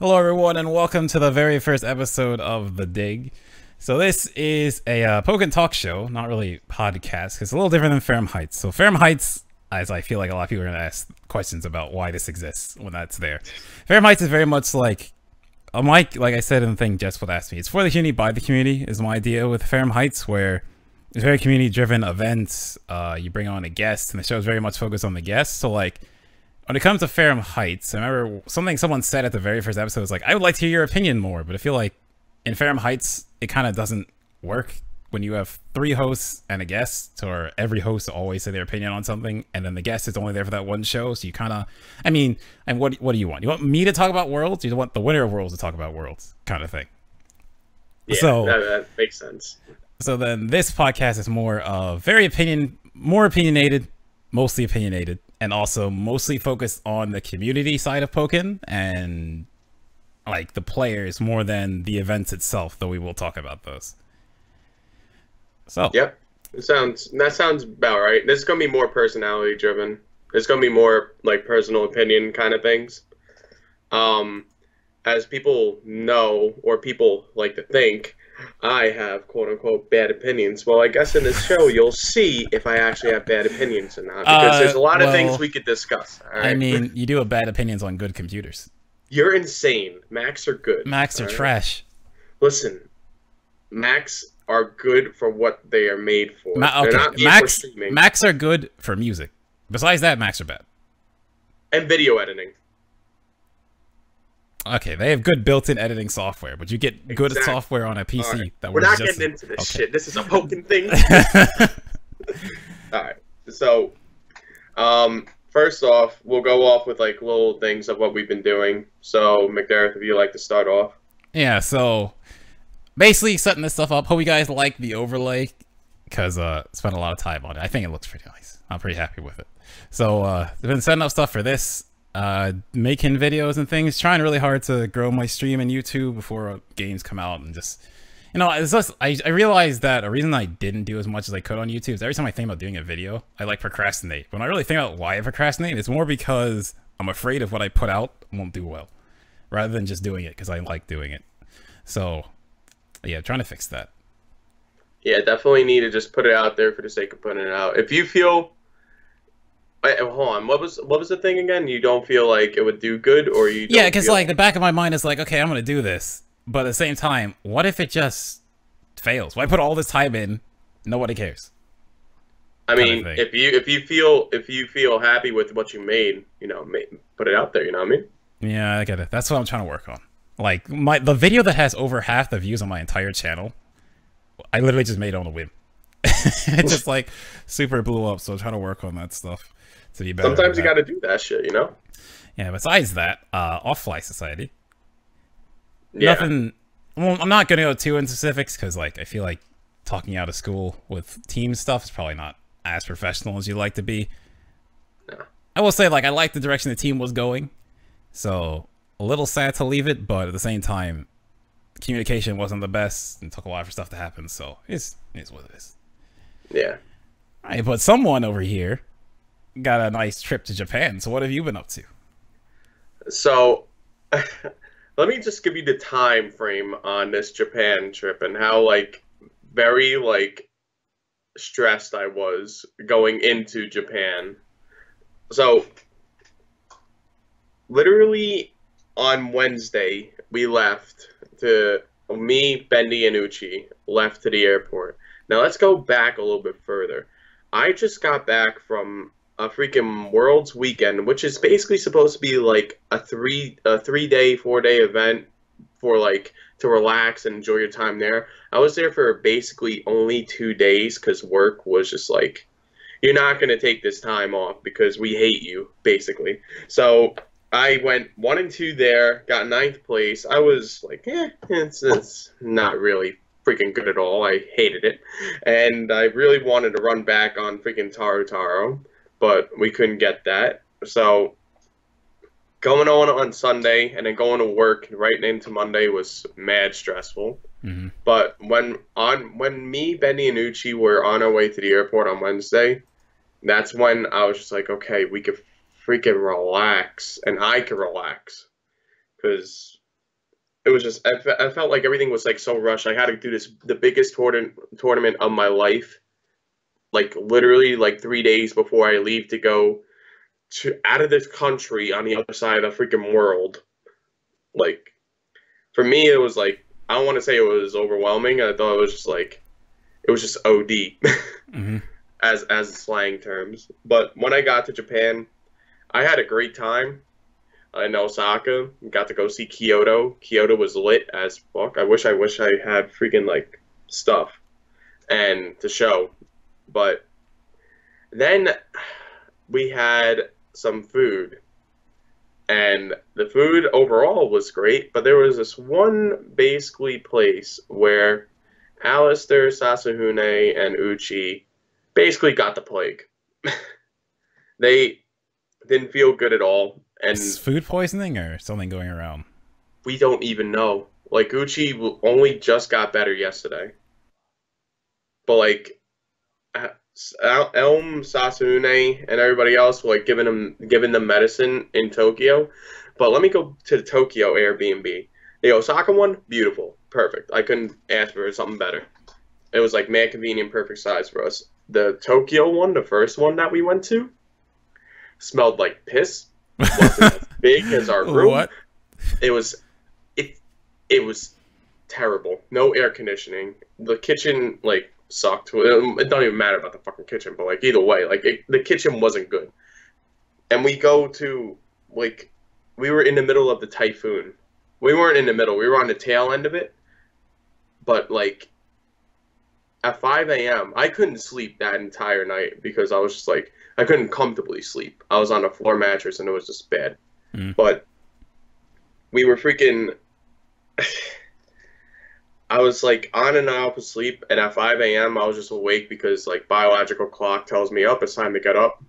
Hello, everyone, and welcome to the very first episode of The Dig. So this is a Pokken talk show, not really podcast, because it's a little different than Fahrenheit. So Fahrenheit, as I feel like a lot of people are going to ask questions about why this exists when that's there. Fahrenheit is very much like like I said in the thing Jess would ask me. It's for the community, by the community, is my idea with Fahrenheit, where it's very community-driven events. You bring on a guest, and the show is very much focused on the guest. So, like, when it comes to Fahrenheit, I remember something someone said at the very first episode was like, I would like to hear your opinion more, but I feel like in Fahrenheit, it kind of doesn't work when you have 3 hosts and a guest, or every host always say their opinion on something, and then the guest is only there for that one show, so you kind of, I mean, and what do you want? You want me to talk about Worlds? You want the winner of Worlds to talk about Worlds, kind of thing. Yeah, so, that makes sense. So then this podcast is more more opinionated, mostly opinionated, and also mostly focused on the community side of Pokken and like the players more than the events itself, though we will talk about those. So yep, that sounds about right. This is gonna be more personality driven. It's gonna be more like personal opinion kind of things. As people know, or people like to think, I have quote-unquote bad opinions. Well, I guess in this show you'll see if I actually have bad opinions or not, because there's a lot of things we could discuss. All right? I mean, you do have bad opinions on good computers. You're insane. Macs are good. Macs are trash. Listen, Macs are good for what they are made for. Okay. They're not made for streaming. Macs are good for music. Besides that, Macs are bad. And video editing. Okay, they have good built-in editing software, but you get good software on a PC. Right. We're not getting into this shit. This is a Pokken thing. All right. So, first off, we'll go off with like little things of what we've been doing. So, McDareth, if you'd like to start off. Yeah. So, basically setting this stuff up. Hope you guys like the overlay, because spent a lot of time on it. I think it looks pretty nice. I'm pretty happy with it. So, I've been setting up stuff for this. Making videos and things, trying really hard to grow my stream and YouTube before games come out, and just, you know, it's just, I realized that a reason I didn't do as much as I could on YouTube is every time I think about doing a video, I like procrastinate. When I really think about why I procrastinate, it's more because I'm afraid of what I put out won't do well, rather than just doing it because I like doing it. So, yeah, trying to fix that. Yeah, definitely need to just put it out there for the sake of putting it out. If you feel... Wait, hold on. What was the thing again? You don't feel like it would do good, or you don't? Yeah, because like the back of my mind is like, okay, I'm gonna do this, but at the same time, what if it just fails? Why put all this time in? Nobody cares. I mean, if you feel happy with what you made, you know, put it out there. You know what I mean? Yeah, I get it. That's what I'm trying to work on. Like the video that has over half the views on my entire channel, I literally just made on a whim. It just like super blew up. So I'm trying to work on that stuff. To be better. Sometimes you got to do that shit, you know? Yeah, besides that, Off-Fly Society. Yeah. Nothing... Well, I'm not going to go too into specifics, because, like, I feel like talking out of school with team stuff is probably not as professional as you'd like to be. No. I will say, like, I like the direction the team was going, so a little sad to leave it, but at the same time, communication wasn't the best, and took a while for stuff to happen, so it's what it is. Yeah. All right, but someone over here got a nice trip to Japan. So what have you been up to? So let me just give you the time frame on this Japan trip and how like very like stressed I was going into Japan. So literally on Wednesday we left me, Bendy, and Uchi left to the airport. Now let's go back a little bit further. I just got back from a freaking Worlds weekend, which is basically supposed to be like a 3-day, 4-day event for like to relax and enjoy your time there. I was there for basically only 2 days because work was just like, you're not going to take this time off because we hate you, basically. So I went 1 and 2 there, got 9th place. I was like, it's not really freaking good at all. I hated it. And I really wanted to run back on freaking Taro, but we couldn't get that. So going on Sunday and then going to work right into Monday was mad stressful. Mm-hmm. But when me, Benny, and Uchi were on our way to the airport on Wednesday, that's when I was just like, okay, we could freaking relax, and I could relax, because it was just I felt like everything was like so rushed. I had to do the biggest tournament of my life, like literally like 3 days before I leave to go to out of this country on the other side of the freaking world. Like for me, it was like I don't want to say it was overwhelming. I thought it was just OD Mm-hmm. as slang terms. But when I got to Japan, I had a great time in Osaka. Got to go see Kyoto. Kyoto was lit as fuck. I wish I had freaking like stuff and to show. But then we had some food, and the food overall was great. But there was this one basically place where Alistair, Sasahune, and Uchi basically got the plague. They didn't feel good at all, and Is food poisoning or something going around? we don't even know. Like Uchi only just got better yesterday, but like Elm, Sasune, and everybody else were like giving them medicine in Tokyo. But let me go to the Tokyo Airbnb. The Osaka one, beautiful, perfect. I couldn't ask for something better. It was like mad convenient, perfect size for us. The Tokyo one, the first one that we went to, smelled like piss. Wasn't as big as our room. What? It was it it was terrible. No air conditioning. The kitchen like sucked. It don't even matter about the fucking kitchen, but like either way, like the kitchen wasn't good. And we go to like we were in the middle of the typhoon. We weren't in the middle. We were on the tail end of it. But like at 5 a.m., I couldn't sleep that entire night because I was just like I couldn't comfortably sleep. I was on a floor mattress and it was just bad. Mm. But we were freaking. I was like on and off of sleep, and at 5 a.m. I was just awake because like biological clock tells me up. It's time to get up.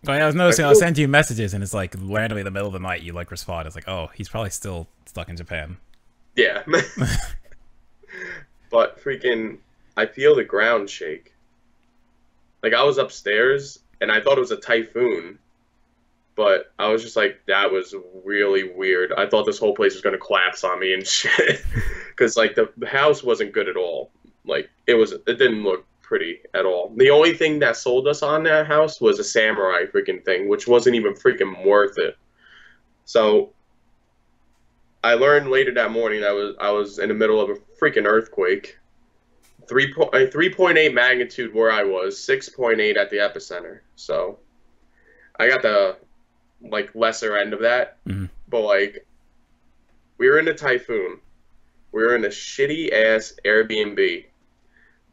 Oh, yeah, I was noticing. I'll send you messages, and it's like randomly in the middle of the night. You like respond. It's like, oh, he's probably still stuck in Japan. Yeah, but freaking, I feel the ground shake. Like I was upstairs, and I thought it was a typhoon, but I was just like, that was really weird. I thought this whole place was gonna collapse on me and shit, because like the house wasn't good at all. Like it didn't look pretty at all. The only thing that sold us on that house was a samurai freaking thing, which wasn't even freaking worth it. So I learned later that morning that I was in the middle of a freaking earthquake. 3.8 magnitude where I was, 6.8 at the epicenter. So I got the like lesser end of that. Mm-hmm. But like we were in a typhoon. We were in a shitty ass Airbnb.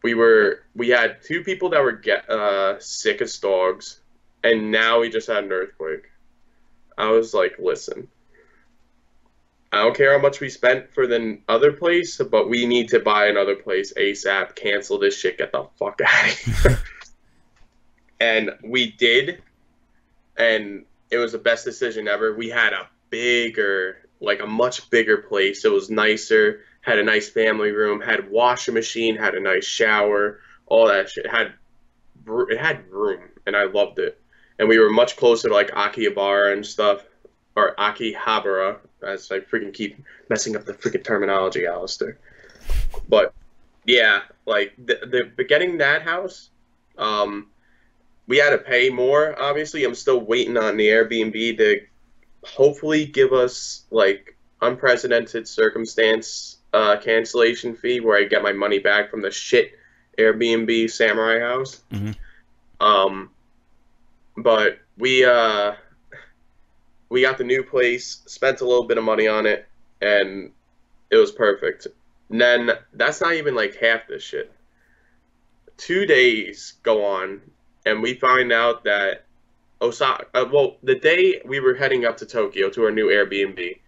We had two people that were sick as dogs, and now we just had an earthquake. I was like, listen, I don't care how much we spent for the other place, but we need to buy another place ASAP. Cancel this shit. Get the fuck out of here. And we did, and it was the best decision ever. We had a much bigger place. It was nicer. Had a nice family room, had washing machine, had a nice shower, all that shit. It had room, and I loved it. And we were much closer to like Akihabara and stuff, or Akihabara, as I freaking keep messing up the freaking terminology, Alistair. But yeah, like the getting that house, we had to pay more. Obviously, I'm still waiting on the Airbnb to hopefully give us like unprecedented circumstance cancellation fee where I get my money back from the shit Airbnb samurai house. Mm-hmm. But we got the new place, spent a little bit of money on it, and it was perfect. And then that's not even like half this shit. 2 days go on, and we find out that Osaka. The day we were heading up to Tokyo to our new Airbnb,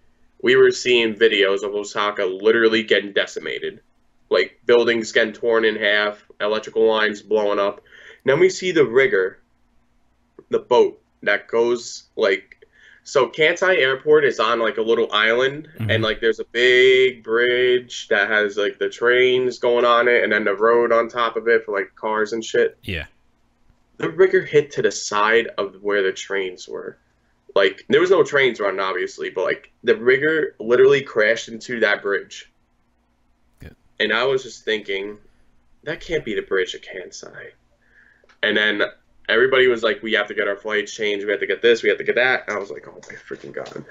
we were seeing videos of Osaka literally getting decimated. Like, buildings getting torn in half, electrical lines blowing up. And then we see the rigger, the boat, that goes, like... So, Kansai Airport is on, like, a little island, Mm-hmm. and, like, there's a big bridge that has, like, the trains going on it, and then the road on top of it for, like, cars and shit. Yeah. The rigger hit to the side of where the trains were. Like there was no trains running, obviously, but like the rigger literally crashed into that bridge, Good. and I was just thinking that can't be the bridge at Kansai. And then everybody was like, "We have to get our flights changed. We have to get this. We have to get that." And I was like, "Oh my freaking god!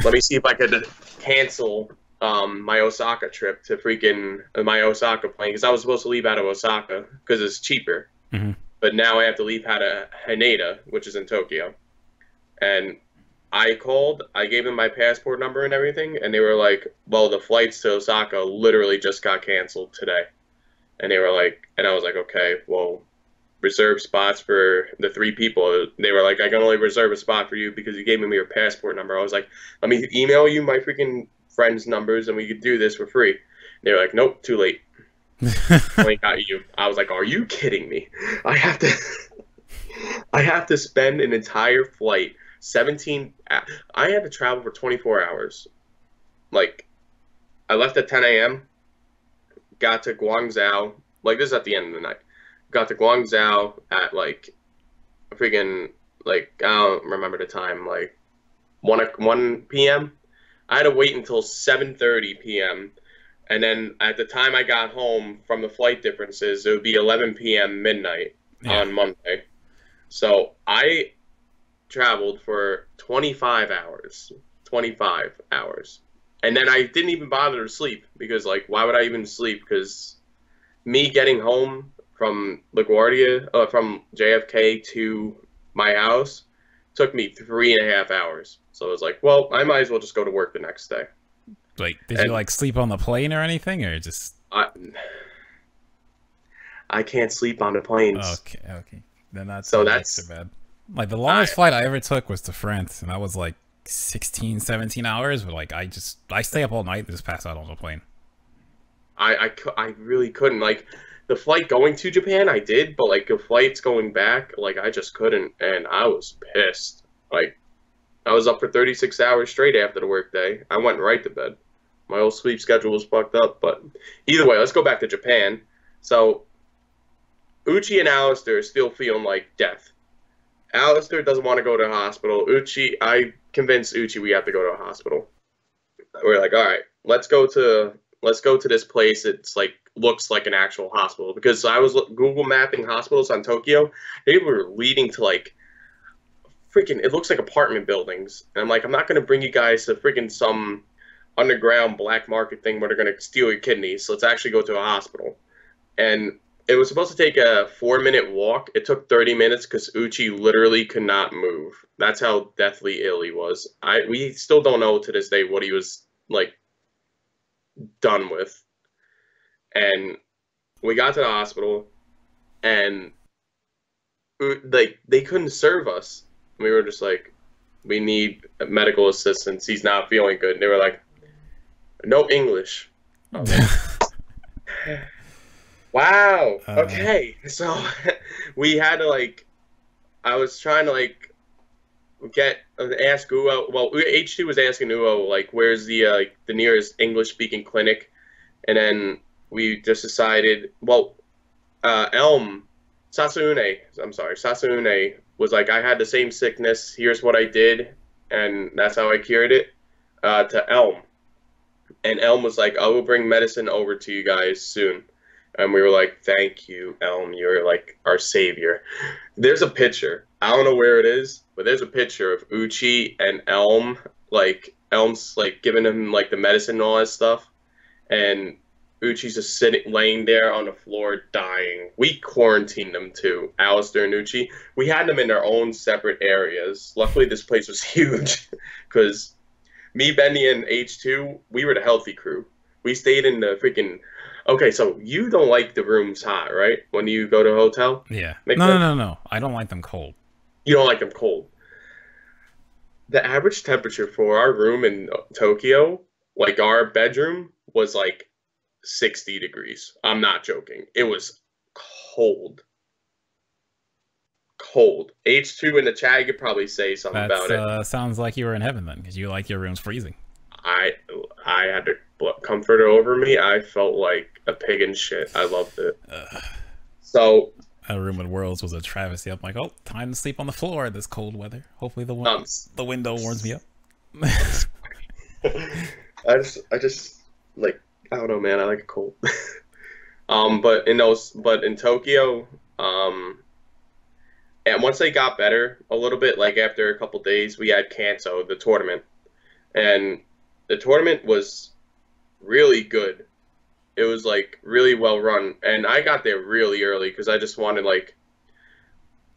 Let me see if I could cancel my Osaka trip to freaking my Osaka plane because I was supposed to leave out of Osaka because it's cheaper, Mm-hmm. but now I have to leave out of Haneda, which is in Tokyo." And I called, I gave them my passport number and everything, and they were like, "Well, the flights to Osaka literally just got canceled today." And they were like, and I was like, "Okay, well, reserve spots for the 3 people." They were like, "I can only reserve a spot for you because you gave me your passport number." I was like, "Let me email you my freaking friends' numbers and we could do this for free." They were like, "Nope, too late. Only got you." I was like, "Are you kidding me? I have to, I have to spend an entire flight, 17. I had to travel for 24 hours. Like, I left at 10 a.m., got to Guangzhou. Like, this is at the end of the night. Got to Guangzhou at like freaking like I don't remember the time, like 1 p.m. I had to wait until 7:30 p.m. and then at the time I got home from the flight differences, it would be 11 p.m. midnight Yeah. on Monday. So I traveled for 25 hours. 25 hours. And then I didn't even bother to sleep because like why would I even sleep? Because me getting home from LaGuardia, from JFK to my house took me 3.5 hours. So I was like, well, I might as well just go to work the next day. Like, did And you like sleep on the plane or anything, or just? I can't sleep on the planes. Okay, okay. Then that's So not that's so bad. Like the longest flight I ever took was to France, and that was like 16, 17 hours. But like I stay up all night and just pass out on the plane. I really couldn't. Like the flight going to Japan, I did, but like the flights going back, like I just couldn't, and I was pissed. Like I was up for 36 hours straight after the workday. I went right to bed. My whole sleep schedule was fucked up. But either way, let's go back to Japan. So Uchi and Alistair are still feeling like death. Alistair doesn't want to go to the hospital. I convinced Uchi we have to go to a hospital. We're like, all right, let's go to this place. It's like looks like an actual hospital because I was Google mapping hospitals on Tokyo. They were leading to like freaking. It looks like apartment buildings, and I'm like, I'm not gonna bring you guys to freaking some underground black market thing where they're gonna steal your kidneys. So let's actually go to a hospital. And it was supposed to take a 4-minute walk. It took 30 minutes because Uchi literally could not move. That's how deathly ill he was. We still don't know to this day what he was like done with. And we got to the hospital, and like they couldn't serve us. We were just like, we need medical assistance. He's not feeling good. And they were like, no English. I was like, wow. Okay. So we had to like, I was trying to like ask Uo. Well, H2 was asking Uo like, where's the nearest English speaking clinic, and then we just decided. Well, Elm Sasune. I'm sorry, Sasune was like, I had the same sickness. Here's what I did, and that's how I cured it. To Elm, and Elm was like, I will bring medicine over to you guys soon. And we were like, thank you, Elm. You're like our savior. There's a picture. I don't know where it is, but there's a picture of Uchi and Elm. Like, Elm's like giving him like the medicine and all that stuff. And Uchi's just laying there on the floor dying. We quarantined them too, Alistair and Uchi. We had them in their own separate areas. Luckily, this place was huge because me, Benny, and H2, we were the healthy crew. We stayed in the freaking. Okay, so you don't like the rooms hot, right? When you go to a hotel? Yeah. Make No, sense? no, no, no. I don't like them cold. You don't like them cold. The average temperature for our room in Tokyo, like our bedroom, was like 60 degrees. I'm not joking. It was cold. Cold. H2 in the chat, you could probably say something about it. Sounds like you were in heaven then, because you like your rooms freezing. I had a comforter over me. I felt like a pig in shit. I loved it. So Rumored Worlds was a travesty. I'm like, oh, time to sleep on the floor in this cold weather. Hopefully the window warms me up. I just like, I don't know, man. I like it cold. But in Tokyo, and once they got better a little bit, like after a couple days, we had Kanto, the tournament, and the tournament was really good. It was like really well run, and I got there really early because I just wanted, like,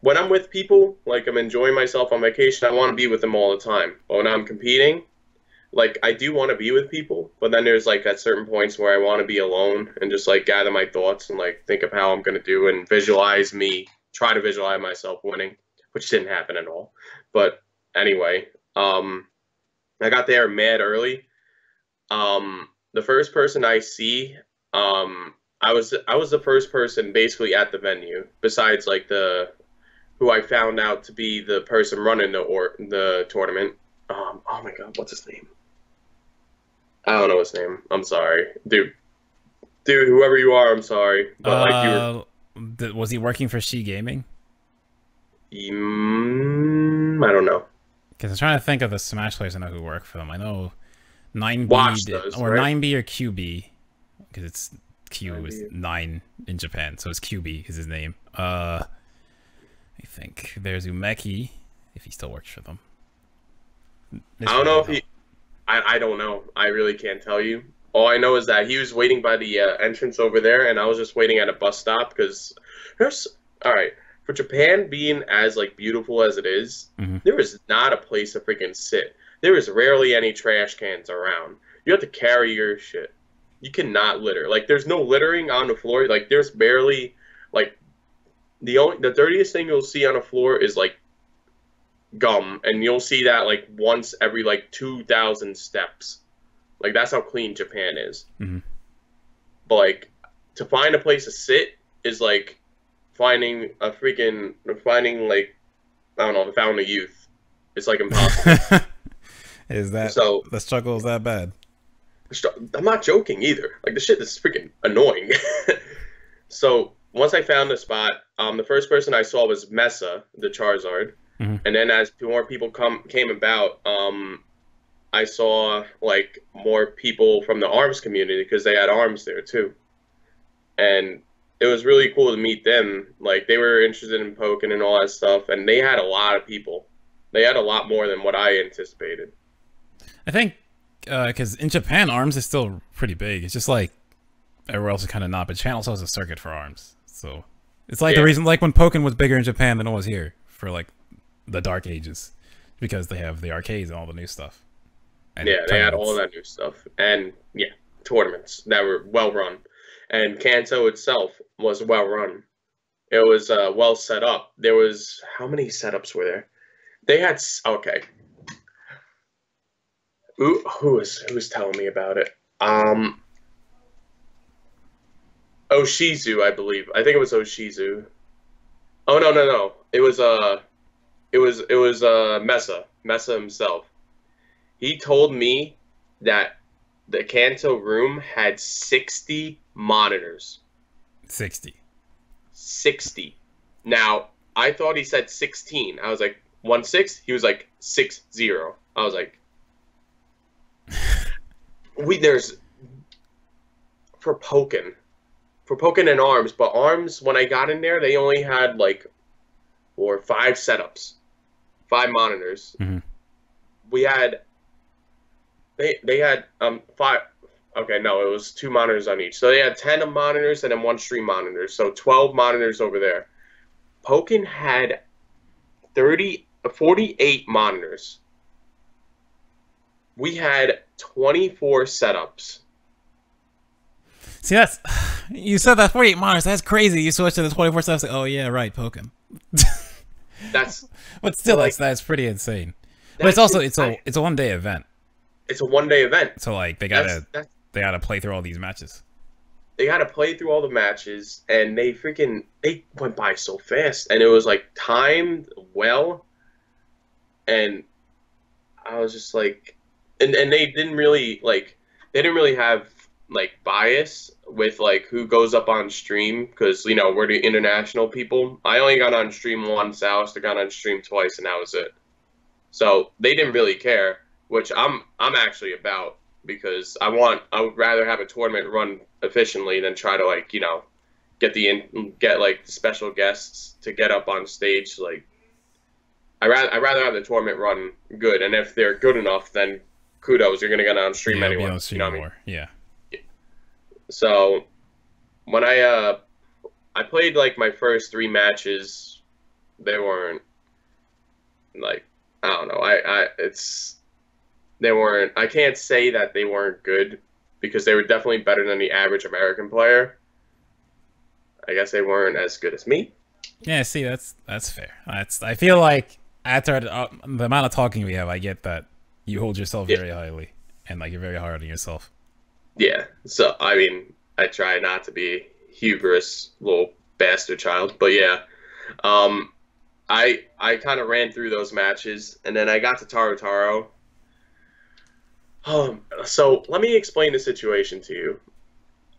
when I'm with people, like I'm enjoying myself on vacation, I want to be with them all the time. But when I'm competing, like I do want to be with people, but then there's like at certain points where I want to be alone and just like gather my thoughts and like think of how I'm gonna do and try to visualize myself winning, which didn't happen at all. But anyway, I got there mad early. The first person I see, I was the first person basically at the venue, besides like who I found out to be the person running the tournament. Oh my God, what's his name? I don't know his name. I'm sorry, dude. Whoever you are, I'm sorry, but like you were. Was he working for She Gaming? I don't know. Because I'm trying to think of the Smash players I know who work for them. I know 9B Does, or right? 9B or QB, because it's Q 9B. Is 9 in Japan, so it's QB is his name. I think there's Umeki, if he still works for them. I don't know if he. I don't know. I really can't tell you. All I know is that he was waiting by the entrance over there, and I was just waiting at a bus stop because all right, for Japan being as like beautiful as it is, there is not a place to freaking sit. There is rarely any trash cans around. You have to carry your shit. You cannot litter. Like there's no littering on the floor. Like there's barely like the dirtiest thing you'll see on the floor is like gum, and you'll see that like once every like 2,000 steps. Like that's how clean Japan is. But like to find a place to sit is like finding like, I don't know, the fountain of youth. It's like impossible. Is that so? The struggle is that bad? I'm not joking either. Like the shit is freaking annoying. So once I found the spot, the first person I saw was Mesa, the Charizard. And then as more people came about, I saw like more people from the ARMS community because they had ARMS there too. And it was really cool to meet them. Like they were interested in Pokken and all that stuff, and they had a lot of people. They had a lot more than what I anticipated. I think because in Japan, ARMS is still pretty big. It's just like everywhere else is kind of not, but Japan also has a circuit for ARMS. So it's like the reason, like when Pokken was bigger in Japan than it was here for like the Dark Ages, because they have the arcades and all the new stuff. And yeah, they had all that new stuff. And yeah, tournaments that were well run. And Kanto itself was well run. It was well set up. There was, how many setups were there? They had, okay. Who was telling me about it? Oshizu, I believe. I think it was Oshizu. Oh no. It was Mesa himself. He told me that the Kanto room had 60 monitors. 60. Now, I thought he said 16. I was like, 1-6? He was like 6-0. I was like, there's for Pokken and ARMS, but ARMS, when I got in there, they only had like 4 or 5 setups, 5 monitors. We had they had 5. Okay, no, it was 2 monitors on each. So they had 10 monitors and then 1 stream monitor. So 12 monitors over there. Pokken had 48 monitors. We had 24 setups. See, you said that 48 monitors. That's crazy. You switched to the 24 setups. Like, oh yeah, right, Pokken. But still, like, that's pretty insane. But it's also it's a 1-day event. It's a 1-day event. So like they gotta play through all these matches. They gotta play through all the matches, and they went by so fast, and it was like timed well, and I was just like, and they didn't really have like bias with like who goes up on stream because you know we're the international people. I only got on stream once. Alistair got on stream twice, and that was it. So they didn't really care, which I'm actually about because I would rather have a tournament run efficiently than try to like get like special guests to get up on stage. Like I rather have the tournament run good, and if they're good enough, then kudos, you're gonna get on stream anyway. On stream more. Yeah. So when I played like my first 3 matches, they weren't like I don't know. They weren't. I can't say that they weren't good because they were definitely better than the average American player. I guess they weren't as good as me. Yeah, see, that's fair. I feel like after the amount of talking we have, I get that you hold yourself very highly and like you're very hard on yourself. Yeah. So I mean, I try not to be hubris, little bastard child, but yeah. I kind of ran through those matches, and then I got to Taro. So let me explain the situation to you.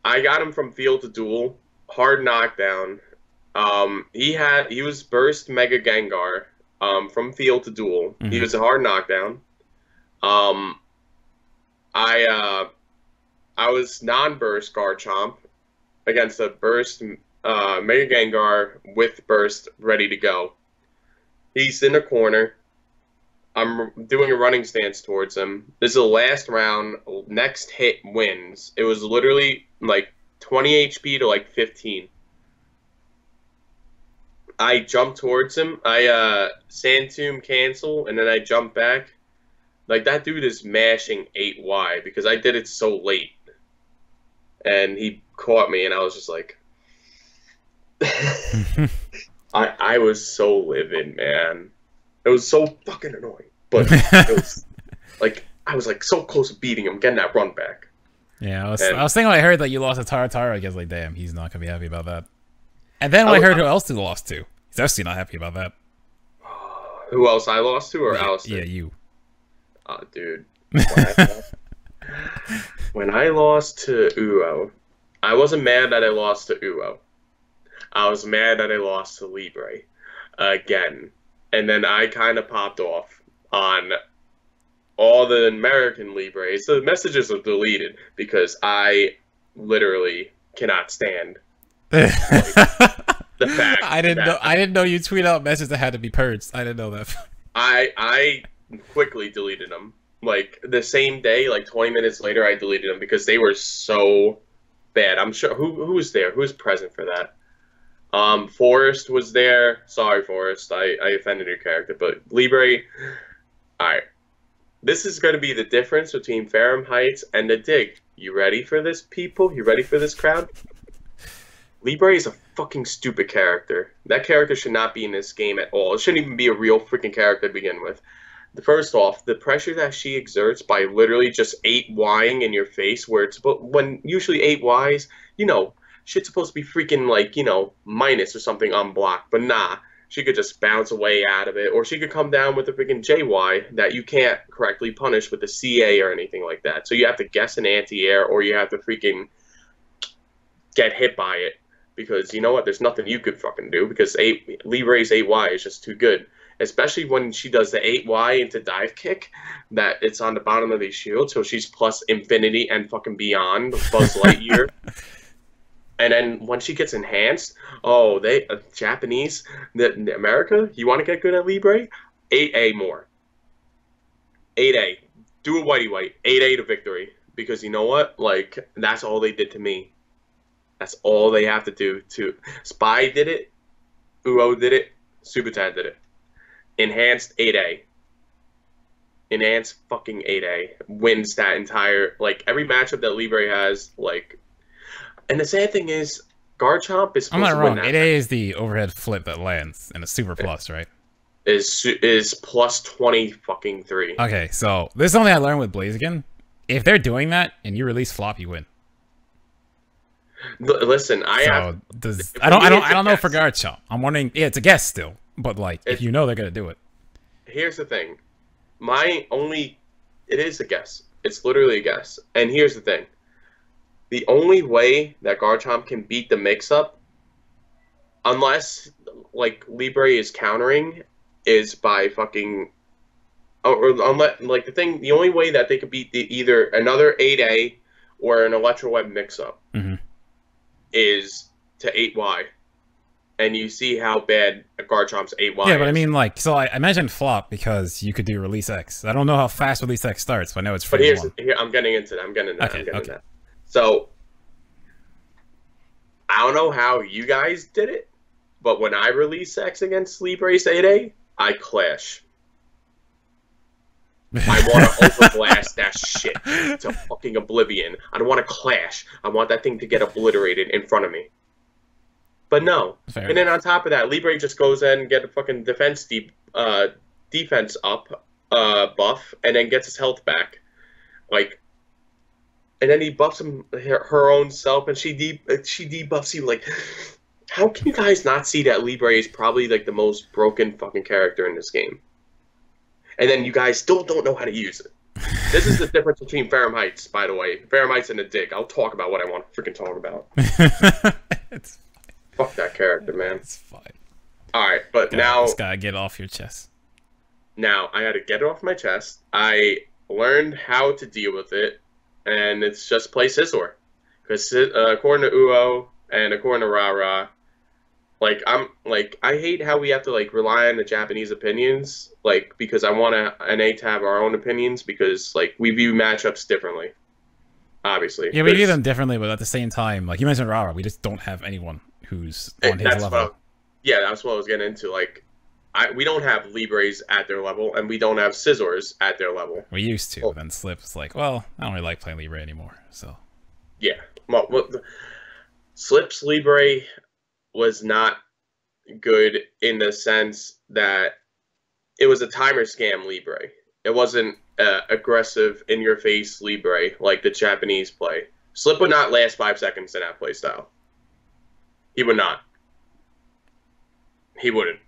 I got him from field to duel, hard knockdown. He was burst Mega Gengar from field to duel. He was a hard knockdown. I was non-burst Garchomp against a burst Mega Gengar with burst ready to go. He's in a corner. I'm doing a running stance towards him. This is the last round. Next hit wins. It was literally like 20 HP to like 15. I jump towards him. I Sand Tomb cancel, and then I jump back. Like, that dude is mashing 8Y because I did it so late. And he caught me, and I was just like... I was so livid, man. It was so fucking annoying. But it was like I was like so close to beating him, getting that run back. Yeah, I was thinking when I heard that you lost to Taro, I guess like, damn, he's not gonna be happy about that. And then when I heard who else you lost to, he's actually not happy about that. Who else I lost to, or Alistair? Yeah, you. Oh, dude. When I lost to Uo, I wasn't mad that I lost to Uo. I was mad that I lost to Libre again. And then I kind of popped off on all the American Libres. The messages are deleted because I literally cannot stand the fact I didn't know you tweet out messages that had to be purged. I didn't know that. I quickly deleted them. Like the same day, like 20 minutes later, I deleted them because they were so bad. I'm sure who was there? Who was present for that? Forrest was there. Sorry, Forrest. I offended your character. But Libre, alright. This is going to be the difference between Ferrum Heights and the Dig. You ready for this, people? You ready for this, crowd? Libre is a fucking stupid character. That character should not be in this game at all. It shouldn't even be a real freaking character to begin with. First off, the pressure that she exerts by literally just 8Ying in your face, where it's when usually 8Ys, you know, shit's supposed to be freaking, like, you know, minus or something unblocked. But nah, she could just bounce away out of it. Or she could come down with a freaking JY that you can't correctly punish with a CA or anything like that. So you have to guess an anti-air, or you have to freaking get hit by it. Because, you know what, there's nothing you could fucking do. Because Libre's 8Y is just too good. Especially when she does the 8Y into dive kick, that it's on the bottom of the shield. So she's plus infinity and fucking beyond Buzz Lightyear. And then when she gets enhanced, oh, they Japanese, America, you want to get good at Libre? 8A more. 8A. Do a whitey white. 8A to victory. Because you know what? Like, that's all they did to me. That's all they have to do. Spy did it. Uo did it. Subutai did it. Enhanced 8A. Enhanced fucking 8A. Wins that entire, like, every matchup that Libre has, like... And the sad thing is, Garchomp is supposed to win that. 8A is the overhead flip that lands in a super plus, right? Is plus 20 fucking 3. Okay, so this is something I learned with Blaziken. If they're doing that and you release flop, you win. Listen, I don't know for Garchomp. I'm wondering. Yeah, it's a guess still, but like if you know they're gonna do it. Here's the thing. It is a guess. It's literally a guess. And here's the thing. the only way that Garchomp can beat the mix-up, unless like Libre is countering, is by fucking or unless like the only way that they could beat either another 8A or an Electro Web mix-up is to 8Y. And you see how bad Garchomp's 8Y Yeah, but is. I mean, like, so I mentioned flop because you could do Release X. I don't know how fast Release X starts, but I know it's free. But here, I'm getting into that. I'm getting okay. that. So, I don't know how you guys did it, but when I release X against Libre's 8A, I clash. I want to overblast that shit to fucking oblivion. I don't want to clash. I want that thing to get obliterated in front of me. But no. Fair and then on top of that, Libre just goes in and get a fucking defense up buff, and then gets his health back. Like, and then he buffs him her own self, and she debuffs you. Like, how can you guys not see that Libre is probably like the most broken fucking character in this game? And then you guys still don't know how to use it. This is the difference between Farum Heights, by the way. Farum Heights and the Dig. I'll talk about what I want to freaking talk about. It's Fuck that character, man. It's fine. Alright, but now... Just gotta get it off your chest. Now, I had to get it off my chest. I learned how to deal with it, and it's just play Scizor. Because according to Uo and according to Rara, I hate how we have to rely on the Japanese opinions, because I want NA to have our own opinions, because we view matchups differently. Obviously. Yeah, we view them differently, but at the same time, like you mentioned Rara, we just don't have anyone who's on his level. That's what I was getting into. We don't have Libres at their level, and we don't have Scizors at their level. We used to, but then Slip's like, well, I don't really like playing Libre anymore, so. Yeah. Well, Slip's Libre was not good in the sense that it was a timer scam Libre. It wasn't aggressive, in-your-face Libre like the Japanese play. Slip would not last 5 seconds in that play style. He would not. He wouldn't.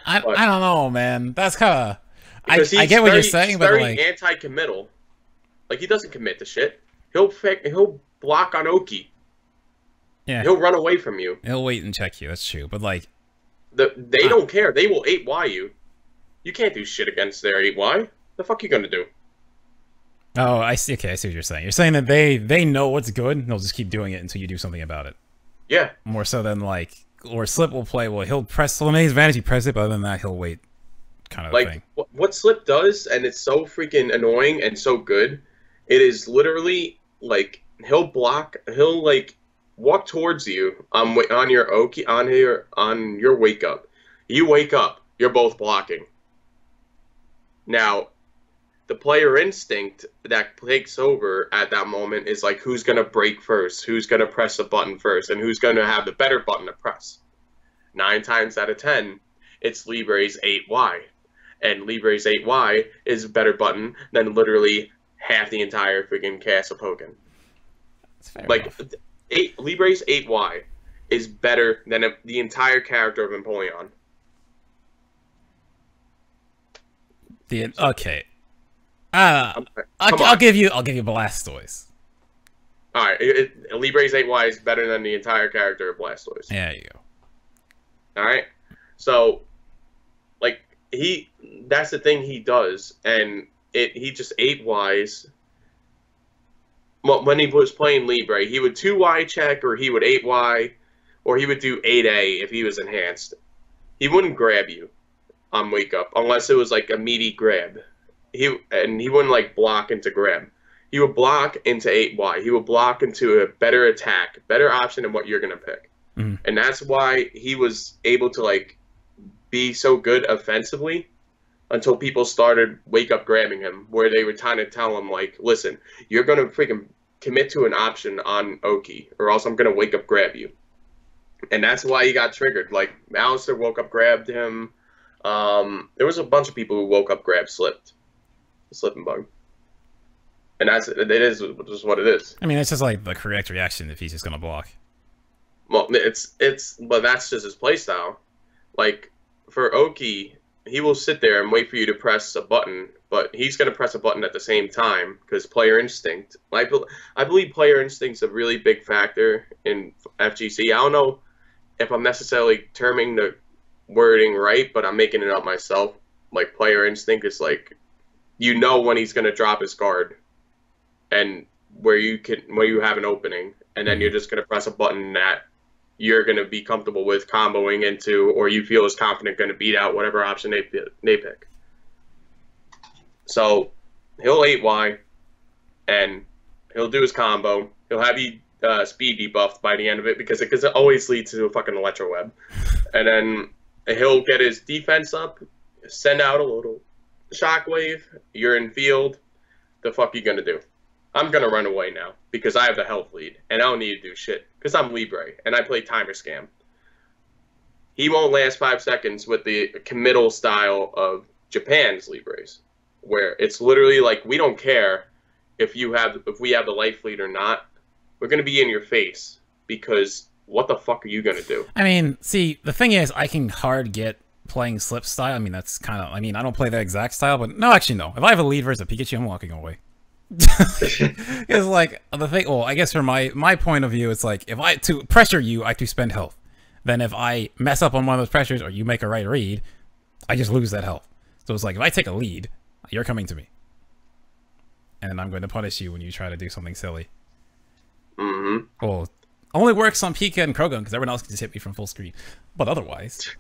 I don't know, man. That's kind of... I get what you're saying, but very anti-committal. He doesn't commit to shit. He'll block on Oki. Yeah. He'll run away from you. He'll wait and check you. That's true. But they don't care. They will 8Y you. You can't do shit against their 8Y. The fuck you gonna do? Oh, I see. Okay, I see what you're saying. You're saying that they know what's good, and they'll just keep doing it until you do something about it. Yeah. More so than or Slip will play. Well, he'll press to his advantage. He press it, but other than that, he'll wait. Kind of thing. What Slip does, and it's so freaking annoying and so good. It is literally he'll block. He'll walk towards you on your Oki on your wake up. You wake up. You're both blocking. Now, the player instinct that takes over at that moment is who's gonna break first, who's gonna press a button first, and who's gonna have the better button to press. 9 times out of 10, it's Libre's 8Y, and Libre's 8Y is a better button than literally half the entire freaking cast of Pokken. Libre's 8Y is better than the entire character of Empoleon. Okay. I'll give you Blastoise. All right, Libre's 8Y is better than the entire character of Blastoise. There you go. All right, so that's the thing he does, and he just 8Ys. When he was playing Libre, he would 2Y check, or he would 8Y, or he would do 8A if he was enhanced. He wouldn't grab you on wake up unless it was a meaty grab. He wouldn't block into grab. He would block into 8Y. He would block into a better attack, better option than what you're gonna pick. Mm-hmm. And that's why he was able to be so good offensively until people started wake up grabbing him, where they were trying to tell him listen, you're gonna freaking commit to an option on Oki, or else I'm gonna wake up grab you. And that's why he got triggered. Alistair woke up grabbed him. There was a bunch of people who woke up grabbed Slipping Bug. And it is just what it is. I mean, it's just the correct reaction if he's just gonna block. Well, but that's just his playstyle. For Oki, he will sit there and wait for you to press a button, but he's going to press a button at the same time because player instinct. I believe player instinct's a really big factor in FGC. I don't know if I'm necessarily terming the wording right, but I'm making it up myself. Like, player instinct is like, you know when he's going to drop his guard and where you have an opening, and then you're just going to press a button that you're going to be comfortable with comboing into, or you feel is confident going to beat out whatever option they pick. So he'll 8Y, and he'll do his combo. He'll have you speed debuffed by the end of it because it always leads to a fucking electro web. And then he'll get his defense up, send out a little shockwave. You're in field. The fuck you gonna do? I'm gonna run away now because I have the health lead and I don't need to do shit because I'm Libre and I play timer scam. He won't last 5 seconds with the committal style of Japan's Libres, where it's literally like, we don't care if we have the life lead or not. We're gonna be in your face because what the fuck are you gonna do? I mean, see, the thing is, I can hard get playing slip style. I mean, that's kind of, I mean, I don't play that exact style, but no, actually, no. If I have a lead versus a Pikachu, I'm walking away. It's like, the thing, well, I guess from my point of view, it's like, if I, to pressure you, I have to spend health. Then if I mess up on one of those pressures, or you make a right read, I just lose that health. So it's like, if I take a lead, you're coming to me. And I'm going to punish you when you try to do something silly. Mm-hmm. Well, only works on Pika and Krogan, because everyone else can just hit me from full screen. But otherwise.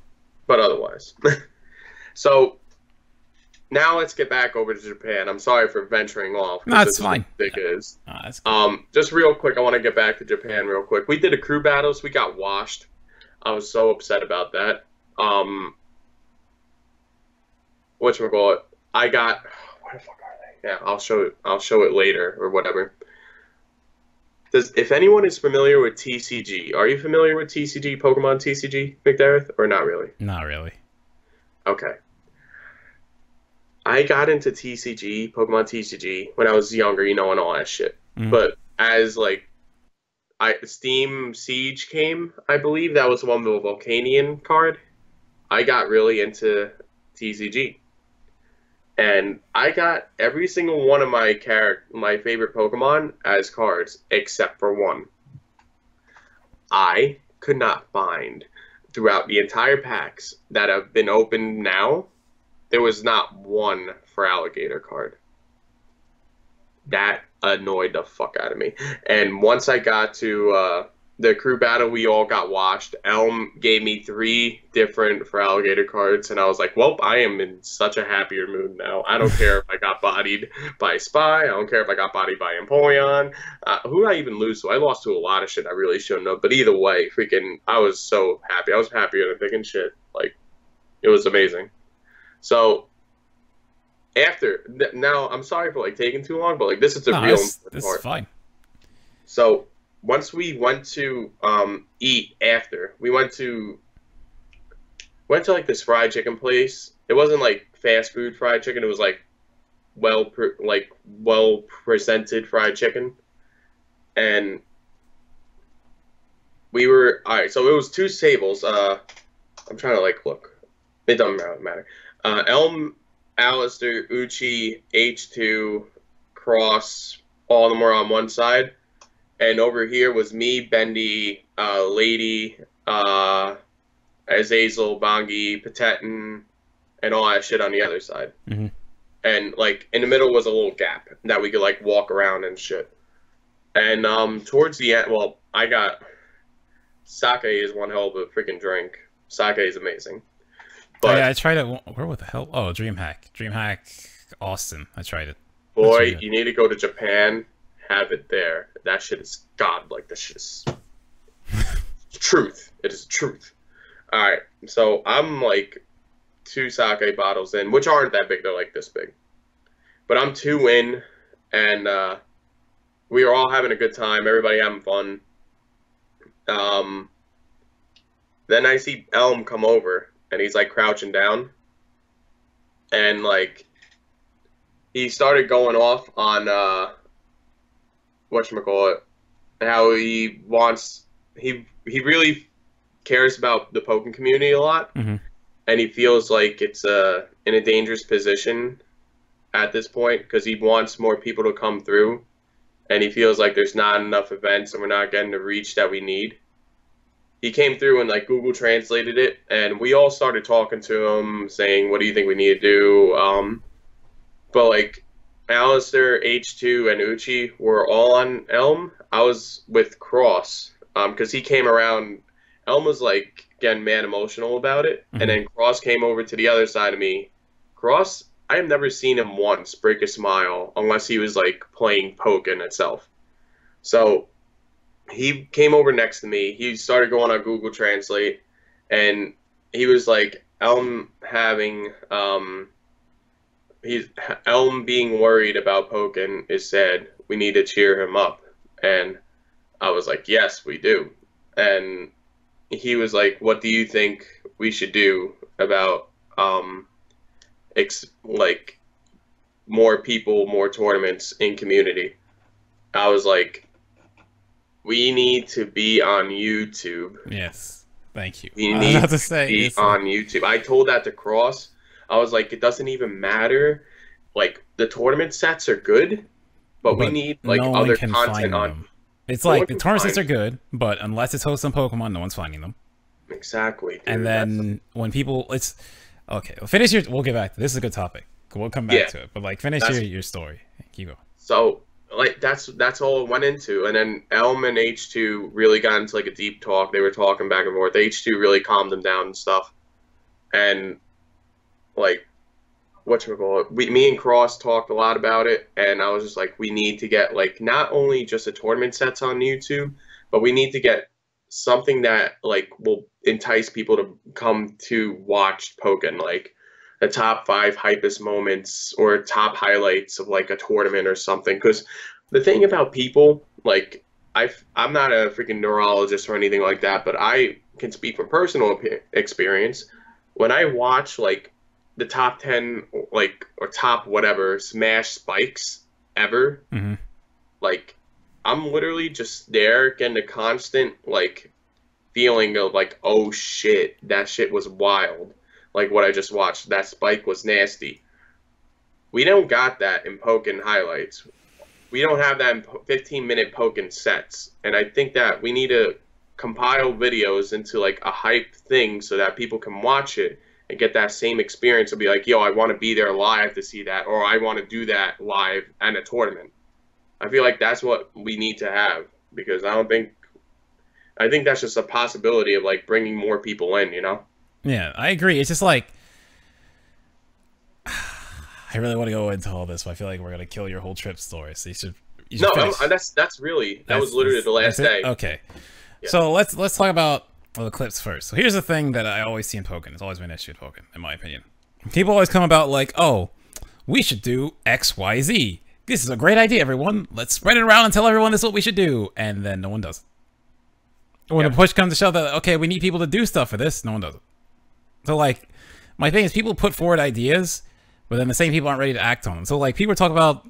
So, now let's get back over to Japan. I'm sorry for venturing off. No, that's fine. That's cool. Just real quick, I want to get back to Japan real quick. We did a crew battles. We got washed. I was so upset about that. Whatchamacallit? I got... Where the fuck are they? Yeah, I'll show it later or whatever. If anyone is familiar with TCG, are you familiar with TCG, Pokemon TCG, McDareth, or not really? Not really. Okay. I got into TCG, Pokemon TCG, when I was younger, and all that shit. Mm-hmm. But as, like, Steam Siege came, I believe that was the one with the Volcanion card, I got really into TCG. And I got every single one of my favorite Pokemon as cards, except for one. I could not find, throughout the entire packs that have been opened now, there was not one for Alligator card. That annoyed the fuck out of me. And once I got to the crew battle, we all got washed. Elm gave me 3 different for Alligator cards, and I was like, well, I am in such a happier mood now. I don't care if I got bodied by Spy. I don't care if I got bodied by Empoleon. Who did I even lose to? I lost to a lot of shit I really shouldn't have. But either way, freaking, I was so happy. I was happier than picking shit. Like, it was amazing. So, now, I'm sorry for, like, taking too long, but, like, this is the real important part. This is fine. So, once we went to eat after, we went to like this fried chicken place. It wasn't like fast food fried chicken. It was like well presented fried chicken. And we were all right. So it was 2 tables. I'm trying to like look. It doesn't matter. Elm, Alistair, Uchi, H2, Cross, all of them were on one side. And over here was me, Bendy, Lady, Azazel, Bongi, Patetin, and all that shit on the other side. Mm-hmm. And, like, in the middle was a little gap that we could, like, walk around and shit. And towards the end, well, I got... Sake is one hell of a freaking drink. Sake is amazing. But, oh, yeah, I tried it. Where the hell? Oh, DreamHack. DreamHack Austin. I tried it. Boy, you need to go to Japan. Have it there. That shit is god. Like, that shit is truth. It is truth. Alright, so I'm like 2 sake bottles in, which aren't that big. They're like this big. But I'm 2 in, and we are all having a good time. Everybody having fun. Then I see Elm come over, and he's like crouching down. And like, he started going off on, whatchamacallit, how he really cares about the Pokken community a lot, mm-hmm. And he feels like it's in a dangerous position at this point because he wants more people to come through, and he feels like there's not enough events and we're not getting the reach that we need. He came through and like Google translated it, and we all started talking to him, saying, "What do you think we need to do?" But like Alistair, H2, and Uchi were all on Elm. I was with Cross because he came around. Elm was like getting mad emotional about it, and then Cross came over to the other side of me. Cross, I have never seen him once break a smile unless he was like playing Pokken itself. So he came over next to me. He started going on Google Translate, and he was like, Elm having Elm being worried about Pokken is sad. We need to cheer him up. And I was like, yes, we do. And he was like, what do you think we should do about like more people, more tournaments in community? I was like, we need to be on YouTube. Yes, thank you. We need to be on YouTube. I told that to Cross. I was like, it doesn't even matter. Like, the tournament sets are good, but we need like no other can content on them. It's like the tournament sets are good, but unless it's hosted on Pokemon, no one's finding them. Exactly. Dude. And then when people, it's okay. Finish your. We'll get back to this. Is a good topic. We'll come back to it. But like, finish your story. Keep going. So like that's all it went into, and then Elm and H2 really got into like a deep talk. They were talking back and forth. H2 really calmed them down and stuff, and like whatchamacallit, me and Cross talked a lot about it, and I was just like, we need to get like not only just the tournament sets on YouTube, but we need to get something that like will entice people to come to watch Pokken, like the top 5 hypest moments or top highlights of like a tournament or something. Because the thing about people, like I'm not a freaking neurologist or anything like that, but I can speak from personal experience. When I watch like the top 10 like or top whatever smash spikes ever, like I'm literally just there getting a constant like feeling of like, oh shit, that shit was wild. Like what I just watched, that spike was nasty. We don't got that in Pokken highlights. We don't have that in 15-minute Pokken sets. And I think that we need to compile videos into like a hype thing so that people can watch it and get that same experience and be like, yo, I want to be there live to see that, or I want to do that live at a tournament. I feel like that's what we need to have, because I think that's just a possibility of like bringing more people in, you know? Yeah, I agree. It's just like, I really want to go into all this, but I feel like we're gonna kill your whole trip story. So you should no, that's really that was literally the last day. Okay, yeah. So let's talk about the clips first. So here's the thing that I always see in Pokken. It's always been an issue with Pokken, in my opinion. People always come about like, oh, we should do X, Y, Z. This is a great idea, everyone. Let's spread it around and tell everyone this is what we should do, and then no one does it. When the push comes to shove that, okay, we need people to do stuff for this, no one does it. So, like, my thing is people put forward ideas, but then the same people aren't ready to act on them. So, like, people talk about,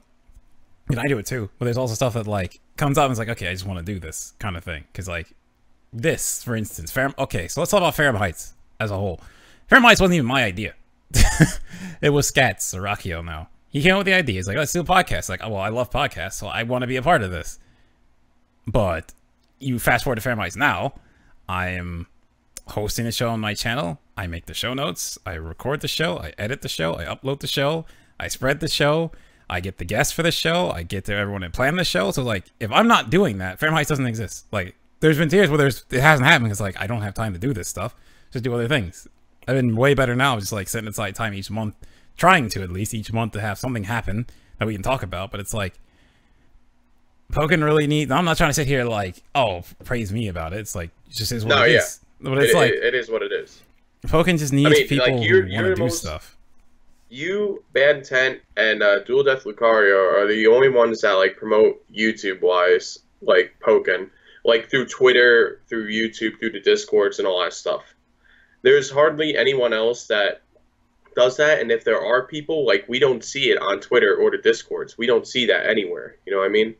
and I do it too, but there's also stuff that, like, comes up and it's like, okay, I just want to do this kind of thing. Because, like, this, for instance, okay, so let's talk about Farum Heights as a whole. Farum Heights wasn't even my idea. It was Scats, or Rakio now. He came up with the idea. He's like, let's do a podcast. Like, oh, well, I love podcasts, so I want to be a part of this. But you fast forward to Farum Heights now, I am hosting a show on my channel. I make the show notes, I record the show, I edit the show, I upload the show, I spread the show, I get the guests for the show, I get to everyone and plan the show. So like, if I'm not doing that, Farum Heights doesn't exist. Like, there's been years where it hasn't happened because like I don't have time to do this stuff. Just do other things. I've been way better now, just like setting aside time each month, trying to at least each month to have something happen that we can talk about. But it's like, Pokken really needs. I'm not trying to sit here like, oh, praise me about it. It's like, it just is what it is. But it's like, it is what it is. Pokken just needs people like who want to do stuff. You, Bad Intent, and Dual Death Lucario are the only ones that like promote YouTube-wise, like Pokken, like through Twitter, through YouTube, through the Discords, and all that stuff. There's hardly anyone else that does that, and if there are people, like, we don't see it on Twitter or the Discords. We don't see that anywhere. You know what I mean?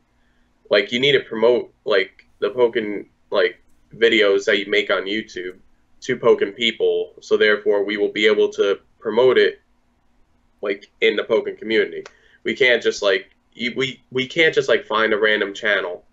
Like, you need to promote like the Pokken like videos that you make on YouTube to Pokken people, so therefore we will be able to promote it like in the Pokken community. We can't just like we can't just like find a random channel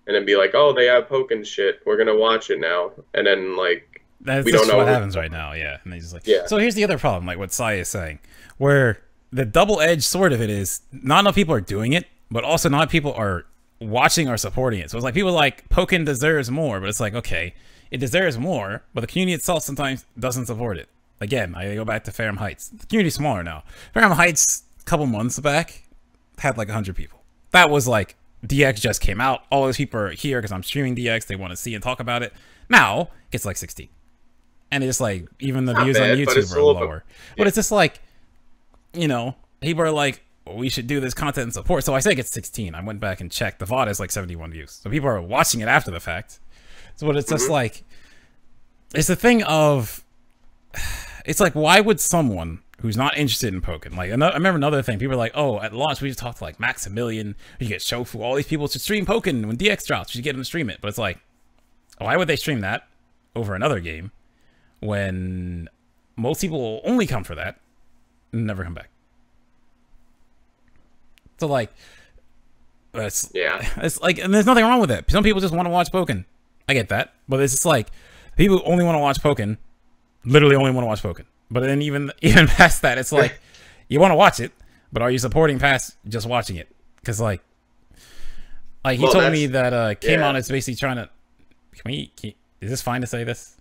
and then be like, oh, they have Pokken shit, we're gonna watch it now, and then like That's we just don't know what happens right now, yeah. And they just like, Yeah. So here's the other problem, like what Sai is saying, where the double-edged sword of it is not enough people are doing it, but also not people are watching or supporting it. So it's like people like Pokken deserves more, but it's like, okay, it deserves more, but the community itself sometimes doesn't support it. Again, I go back to Farum Heights. The community's smaller now. Farum Heights, a couple months back, had like 100 people. That was like, DX just came out. All those people are here because I'm streaming DX. They want to see and talk about it. Now, it's like 16. And it's like, even the views on YouTube are lower. But it's just like, you know, people are like, well, we should do this content and support. So I say it's 16. I went back and checked. The VOD is like 71 views. So people are watching it after the fact. So but it's just like, it's the thing of, it's like, why would someone who's not interested in Pokken, like, I remember another thing, people are like, oh, at launch we just talked to like Maximilian, you get Shofu, all these people should stream Pokken when DX drops, you should get them to stream it. But it's like, why would they stream that over another game when most people will only come for that and never come back? So like, it's like, and there's nothing wrong with it. Some people just want to watch Pokken. I get that, but it's just like, people who only want to watch Pokken literally only want to watch Pokken. But then even past that, it's like, you want to watch it, but are you supporting past just watching it? Because like he told me that K-Mon is basically trying to. Is this fine to say this?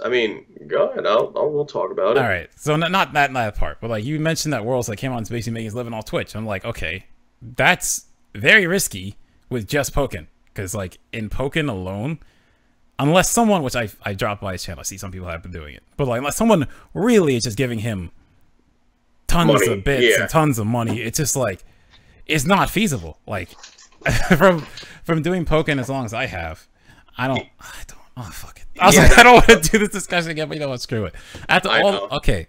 I mean, go ahead. We'll talk about it. All right. So not that part, but like you mentioned that Worlds like K-Mon's basically making his living off Twitch. I'm like, okay, that's very risky with just Pokken, because like in Pokken alone, unless someone, which I dropped by his channel, I see some people have been doing it, but like unless someone really is just giving him tons of bits and tons of money, it's just like, it's not feasible. Like from doing Pokken as long as I have, I don't. Oh fuck it. I was like, I don't want to do this discussion again, but you know what? Screw it. After all, okay.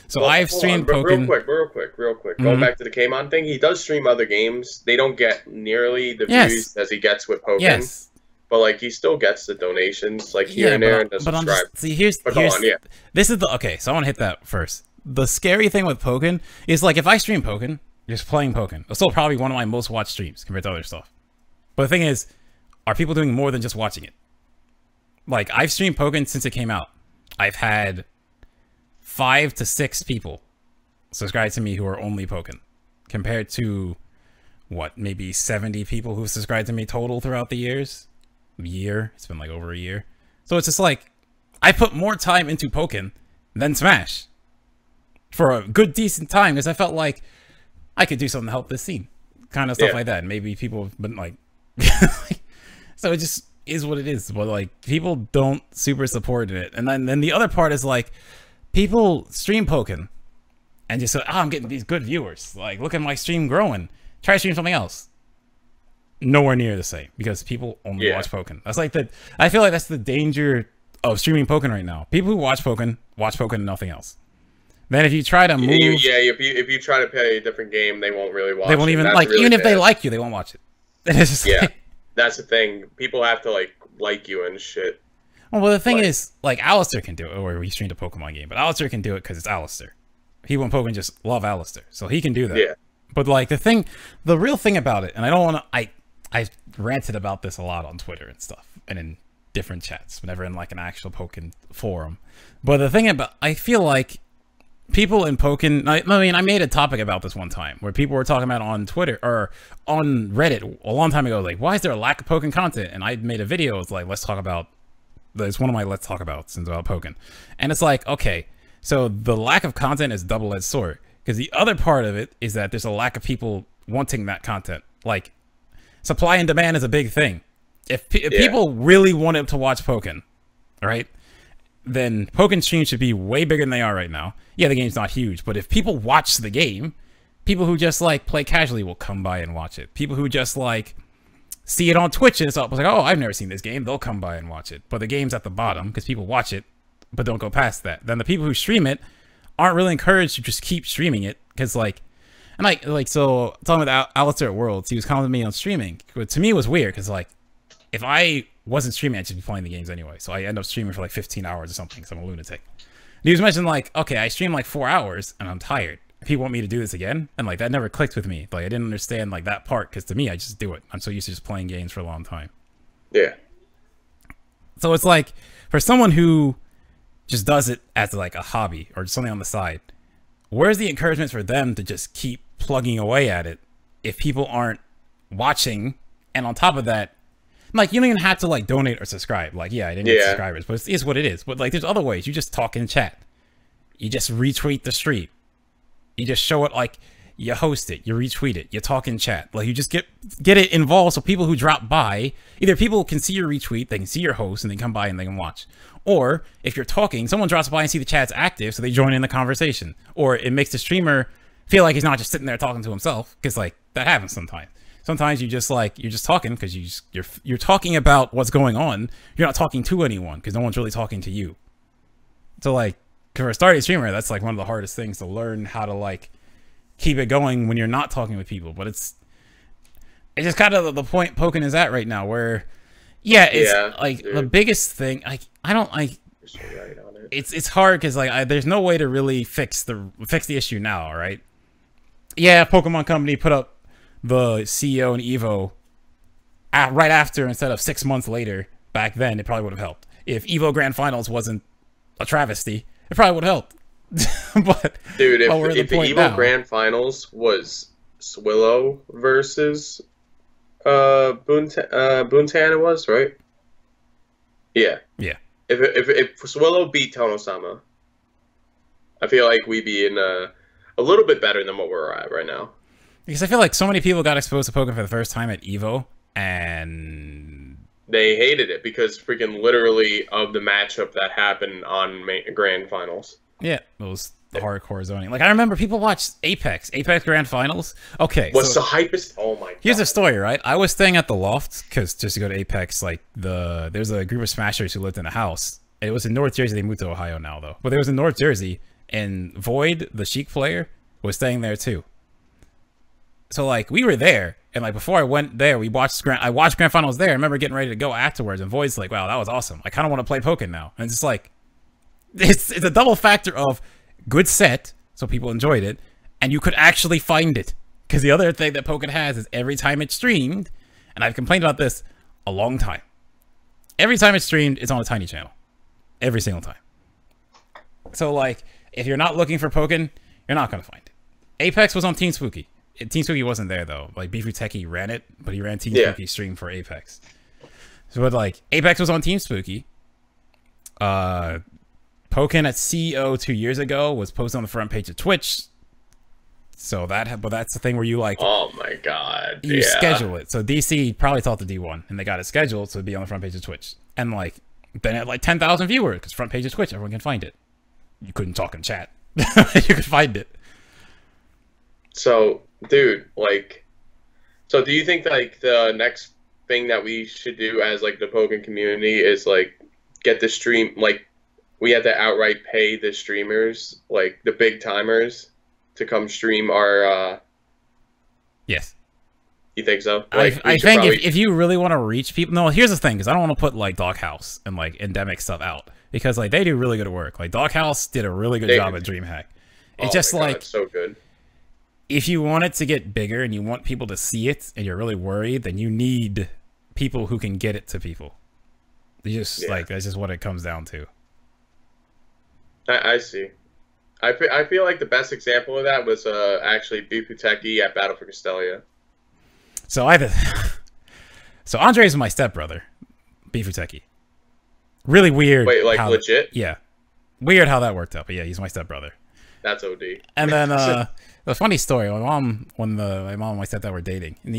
So I've streamed Pokken. Real quick. Going back to the K-Mon thing, he does stream other games. They don't get nearly the views as he gets with Pokken. Yes. But like he still gets the donations, like here and there, and the subscribe. See, here's this is the okay. So I want to hit that first. The scary thing with Pokken is like if I stream Pokken, just playing Pokken, it's still probably one of my most watched streams compared to other stuff. But the thing is, are people doing more than just watching it? Like I've streamed Pokken since it came out. I've had 5 to 6 people subscribe to me who are only Pokken, compared to what, maybe 70 people who've subscribed to me total throughout the years. It's been like over a year. So it's just like I put more time into Pokken than Smash for a good decent time, because I felt like I could do something to help this scene, kind of stuff like that. And maybe people have been like so it just is what it is. But like people don't super support it. And then the other part is like people stream Pokken and just say, oh, I'm getting these good viewers, like look at my stream growing, try to stream something else. Nowhere near the same, because people only watch Pokken. That's like I feel like that's the danger of streaming Pokken right now. People who watch Pokken and nothing else. Then if you try to move, if you try to play a different game, they won't really watch. They won't even like, even if they like you, they won't watch it. It's just like, that's the thing. People have to like you and shit. Well, the thing is, like Alistair can do it, or we streamed a Pokemon game, but Alistair can do it because it's Alistair. People in Pokken just love Alistair, so he can do that. Yeah. But like the real thing about it, and I don't want to, I ranted about this a lot on Twitter and stuff, and in different chats, whenever in like an actual Pokken forum. But the thing about, I feel like people in Pokken, I mean, I made a topic about this one time where people were talking about on Twitter or on Reddit a long time ago, like, why is there a lack of Pokken content? And I made a video, it's like, let's talk about, it's one of my let's talk about since about Pokken. And it's like, okay, so the lack of content is double-edged sword, because the other part of it is that there's a lack of people wanting that content. Like, supply and demand is a big thing. If people really wanted to watch Pokken, right, then Pokken streams should be way bigger than they are right now. Yeah, the game's not huge, but if people watch the game, people who just like play casually will come by and watch it. People who just like see it on Twitch and it's like, oh, I've never seen this game, they'll come by and watch it. But the game's at the bottom because people watch it but don't go past that. Then the people who stream it aren't really encouraged to just keep streaming it, because like, and so talking with Alistair at Worlds, he was commenting me on streaming. But to me, it was weird because like, if I wasn't streaming, I'd just be playing the games anyway. So I end up streaming for like 15 hours or something, because I'm a lunatic. He was mentioning like, okay, I stream like 4 hours and I'm tired. People want me to do this again, and like that never clicked with me. Like I didn't understand like that part because to me, I just do it. I'm so used to just playing games for a long time. Yeah. So it's like for someone who just does it as like a hobby or something on the side, where's the encouragement for them to just keep plugging away at it if people aren't watching? And on top of that, like you don't even have to like donate or subscribe. Like yeah, I didn't get subscribers, but it is what it is. But like there's other ways. You just talk in chat. You just retweet the stream. You just show it, like you host it, you retweet it, you talk in chat. Like you just get it involved so people who drop by, either people can see your retweet, they can see your host, and they come by and they can watch. Or if you're talking, someone drops by and see the chat's active, so they join in the conversation. Or it makes the streamer feel like he's not just sitting there talking to himself, because like that happens sometimes. Sometimes you just like you're just talking because you're talking about what's going on. You're not talking to anyone because no one's really talking to you. So like, for a starting streamer, that's like one of the hardest things to learn how to like keep it going when you're not talking with people. But it's just kind of the point Pokken is at right now, where it's like dude. The biggest thing. Like I don't like. So right on it. It's hard because like there's no way to really fix the issue now, right? Yeah, Pokemon Company put up the CEO and Evo right after instead of 6 months later. Back then, it probably would have helped if Evo Grand Finals wasn't a travesty. It probably would help. But dude, if the Evo now. Grand Finals was Swillow versus Boontan, it was, right? Yeah. Yeah. If Swillow beat Tonosama, I feel like we'd be in a little bit better than what we're at right now. Because I feel like so many people got exposed to Pokken for the first time at Evo, and they hated it because freaking literally of the matchup that happened on Grand Finals. Yeah, it was the hardcore zoning. Like I remember people watched Apex Grand Finals. Okay, what's the hypest? Oh my god! Here's the story, right? I was staying at the Loft because just to go to Apex, like there's a group of Smashers who lived in a house. It was in North Jersey. They moved to Ohio now though, but it was in North Jersey, and Void, the Sheik player, was staying there too. So like we were there, and like before I went there, I watched Grand Finals there. I remember getting ready to go afterwards, and Void's like, "Wow, that was awesome. I kind of want to play Pokken now." And it's just like, it's a double factor of good set, so people enjoyed it, and you could actually find it. Because the other thing that Pokken has is every time it's streamed, and I've complained about this a long time. Every time it's streamed, it's on a tiny channel, every single time. So like, if you're not looking for Pokken, you're not gonna find it. Apex was on Team Spooky. Team Spooky wasn't there though. Like Beefy Techie ran it, but he ran Team Spooky stream for Apex. So but like Apex was on Team Spooky. Pokken at CEO 2 years ago was posted on the front page of Twitch. So but that's the thing where you like, oh my god, you schedule it. So DC probably thought the D1 and they got it scheduled so it'd be on the front page of Twitch. And like then at like 10,000 viewers because front page of Twitch, everyone can find it. You couldn't talk in chat. You could find it. So, dude, like, so do you think like the next thing that we should do as like the Pokken community is like get the stream, like we have to outright pay the streamers, like the big timers, to come stream our? Yes. You think so? Like, I think if you really want to reach people, no. Here's the thing, because I don't want to put like Doghouse and like endemic stuff out because like they do really good work. Like Doghouse did a really good job at DreamHack. It's just like it's so good. If you want it to get bigger and you want people to see it and you're really worried, then you need people who can get it to people. You just like that's just what it comes down to. I see. I feel like the best example of that was actually Buputeki at Battle for Castelia. So so Andre's my stepbrother, Buputeki. Really weird. Wait, like legit? Yeah, weird how that worked out. But yeah, he's my stepbrother. That's OD. And then the funny story, my mom and my stepdad were dating, and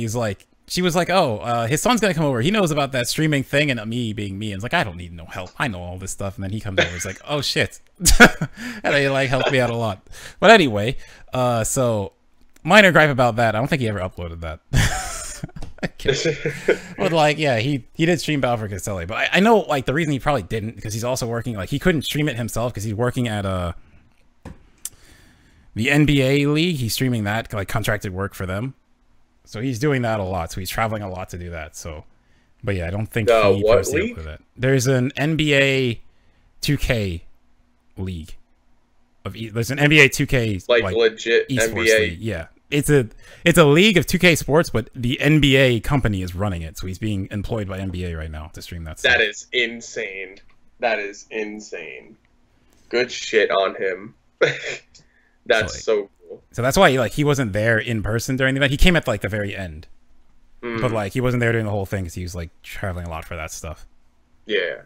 she was like, oh, his son's gonna come over. He knows about that streaming thing, and me being me, and it's like, I don't need no help. I know all this stuff. And then he comes over, he's like, oh shit, and they like helped me out a lot. But anyway, so minor gripe about that. I don't think he ever uploaded that. But like, yeah, he did stream Battle for Castelli, but I know like the reason he probably didn't because he's also working like he couldn't stream it himself because he's working at the NBA league. He's streaming that like contracted work for them, so he's doing that a lot. So he's traveling a lot to do that. So, but yeah, I don't think he posted up with it. There's an NBA 2K league there's an NBA 2K like legit esports NBA. league. Yeah, it's a league of 2K Sports, but the NBA company is running it, so he's being employed by NBA right now to stream that stuff. That is insane. That is insane. Good shit on him. That's so cool. So that's why he wasn't there in person during the event. He came at like the very end, but like he wasn't there during the whole thing because he was like traveling a lot for that stuff. Yeah.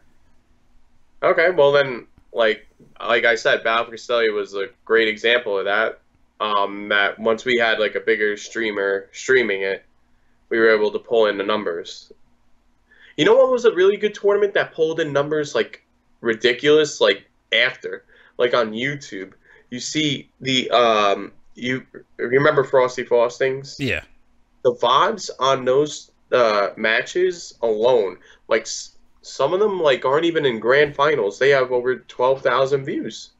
Okay, well then, like I said, Battle for Castelia was a great example of that. That once we had like a bigger streamer streaming it, we were able to pull in the numbers. You know what was a really good tournament that pulled in numbers like ridiculous? Like after, like on YouTube, you see the you remember Frosty Frostings? Yeah. The VODs on those matches alone, like some of them like aren't even in grand finals. They have over 12,000 views.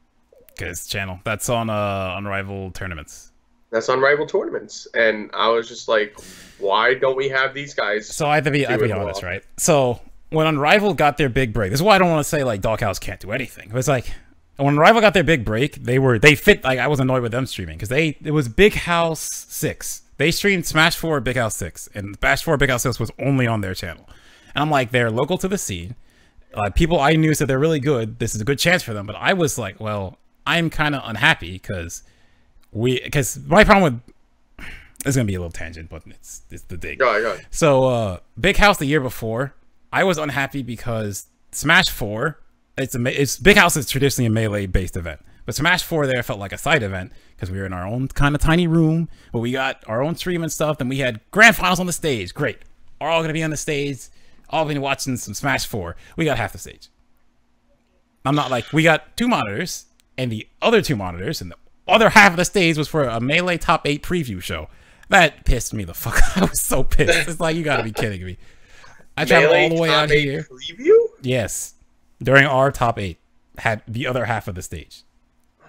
His channel. That's on Unrivaled Tournaments. That's on Rival Tournaments, and I was just like, why don't we have these guys? So I have to be honest, right? So when Unrivaled got their big break, this is why I don't want to say like Doghouse can't do anything. It was like when Unrivaled got their big break, they fit. Like I was annoyed with them streaming because it was Big House 6. They streamed Smash 4, Big House 6, and Smash 4, Big House 6 was only on their channel. And I'm like, they're local to the scene. People I knew said they're really good. This is a good chance for them. But I was like, well, I'm kind of unhappy because my problem with it's gonna be a little tangent, but it's the dig. Go ahead. So Big House the year before, I was unhappy because Smash 4, it's Big House is traditionally a melee based event, but Smash 4 there felt like a side event because we were in our own kind of tiny room, but we got our own stream and stuff. Then we had grand finals on the stage. Great, we're all gonna be on the stage. All been watching some Smash 4. We got half the stage. I'm not like we got 2 monitors. And the other 2 monitors and the other half of the stage was for a Melee Top 8 preview show. That pissed me the fuck. I was so pissed. It's like, you gotta be kidding me. I traveled all the way out here. Preview? Yes. During our Top 8, had the other half of the stage.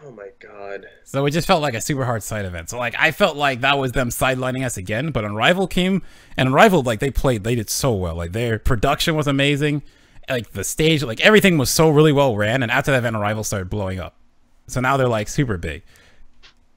Oh my god. So it just felt like a super hard side event. So like I felt like that was them sidelining us again. But Unrivaled came, and Unrivaled, like they did so well. Like their production was amazing. Like the stage, like everything was so really well ran. And after that event, Unrivaled started blowing up. So now they're like super big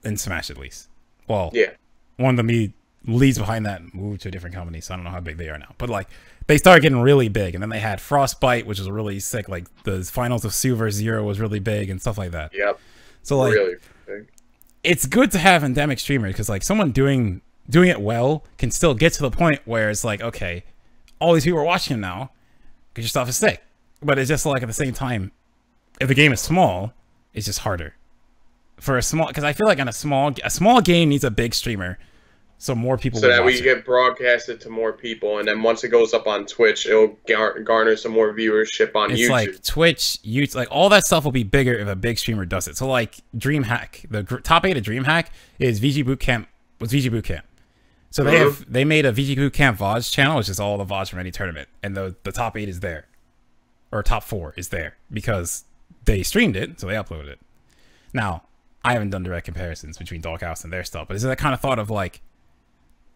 in Smash, at least. Well, yeah. One of the leads behind that moved to a different company, so I don't know how big they are now. But like they started getting really big, and then they had Frostbite, which was really sick. Like the finals of Sue vs. Zero was really big and stuff like that. Yep. So like, really big. It's good to have endemic streamers because like someone doing it well can still get to the point where it's like, okay, all these people are watching him now because your stuff is sick. But it's just like at the same time, if the game is small, it's just harder for a small, because I feel like on a small game needs a big streamer so more people so will that watch we get broadcasted to more people, and then once it goes up on Twitch, it'll garner some more viewership on YouTube. It's like Twitch, YouTube, like all that stuff will be bigger if a big streamer does it. So like DreamHack, the top 8 of DreamHack is VG Bootcamp. Was VG Bootcamp? So they made a VG Bootcamp VODs channel, which is all the VODs from any tournament, and the top 8 is there, or top 4 is there because they streamed it, so they uploaded it. Now, I haven't done direct comparisons between Doghouse and their stuff, but is that kind of thought of like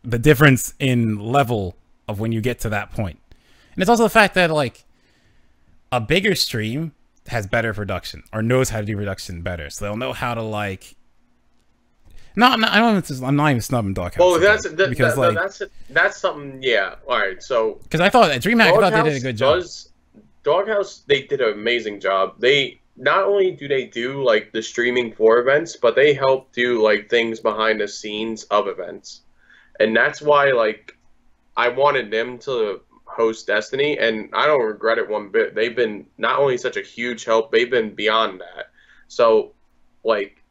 the difference in level of when you get to that point. And it's also the fact that like a bigger stream has better production or knows how to do production better, so they'll know how to like. I'm not even snubbing Doghouse. Well, that's something. Yeah. All right. So because I thought at DreamHack, I thought they did a good job. Doghouse, they did an amazing job. They not only do they do like the streaming for events, but they help do like things behind the scenes of events, and that's why like I wanted them to host Destiny, and I don't regret it one bit. They've been not only such a huge help, they've been beyond that. So like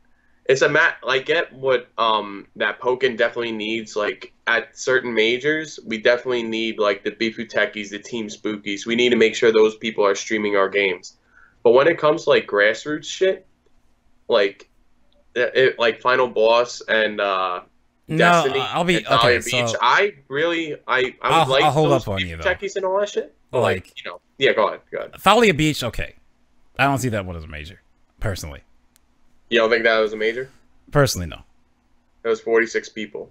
it's I get what that Pokken definitely needs. Like at certain majors, we definitely need like the Bifu Techies, the Team Spookies. We need to make sure those people are streaming our games. But when it comes to like grassroots shit, like Final Boss and Destiny, I'll be and okay. Beach, So I would like I'll hold those up on you though. Techies and all that shit. But like yeah, go ahead. Thalia Beach, okay. I don't see that one as a major, personally. You don't think that was a major? Personally, no. That was 46 people.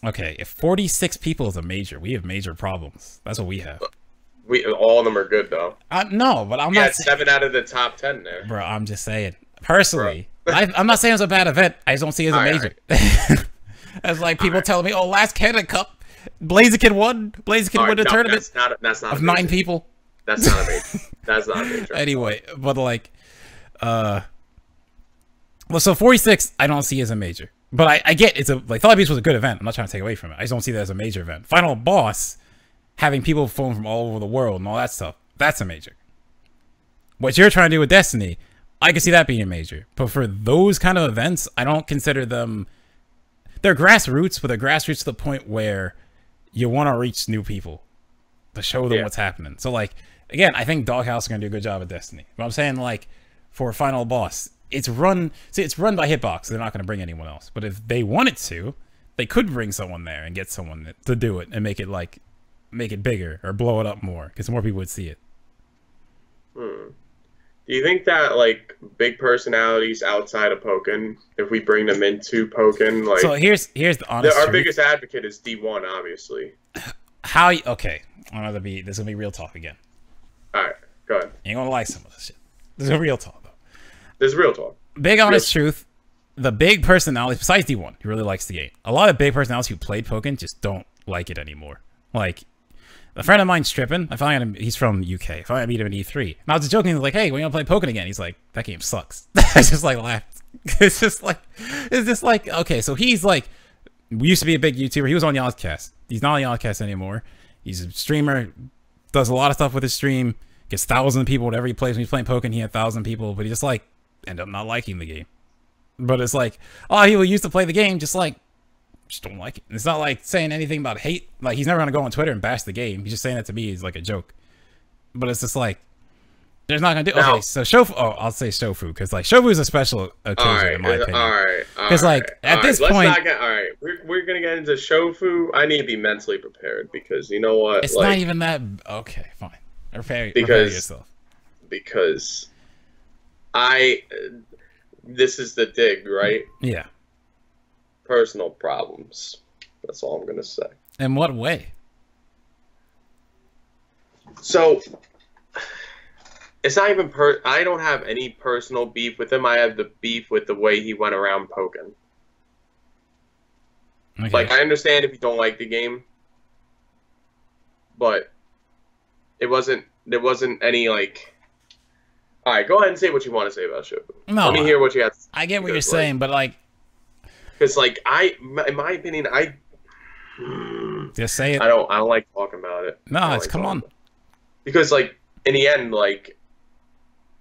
Okay, if 46 people is a major, we have major problems. That's what we have. All of them are good though. No, but I'm not. 7 out of the top 10 there, bro. I'm just saying. Personally, I'm not saying it's a bad event. I just don't see it as a major. Right. As like people telling me, oh, last Canada Cup, Blaziken won. Blaziken won the tournament. That's not of 9 people. That's not a major. That's not a major. Anyway, but like, well, so 46, I don't see as a major. But I get it's a like Thought Beast was a good event. I'm not trying to take away from it. I just don't see that as a major event. Final Boss, having people phone from all over the world and all that stuff, that's a major. What you're trying to do with Destiny, I can see that being a major. But for those kind of events, I don't consider them. They're grassroots, but they're grassroots to the point where you want to reach new people to show them what's happening. So like, again, I think Doghouse is going to do a good job at Destiny. But I'm saying like for Final Boss, it's run by Hitbox. So they're not going to bring anyone else. But if they wanted to, they could bring someone there and get someone to do it and make it bigger or blow it up more because more people would see it. Do you think that like big personalities outside of Pokken, if we bring them into Pokken, like so here's the honest our truth. biggest advocate is D1, obviously. Okay, this is gonna be real talk again. All right, go ahead. You ain't gonna like some of this shit. This is a real talk though. This is real talk. Big honest truth. The big personalities besides D1, who really likes the game. A lot of big personalities who played Pokken just don't like it anymore. Like. A friend of mine, Strippin', he's from the UK. I finally meet him at E3. And I was just joking, like, hey, when you gonna play Pokken again? He's like, that game sucks. I just like laughed. It's just like, okay, so he's like, we used to be a big YouTuber. He was on Yozzcast. He's not on Yozzcast anymore. He's a streamer, does a lot of stuff with his stream, gets thousands of people, whatever he plays. When he's playing Pokken, he had 1,000 people, but he just like, end up not liking the game. But it's like, oh, he used to play the game, just don't like it. It's not like saying anything about hate. Like he's never gonna go on Twitter and bash the game. He's just saying that to me is like a joke. But it's just like there's not gonna do. Okay, so Shofu. Oh, I'll say Shofu because like Shofu is a special occasion in my opinion. All right. Because like at this point, all right, we're gonna get into Shofu. I need to be mentally prepared because you know what? It's not even that. Okay, fine. Prepare yourself. Because this is the dig, right? Yeah. Personal problems. That's all I'm gonna say. In what way? So it's not even I don't have any personal beef with him. I have the beef with the way he went around Pokken. Okay. Like I understand if you don't like the game, but there wasn't any like. All right, go ahead and say what you want to say about Shofu. No, let me hear what you have to say. I get what you're saying, but like. Because, like, in my opinion, just say it. I don't like talking about it. No, come on. Because, like, in the end, like,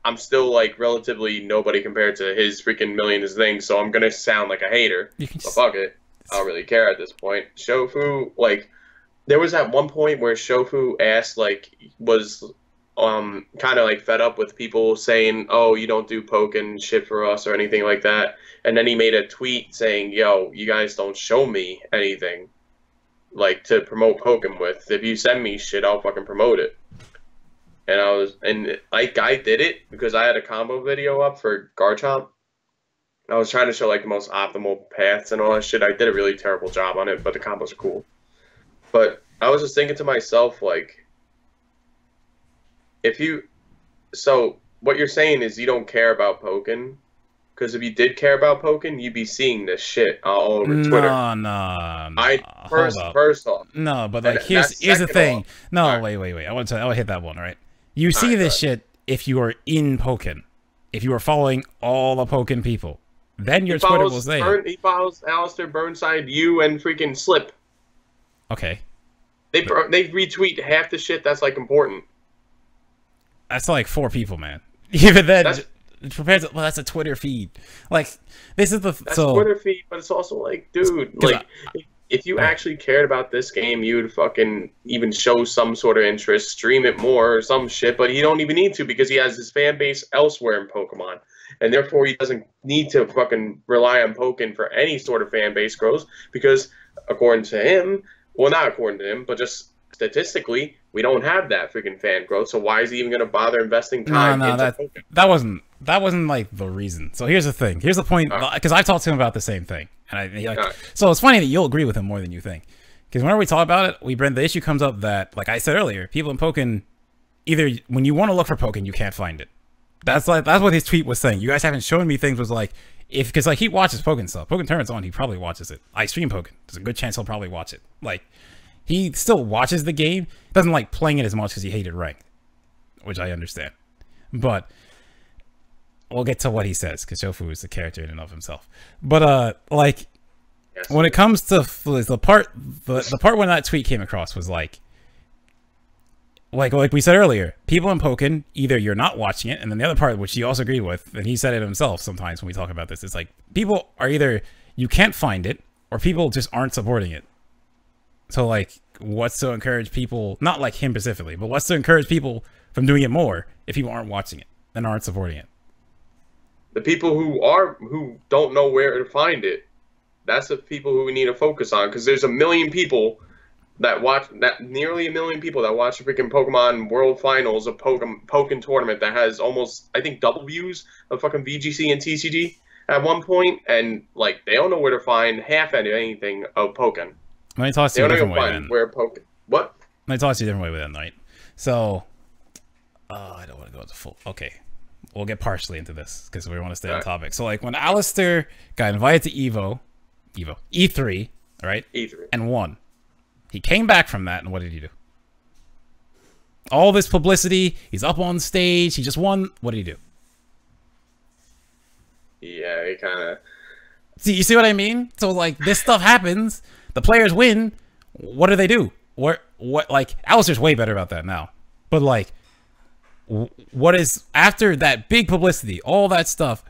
I'm still, like, relatively nobody compared to his freaking millions of things, so I'm gonna sound like a hater. But fuck it. I don't really care at this point. Shofu, like, there was at one point where Shofu asked, like, was kind of like fed up with people saying, oh, you don't do Pokken shit for us or anything like that. And then he made a tweet saying, yo, you guys don't show me anything like to promote Pokken with. If you send me shit, I'll fucking promote it. And like I did it because I had a combo video up for Garchomp. I was trying to show like the most optimal paths and all that shit. I did a really terrible job on it, but the combos are cool. But I was just thinking to myself, like, so what you're saying is you don't care about Pokken, because if you did care about Pokken, you'd be seeing this shit all over Twitter. No. First off. No, but like here's the thing. No, right. wait. I want to hit that one, all right? You see this shit if you are in Pokken. If you are following all the Pokken people, then your Twitter will say he follows Alistair Burnside, you, and freaking Slip. Okay. They retweet half the shit that's like important. That's like 4 people, man. Even then, that's a Twitter feed. Like, this is that's Twitter feed, but it's also like, dude, like, if you actually cared about this game, you would fucking even show some sort of interest, stream it more or some shit, but he don't even need to because he has his fan base elsewhere in Pokemon. And therefore, he doesn't need to fucking rely on Pokken for any sort of fan base growth because, according to him, well, not according to him, but just statistically, we don't have that freaking fan growth. So why is he even going to bother investing time into Pokken? That wasn't like the reason. So here's the thing. Here's the point. Because I've talked to him about the same thing, and so it's funny that you'll agree with him more than you think. Because whenever we talk about it, the issue comes up that, like I said earlier, people in Pokken, either when you want to look for Pokken, you can't find it. That's what his tweet was saying. You guys haven't shown me things. Was like, if because like he watches Pokken stuff. Pokken Tournament's on. He probably watches it. I stream Pokken. There's a good chance he'll probably watch it. Like, he still watches the game. Doesn't like playing it as much because he hated ranked, which I understand. But we'll get to what he says because Shofu is the character in and of himself. But like, yes, when it comes to the part when that tweet came across was like we said earlier, people in Pokken, either you're not watching it, and then the other part, which he also agreed with, and he said it himself sometimes when we talk about this, it's like, people are either, you can't find it, or people just aren't supporting it. So, like, what's to encourage people, not like him specifically, but what's to encourage people from doing it more if people aren't watching it and aren't supporting it? The people who don't know where to find it, that's the people who we need to focus on, because there's a million people nearly a million people that watch the freaking Pokemon World Finals, a Pokken tournament that has almost, I think, double views of fucking VGC and TCG at one point, and like they don't know where to find half anything of Pokken. Let me toss you a different way then. Where Pokken? What? Let me toss you a different way with that, right? So, I don't want to go into full. Okay, we'll get partially into this because we want to stay on topic. So, like when Alistair got invited to E3, right? E3 and won. He came back from that, and what did he do? All this publicity, he's up on stage, he just won. What did he do? Yeah, he kind of... You see what I mean? So, like, this stuff happens, the players win, what do? What, like, Alistair's way better about that now. But, like, what is, after that big publicity, all that stuff,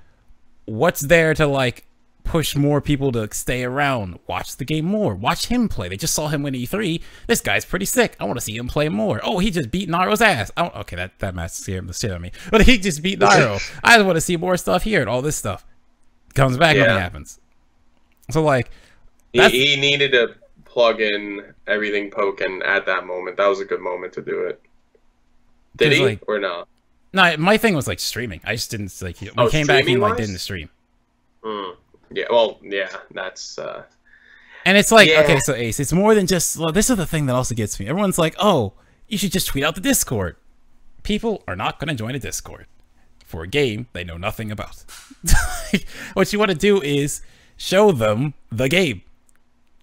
what's there to, like, push more people to stay around, watch the game more, watch him play? They just saw him win E3. This guy's pretty sick. I want to see him play more. Oh, he just beat Nairo's ass. Okay, that match scared the shit out of me. But he just beat Nairo. I just want to see more stuff here, and all this stuff comes back when it happens. So like, he needed to plug in everything Pokken at that moment. That was a good moment to do it. Did he, like, or not? No, my thing was like streaming. I just didn't like. We came back and like didn't stream. Yeah, well, yeah, that's... And it's like, okay, so Ace, it's more than just... Well, this is the thing that also gets me. Everyone's like, oh, you should just tweet out the Discord. People are not going to join a Discord for a game they know nothing about. What you want to do is show them the game.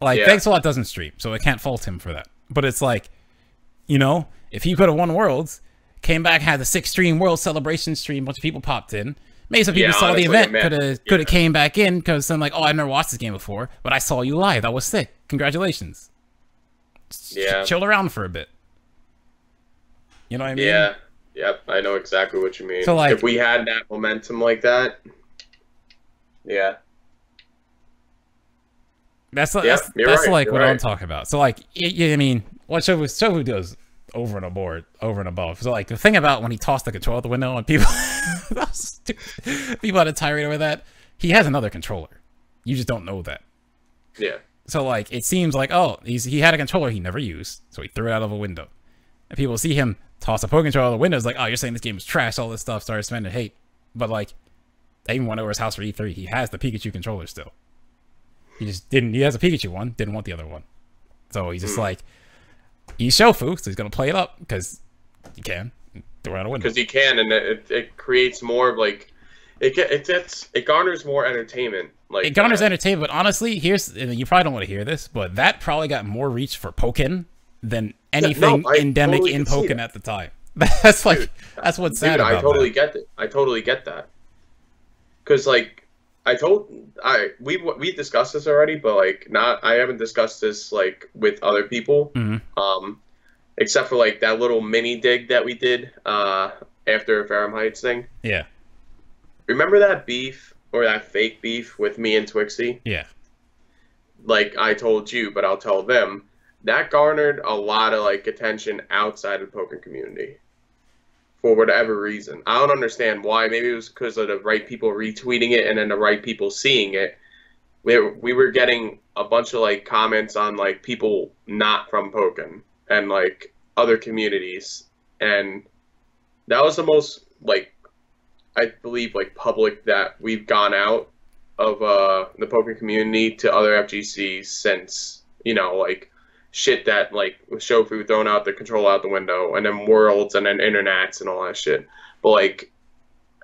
Like, Thanks a Lot doesn't stream, so I can't fault him for that. But it's like, you know, if he could have won Worlds, came back, had the 6-stream World Celebration stream, a bunch of people popped in, maybe some people saw the event, could have came back in because I'm like, oh, I've never watched this game before, but I saw you live. That was sick. Congratulations. Chill around for a bit. You know what I mean? Yeah. Yep. I know exactly what you mean. So like, if we had that momentum like that, that's like what I'm talking about. So like, I mean, what Shofu does over and above. So like the thing about when he tossed the controller out the window and people people had a tirade over that, he has another controller. You just don't know that. Yeah. So like it seems like, oh, he had a controller he never used, so he threw it out of a window. And people see him toss a Pokken controller out of the window, it's like, oh, you're saying this game is trash, all this stuff, started spending hate. But like, I even went over his house for E3. He has the Pikachu controller still. He just didn't. He has a Pikachu one, didn't want the other one. So he's just like, he's Shofu, so he's gonna play it up because he can. Throw it out a window. Because he can, and it creates more of like, it garners more entertainment. Like it garners entertainment, but honestly, you probably don't want to hear this, but that probably got more reach for Pokken than anything endemic in Pokken at the time. That's like, dude, that's what's sad about I totally get it. I totally get that. Because like, we discussed this already, but like I haven't discussed this like with other people. Except for like that little mini dig that we did after Fahrenheit's thing. Yeah. Remember that beef or that fake beef with me and Twixie? Yeah. Like I told you, but I'll tell them. That garnered a lot of like attention outside of the Pokken community. For whatever reason. I don't understand why. Maybe it was because of the right people retweeting it and then the right people seeing it. We were getting a bunch of like comments on like people not from Pokken and like other communities. And that was the most like, I believe like public that we've gone out of the Pokken community to other FGCs since, you know, like shit that like Shofu throwing out the control out the window and then Worlds and then Internets and all that shit. But like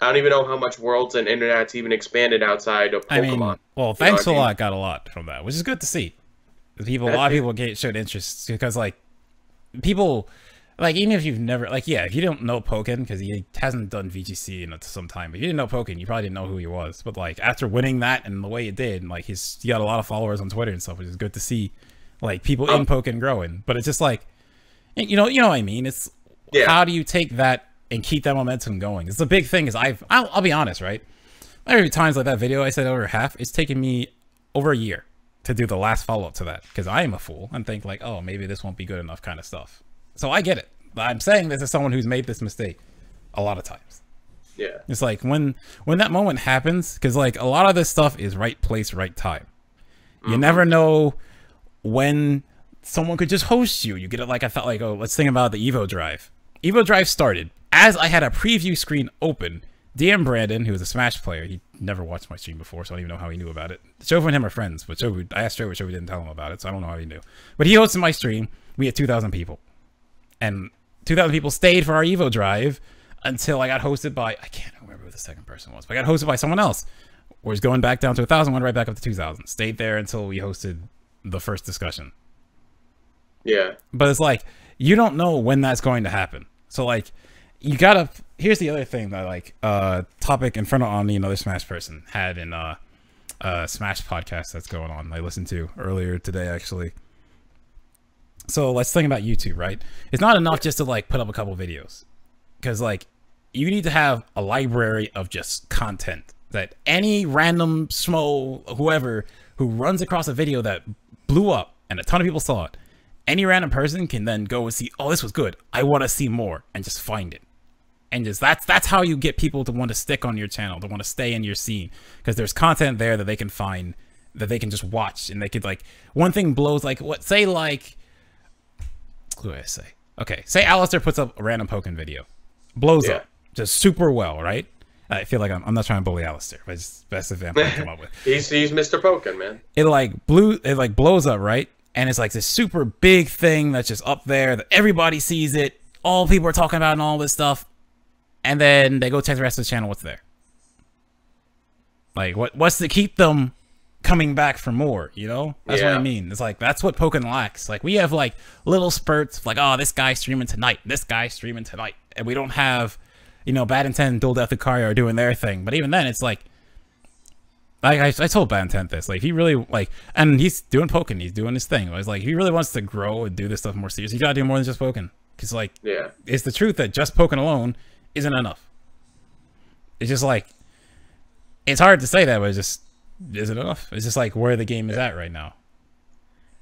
I don't even know how much worlds and internet's even expanded outside of Pokemon. I mean, well, You know thanks what I a mean? lot got a lot from that, which is good to see. A lot of people showed interest because, like, people, like, even if you've never, like, yeah, if you don't know Pokken, because he hasn't done VGC in some time, but if you didn't know Pokken, you probably didn't know who he was. But, like, after winning that and the way it did, like, he got a lot of followers on Twitter and stuff, which is good to see, like, people in Pokken growing. But it's just like, you know what I mean? It's how do you take that and keep that momentum going? It's the big thing. Is I'll be honest, right? Every times like that video I said over half, it's taken me over a year to do the last follow-up to that because I am a fool and think like, oh, maybe this won't be good enough kind of stuff. So I get it. I'm saying this as someone who's made this mistake a lot of times. Yeah. It's like when that moment happens, because like a lot of this stuff is right place, right time. You never know when someone could just host you. You get it like I thought like, oh, let's think about the Evo Drive. Evo Drive started as I had a preview screen open. DM Brandon, who was a Smash player, he never watched my stream before, so I don't even know how he knew about it. Shovu and him are friends, but I asked Shovu didn't tell him about it, so I don't know how he knew. But he hosted my stream. We had 2,000 people. And 2,000 people stayed for our Evo Drive until I got hosted by, I can't remember who the second person was, but I got hosted by someone else. Was going back down to 1,000, went right back up to 2,000. Stayed there until we hosted the first discussion. Yeah. But it's like, you don't know when that's going to happen. So like, you gotta, here's the other thing that like, Topic Inferno Omni, another Smash person, had in Smash podcast that's going on. I listened to earlier today, actually. So let's think about YouTube, right? It's not enough just to like put up a couple videos. Because like, you need to have a library of just content that any random schmo, whoever, who runs across a video that blew up and a ton of people saw it, any random person can then go and see, oh, this was good. I want to see more, and just find it. And just that's how you get people to want to stick on your channel, to want to stay in your scene, because there's content there that they can find, that they can just watch, and they could like, one thing blows, like what, say like, who do I say? Okay, say Alistair puts up a random Pokken video, blows up, just super well, right? I feel like I'm not trying to bully Alistair, but it's best example I come up with. he's Mr. Pokken, man. It like blows up, right? And it's like this super big thing that's just up there that everybody sees it, all people are talking about and all this stuff. And then they go check the rest of the channel, what's there? Like, what's to keep them coming back for more, you know? That's what I mean. It's like, that's what Pokken lacks. Like, we have, like, little spurts, like, oh, this guy's streaming tonight, this guy's streaming tonight. And we don't have, you know, Bad Intent and Dual Death Lucario are doing their thing. But even then, it's like, I told Bad Intent this, like, he really, like, and he's doing Pokken, he's doing his thing. It's like, if he really wants to grow and do this stuff more serious, you gotta do more than just Pokken. Because, like, it's the truth that just Pokken alone isn't enough. It's just like, it's hard to say that, but it's just, is it enough? It's just like where the game is at right now.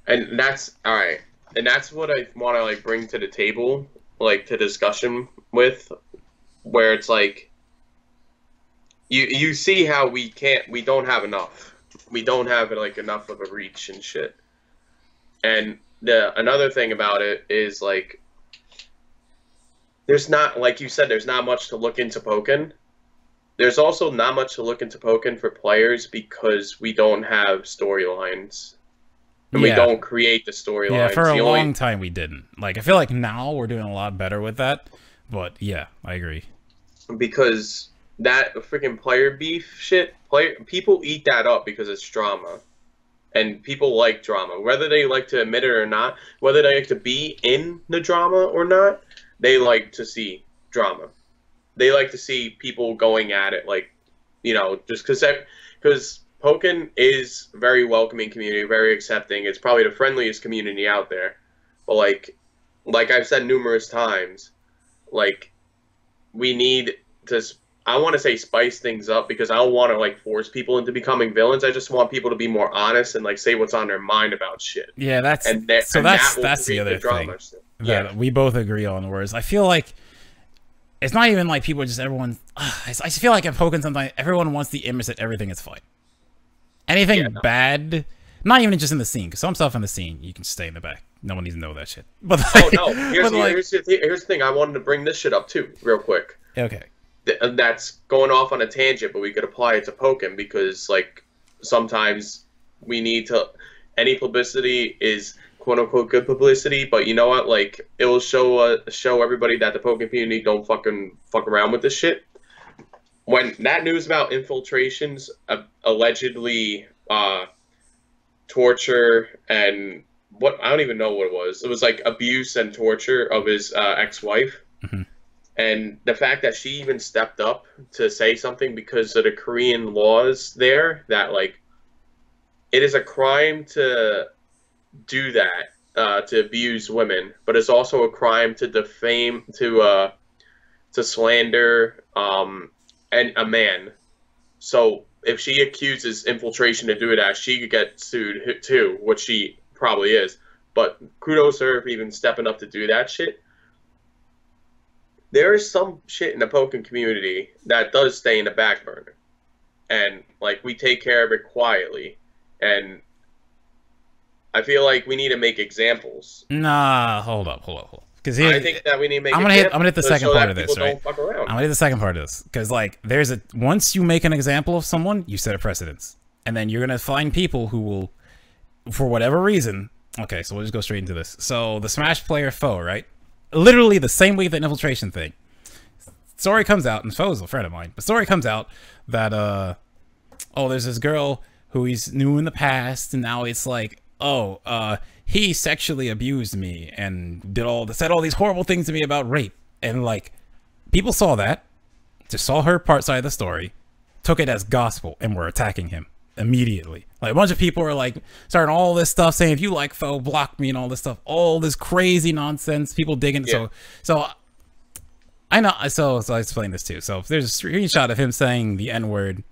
And that's, alright, and that's what I want to, like, bring to the table, like, to discussion with, where it's like, you see how we don't have enough. We don't have, like, enough of a reach and shit. And another thing about it is, like, there's not, like you said, there's not much to look into Pokken. There's also not much to look into Pokken for players because we don't have storylines. And we don't create the storylines. Yeah, for a long time we didn't. Like, I feel like now we're doing a lot better with that. But, yeah, I agree. Because that freaking player beef shit, people eat that up because it's drama. And people like drama. Whether they like to admit it or not, whether they like to be in the drama or not, they like to see drama. They like to see people going at it, like, you know, just because Pokken is a very welcoming community, very accepting. It's probably the friendliest community out there. But like I've said numerous times, like, we need to, I want to say spice things up, because I don't want to, like, force people into becoming villains. I just want people to be more honest and, like, say what's on their mind about shit. Yeah, that's the other thing that we both agree on. Whereas I feel like it's not even like people just everyone. I feel like in Pokken sometimes everyone wants the image that everything is fine. Anything bad, not even just in the scene, because some stuff in the scene you can stay in the back. No one needs to know that shit. But like, oh no, here's the thing. I wanted to bring this shit up too, real quick. Okay. That's going off on a tangent, but we could apply it to Pokken, because, like, sometimes we need to. Any publicity is quote unquote good publicity, but you know what? Like, it will show everybody that the Pokken community don't fuck around with this shit. when that news about infiltrations, allegedly torture and what I don't even know what it was. It was like abuse and torture of his ex-wife. Hmm. And the fact that she even stepped up to say something because of the Korean laws there, that like it is a crime to do that, to abuse women, but it's also a crime to defame, to slander, and a man. So if she accuses infiltration to do that, she could get sued too, which she probably is. But kudos to her for even stepping up to do that shit. There is some shit in the Pokken community that does stay in the back burner, and like we take care of it quietly. And I feel like we need to make examples. Nah, hold up. Because I think that we need to make. I'm gonna hit the second part of this, right? Don't fuck around. I'm gonna hit the second part of this because like once you make an example of someone, you set a precedence, and then you're gonna find people who will, for whatever reason. Okay, so we'll just go straight into this. So the Smash player Foe, right? Literally the same way the infiltration thing. Story comes out, and Foe's a friend of mine, but story comes out that oh, there's this girl who he's knew in the past, and now it's like, oh, he sexually abused me and said all these horrible things to me about rape. And like, people saw that, just saw her part side of the story, took it as gospel, and were attacking him immediately. Like a bunch of people were like starting all this stuff saying, if you like Foe, block me and all this stuff, all this crazy nonsense, people digging. Yeah. So I know, so I explained this too. So there's a screenshot of him saying the N-word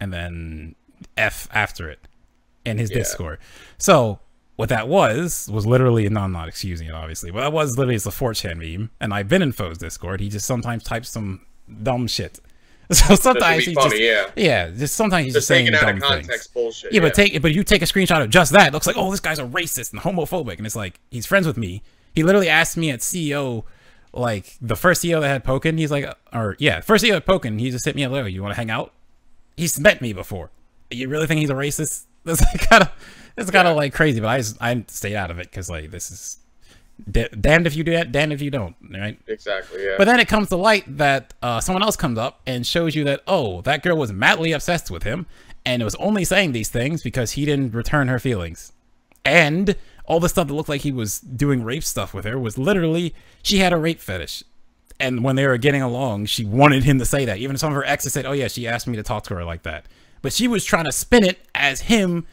and then F after it in his Discord. So what that was literally, and I'm not excusing it obviously, but that was literally, it's a 4chan meme, and I've been in Foe's Discord. He just sometimes types some dumb shit. So sometimes he's funny, just sometimes he's just saying dumb out of context things. Bullshit. Yeah, but you take a screenshot of just that, it looks like, oh, this guy's a racist and homophobic, and it's like, he's friends with me. He literally asked me at CEO, like the first CEO that had Pokken, he's like, first CEO at Pokken, he just hit me up, like, you want to hang out? He's met me before. You really think he's a racist? That's kind of like crazy, but I stayed out of it because like this is damned if you do that, damned if you don't, right? Exactly. Yeah. But then it comes to light that someone else comes up and shows you that, oh, that girl was madly obsessed with him, and it was only saying these things because he didn't return her feelings, and all the stuff that looked like he was doing rape stuff with her was literally she had a rape fetish. And when they were getting along, she wanted him to say that. Even some of her exes said, oh yeah, she asked me to talk to her like that. But she was trying to spin it as him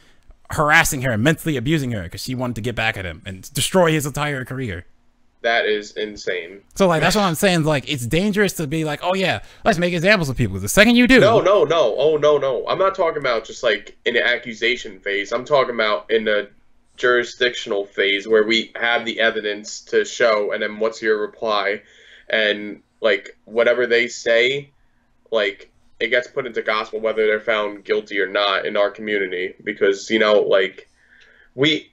harassing her and mentally abusing her because she wanted to get back at him and destroy his entire career. That is insane. So like, that's what I'm saying. Like, it's dangerous to be like, oh yeah, let's make examples of people. The second you do. No. Oh, no. I'm not talking about just like in the accusation phase. I'm talking about in the jurisdictional phase where we have the evidence to show, and then what's your reply? And like whatever they say, like it gets put into gospel whether they're found guilty or not in our community, because you know, like we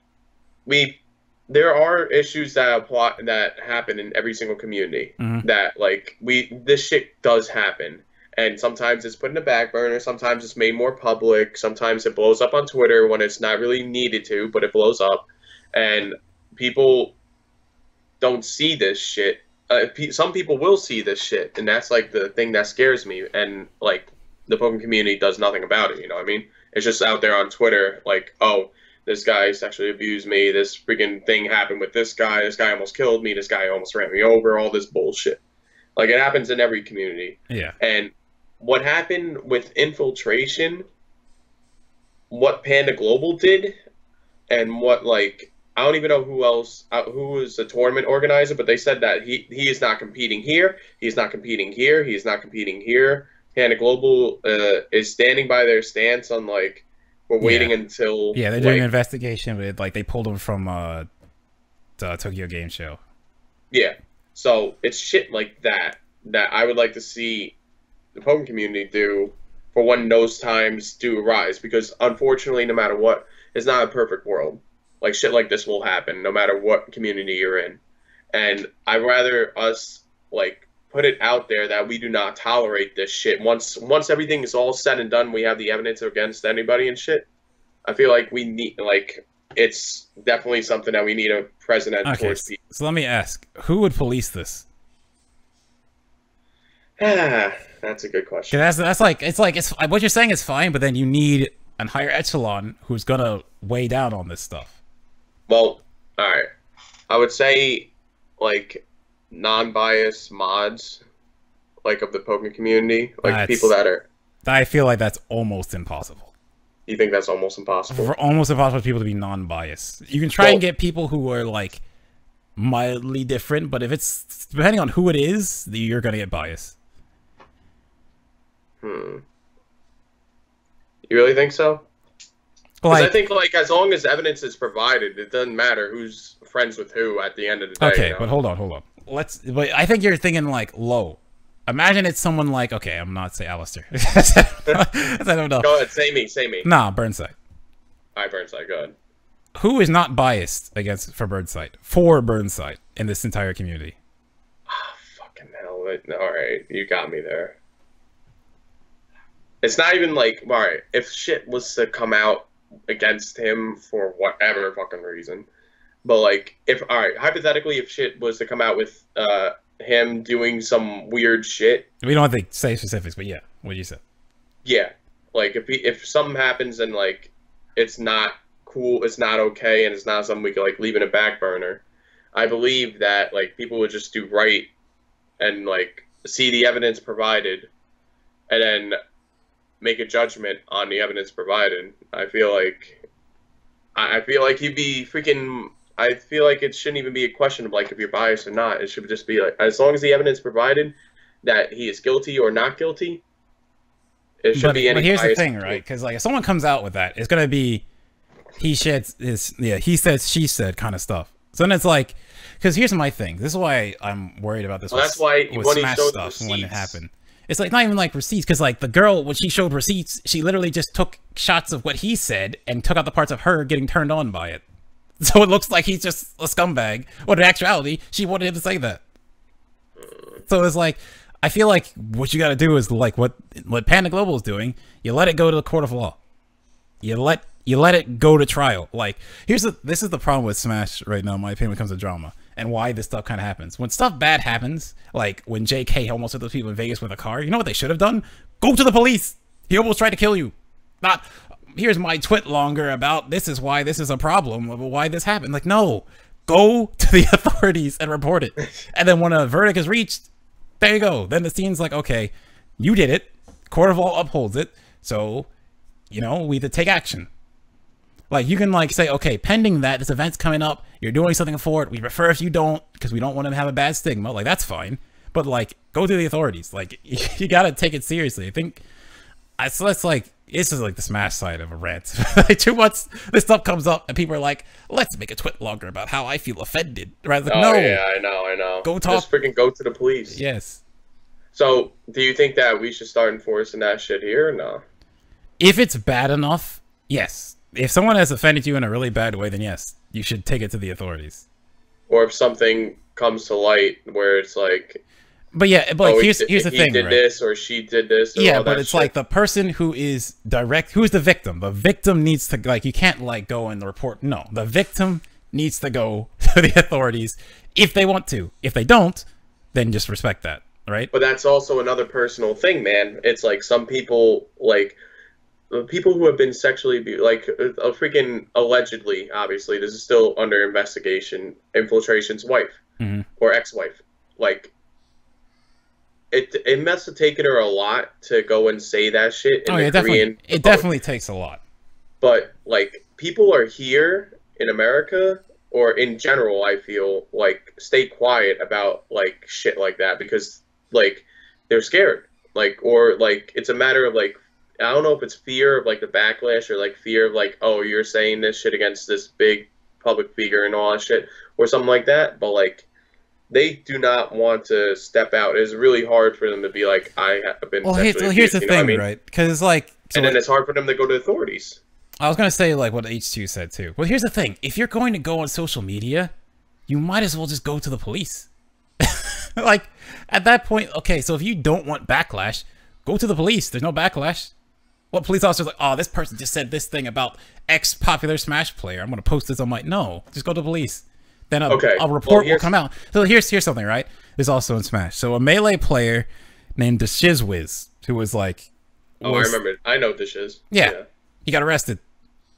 there are issues that happen in every single community. Mm-hmm. That like this shit does happen, and sometimes it's put in the back burner, sometimes it's made more public, sometimes it blows up on Twitter when it's not really needed to, but it blows up, and people don't see this shit. Some people will see this shit, and that's like the thing that scares me. And like the Pokken community does nothing about it. You know what I mean? It's just out there on Twitter, like, oh, this guy sexually abused me. This freaking thing happened with this guy. This guy almost killed me. This guy almost ran me over. All this bullshit. Like it happens in every community. Yeah. And what happened with infiltration, what Panda Global did, and what like. I don't even know who else, who was the tournament organizer, but they said that he is not competing here. He's not competing here. He's not competing here. Panda Global is standing by their stance on like, we're waiting until. Yeah, they're doing an investigation with like, they pulled him from the Tokyo Game Show. Yeah. So it's shit like that I would like to see the Pokken community do for when those times do arise, because unfortunately, no matter what, it's not a perfect world. Like, shit like this will happen no matter what community you're in. And I'd rather us, like, put it out there that we do not tolerate this shit. Once everything is all said and done, we have the evidence against anybody and shit. I feel like we need, like, it's definitely something that we need a president towards people. So let me ask, who would police this? That's a good question. That's like it's what you're saying is fine, but then you need an higher echelon who's gonna weigh down on this stuff. Well, all right. I would say like non-biased mods, like of the Pokken community, like people that are. I feel like that's almost impossible. You think that's almost impossible? For almost impossible for people to be non-biased. You can try and get people who are like mildly different, but if it's depending on who it is, you're gonna get biased. You really think so? Because I think like as long as evidence is provided, it doesn't matter who's friends with who at the end of the day. Okay, but hold on. But I think you're thinking like low. Imagine it's someone like, okay, I'm not say Alistair. I don't know. Go ahead, say me. Nah, Burnside. Alright, Burnside, go ahead. Who is not biased for Burnside in this entire community? Oh, fucking hell. Alright, you got me there. It's not even like, alright, if shit was to come out against him for whatever fucking reason, but like, alright, hypothetically, if shit was to come out with, him doing some weird shit. We don't have to say specifics, but yeah, what you said. Yeah, like if something happens and like it's not cool, it's not okay, and it's not something we could like leave in a back burner, I believe that like people would just do right and like see the evidence provided, and then make a judgment on the evidence provided. I feel like he'd be freaking. I feel like it shouldn't even be a question of like if you're biased or not. It should just be like as long as the evidence provided that he is guilty or not guilty, it should be any. But here's the thing, right? Because like if someone comes out with that, it's gonna be he says, she said kind of stuff. So then it's like, because here's my thing. This is why I'm worried about this. Well, that's why with when Smash he showed stuff the when it happened. It's like not even like receipts, because like the girl, when she showed receipts, she literally just took shots of what he said and took out the parts of her getting turned on by it. So it looks like he's just a scumbag. When in actuality, she wanted him to say that. So it's like, I feel like what you got to do is like what Panda Global is doing. You let it go to the court of law. You let it go to trial. Like this is the problem with Smash right now, in my opinion, when it comes to drama and why this stuff kind of happens. When stuff bad happens, like when JK almost hit those people in Vegas with a car, you know what they should have done? Go to the police. He almost tried to kill you. Not, here's my twit longer about this is why this is a problem, why this happened. Like, no, go to the authorities and report it. And then when a verdict is reached, there you go. Then the scene's like, okay, you did it. Court of law upholds it. So, you know, we need to take action. Like, you can like say, okay, pending that, this event's coming up, you're doing something for it. We prefer if you don't, because we don't want them to have a bad stigma. Like, that's fine. But like, go to the authorities. Like, you gotta take it seriously. I think, so that's like, this is like the Smash side of a rant. Like, too much, this stuff comes up and people are like, let's make a twit longer about how I feel offended. Rather than, oh, no. Yeah, I know. Go talk. Just freaking go to the police. Yes. So, do you think that we should start enforcing that shit here or no? If it's bad enough, yes. If someone has offended you in a really bad way, then yes, you should take it to the authorities. Or if something comes to light where it's like... But yeah, but like, here's the thing, he did this or she did this. Or yeah, all but that it's shit. like the person who is who's the victim? The victim needs to, like, you can't like go and report. No, the victim needs to go to the authorities if they want to. If they don't, then just respect that, right? But that's also another personal thing, man. It's like some people, like people who have been sexually abused, like a freaking allegedly, obviously, this is still under investigation, Infiltration's wife or ex-wife, like. It must have taken her a lot to go and say that shit in the Korean. It definitely takes a lot. But like people are here in America or in general, I feel like stay quiet about like shit like that because like they're scared. Like or like it's a matter of like I don't know if it's fear of like the backlash or like fear of like, oh, you're saying this shit against this big public figure and all that shit or something like that. But like they do not want to step out. It's really hard for them to be like, I have been sexually abused. Here's the thing, right? Because like... and then it's hard for them to go to authorities. I was going to say like what H2 said too. Well, here's the thing. If you're going to go on social media, you might as well just go to the police. Like, at that point, okay, so if you don't want backlash, go to the police. There's no backlash. What police officer's like, oh, this person just said this thing about X popular Smash player. I'm going to post this on my... No, just go to the police. Then a report will come out. So here's something, right? There's also in Smash. So a Melee player named the Shizwiz, who was like... Oh, I remember. I know what this is. Yeah. He got arrested.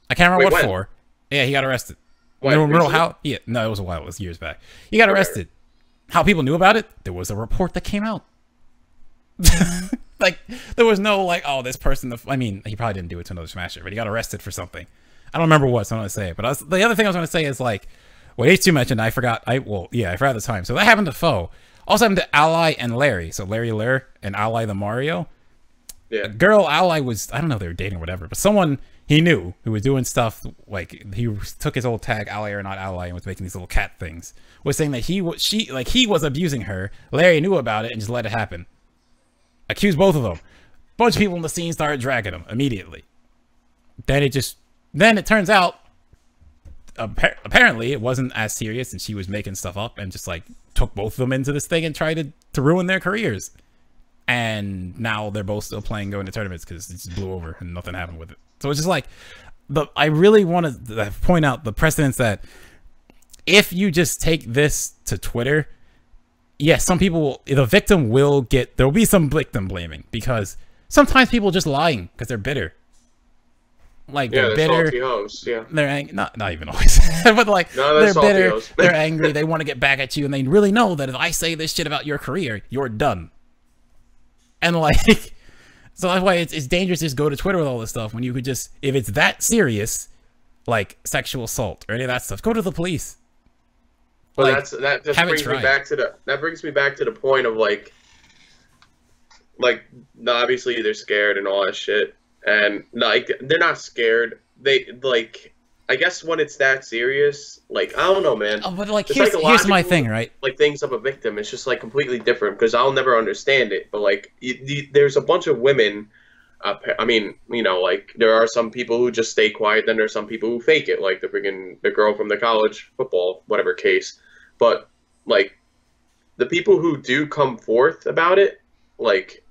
I can't remember what for. Yeah, he got arrested. Remember how? Yeah, no, it was a while. It was years back. He got arrested. How people knew about it? There was a report that came out. Like, there was no, like, oh, this person... I mean, he probably didn't do it to another Smasher, but he got arrested for something. I don't remember what, so I'm going to say it. But the other thing I was going to say is, like, what H2 mentioned, I forgot the time. So that happened to Foe. Also happened to Ally and Larry. So Larry Lair and Ally the Mario. Yeah. A girl Ally was... I don't know if they were dating or whatever, but someone he knew who was doing stuff, like, he took his old tag, Ally or not Ally, and was making these little cat things, was saying that he was abusing her. Larry knew about it and just let it happen. Accused both of them. Bunch of people in the scene started dragging him immediately. Then it turns out, apparently it wasn't as serious, and she was making stuff up and just like took both of them into this thing and tried to ruin their careers. And now they're both still playing, going to tournaments because it just blew over and nothing happened with it. So it's just like, I really want to point out the precedence that if you just take this to Twitter, yes, some people, the victim will get, there will be some victim blaming because sometimes people are just lying because they're bitter. Like, they're bitter. Salty hoes. Yeah. They're angry. Not even always. But like, they're bitter. Hoes. They're angry. They want to get back at you. And they really know that if I say this shit about your career, you're done. And like, so that's why it's dangerous to just go to Twitter with all this stuff when you could just, if it's that serious, like sexual assault or any of that stuff, go to the police. But like, that brings me back to the point of like obviously they're scared and all that shit, and like they're not scared. They like, I guess when it's that serious, like I don't know, man. Oh, but like here's my thing, right? Like things of a victim, it's just like completely different because I'll never understand it. But like there's a bunch of women. I mean, you know, like there are some people who just stay quiet, then there's some people who fake it, like the girl from the college football, whatever case. But like the people who do come forth about it, like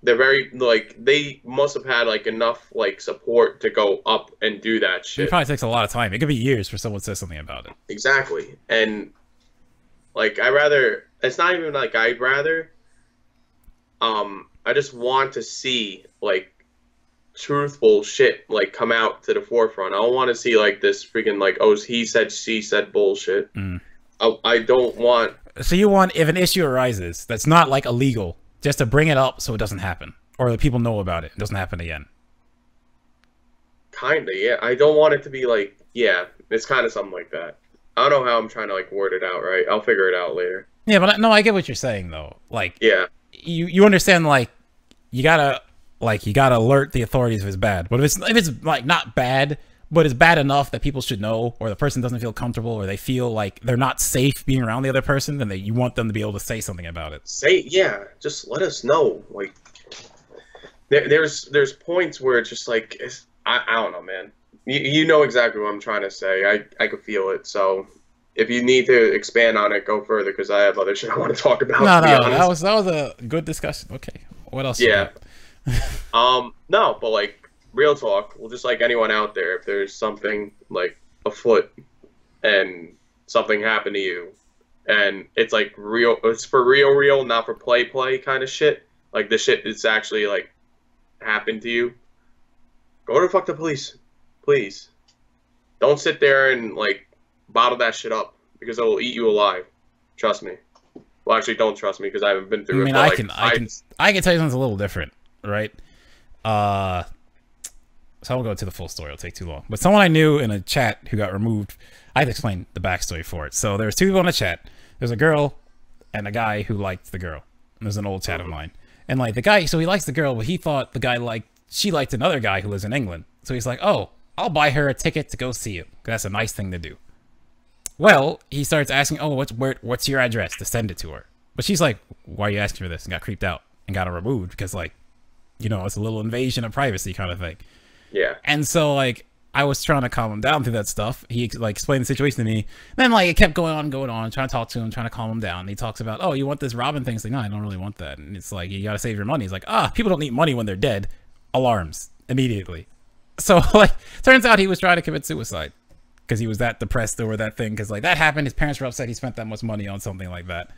they're very like they must have had like enough like support to go up and do that shit. It probably takes a lot of time. It could be years for someone to say something about it. Exactly, and like it's not even like I'd rather. I just want to see like truthful shit like come out to the forefront. I don't want to see like this freaking like, oh, he said she said bullshit. I don't want. So you want, if an issue arises that's not like illegal, just to bring it up so it doesn't happen, or that people know about it, it doesn't happen again. Kinda, yeah. I don't want it to be like, yeah, it's kind of something like that. I don't know how I'm trying to like word it out right. I'll figure it out later. Yeah, but no, I get what you're saying though. Like, yeah. You understand, like you gotta alert the authorities if it's bad. But if it's like not bad, but it's bad enough that people should know, or the person doesn't feel comfortable, or they feel like they're not safe being around the other person, then you want them to be able to say something about it. Yeah, just let us know. Like there's points where it's just like I don't know, man. You know exactly what I'm trying to say. I could feel it. So if you need to expand on it, go further because I have other shit I want to talk about. No, that was a good discussion. Okay, what else? Yeah. No, but like real talk. Well, just like anyone out there, if there's something like afoot and something happened to you, and it's like real, it's for real, not for play kind of shit. Like the shit that's actually like happened to you. Go to fuck the police, please. Don't sit there and like bottle that shit up because it will eat you alive. Trust me. Well, actually, don't trust me because I haven't been through it. I can tell you something a little different, right? So I won't go into the full story. It'll take too long. But someone I knew in a chat who got removed, I had to explain the backstory for it. So there was two people in the chat. There's a girl and a guy who liked the girl. There's an old chat of mine. And like the guy, so he likes the girl, but he thought the guy she liked another guy who lives in England. So he's like, oh, I'll buy her a ticket to go see you. That's a nice thing to do. Well, he starts asking, oh, what's your address to send it to her? But she's like, why are you asking for this? And got creeped out and got her removed because, like, you know, it's a little invasion of privacy kind of thing. Yeah. And so, like, I was trying to calm him down through that stuff. He, like, explained the situation to me. Then, like, it kept going on, trying to talk to him, trying to calm him down. And he talks about, oh, you want this Robin thing? It's like, no, I don't really want that. And it's like, you got to save your money. He's like, people don't need money when they're dead. Alarms. Immediately. So, like, turns out he was trying to commit suicide. Because he was that depressed over that thing. Because, like, that happened. His parents were upset he spent that much money on something like that.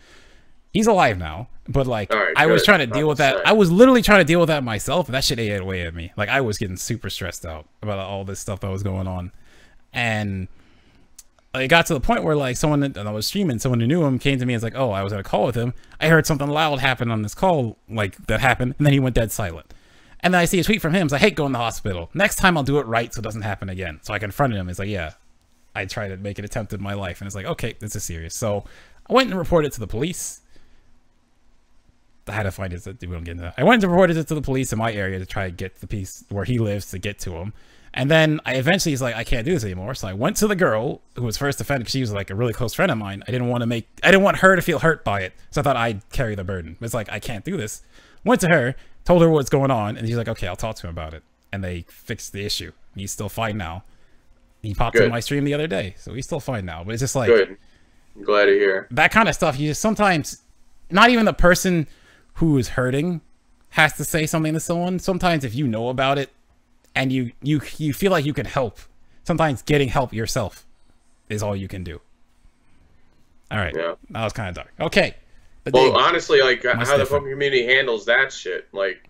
He's alive now, but like All right, I was good. trying to deal with that. I was literally trying to deal with that myself, and that shit ate away at me. Like I was getting super stressed out about all this stuff that was going on, and it got to the point where like someone, and I was streaming, someone who knew him came to me and was like, "Oh, I was on a call with him. I heard something loud happen on this call, like that happened," and then he went dead silent. And then I see a tweet from him. It's like, "Hey, go in the hospital. Next time I'll do it right so it doesn't happen again." So I confronted him. It's like, "Yeah, I tried to make an attempt in my life," and it's like, "Okay, this is serious." So I went and reported it to the police. I had to find it. We don't get into that. I went and reported it to the police in my area to try to get the piece where he lives to get to him. And then I eventually was like, I can't do this anymore. So I went to the girl who was first offended because she was like a really close friend of mine. I didn't want her to feel hurt by it. So I thought I'd carry the burden. It's like, I can't do this. Went to her, told her what's going on. And she's like, okay, I'll talk to him about it. And they fixed the issue. He's still fine now. He popped in my stream the other day. So he's still fine now. But it's just like, good. I'm glad to hear. That kind of stuff, you just sometimes, not even the person who is hurting has to say something to someone. Sometimes if you know about it and you feel like you can help, sometimes getting help yourself is all you can do. All right. Yeah. That was kind of dark. Okay. Well, honestly, like how the Pokken community handles that shit, like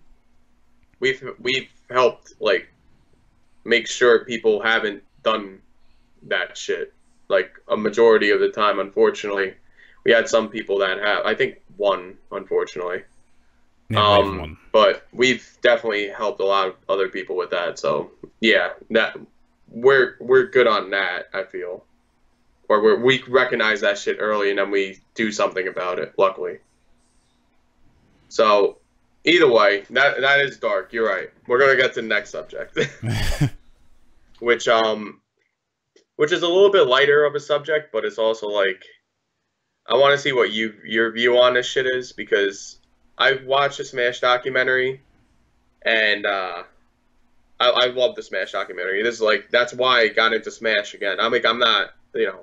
we've helped like make sure people haven't done that shit. Like a majority of the time, unfortunately, we had some people that have. I think one, unfortunately. Yeah, but we've definitely helped a lot of other people with that. So yeah, that we're good on that. I feel, or we recognize that shit early and then we do something about it. Luckily. So either way, that is dark. You're right. We're gonna get to the next subject, which is a little bit lighter of a subject, but it's also like I want to see what your view on this shit is, because I've watched the Smash documentary, and I love the Smash documentary. This is like, that's why I got into Smash again. I'm not,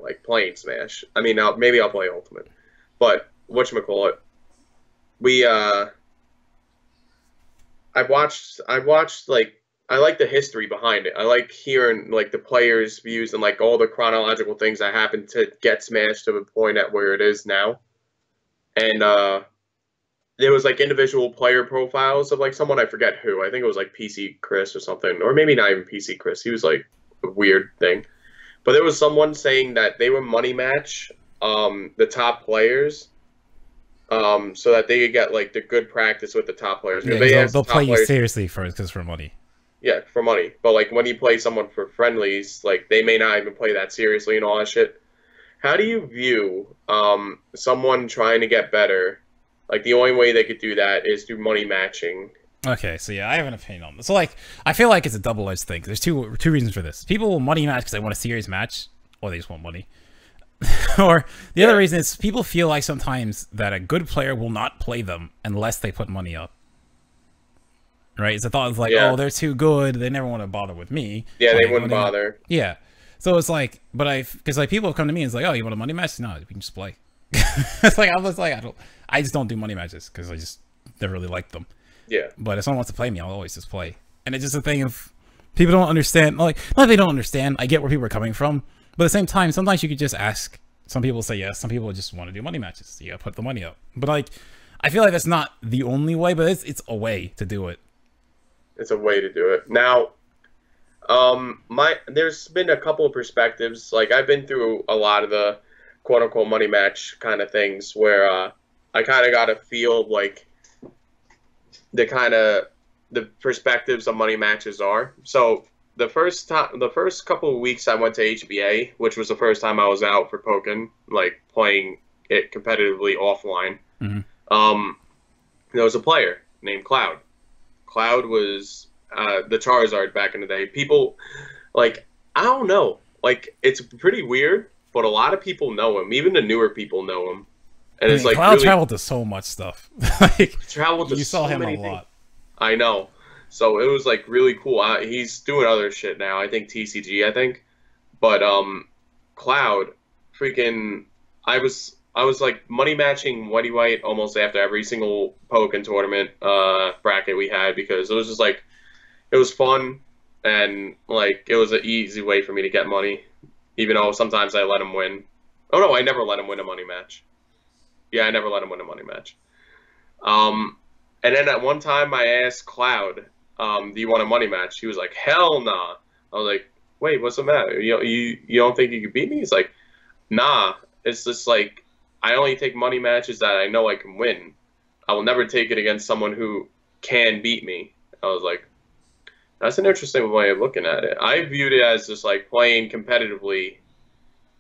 like playing Smash. I mean, maybe I'll play Ultimate, but whatchamacallit, I've watched like, I like the history behind it. I like hearing like the players' views and like all the chronological things that happened to get Smash to the point at where it is now. And there was like individual player profiles of like someone, I forget who. I think it was like PC Chris or something, or maybe not even PC Chris. He was like a weird thing. But there was someone saying that they would money match the top players so that they could get like the good practice with the top players. Yeah, they'll play you seriously because for money. Yeah, for money. But like when you play someone for friendlies, like they may not even play that seriously and all that shit. How do you view someone trying to get better? Like the only way they could do that is through money matching. Okay, so yeah, I have an opinion on this. So like, I feel like it's a double-edged thing. There's two reasons for this. People will money match because they want a serious match, or they just want money. Or the other reason is people feel like sometimes that a good player will not play them unless they put money up. Right? It's a thought of like, oh, they're too good. They never want to bother with me. Yeah, they wouldn't bother. Yeah. So it's like, because like people have come to me and it's like, oh, you want a money match? No, we can just play. It's like, I just don't do money matches because I just never really liked them. Yeah. But if someone wants to play me, I'll always just play. And it's just a thing of people don't understand. Like, not that they don't understand. I get where people are coming from. But at the same time, sometimes you could just ask. Some people say yes. Some people just want to do money matches. So you gotta put the money up. But like, I feel like that's not the only way, but it's a way to do it. It's a way to do it. Now, there's been a couple of perspectives. Like I've been through a lot of the quote unquote money match kind of things where I kind of got a feel of like the perspectives of money matches are. So the first couple of weeks I went to HBA, which was the first time I was out for Pokken, like playing it competitively offline. Mm-hmm. There was a player named Cloud. Cloud was the Charizard back in the day. People, like, I don't know. Like, it's pretty weird, but a lot of people know him. Even the newer people know him. And it's like Cloud traveled to so much stuff. Like, traveled to you saw him many a lot. I know. So it was like really cool. He's doing other shit now. I think TCG. I think, but Cloud, freaking, I was like money matching Whitey White almost after every single Pokken tournament bracket we had, because it was just like, it was fun and like it was an easy way for me to get money, even though sometimes I let him win. Oh no, I never let him win a money match. Yeah, I never let him win a money match. Um, and then at one time I asked Cloud, "Do you want a money match?" He was like, "Hell nah." I was like, "Wait, what's the matter? You don't think you could beat me?" He's like, "Nah, it's just like I only take money matches that I know I can win. I will never take it against someone who can beat me." I was like, "That's an interesting way of looking at it." I viewed it as just like playing competitively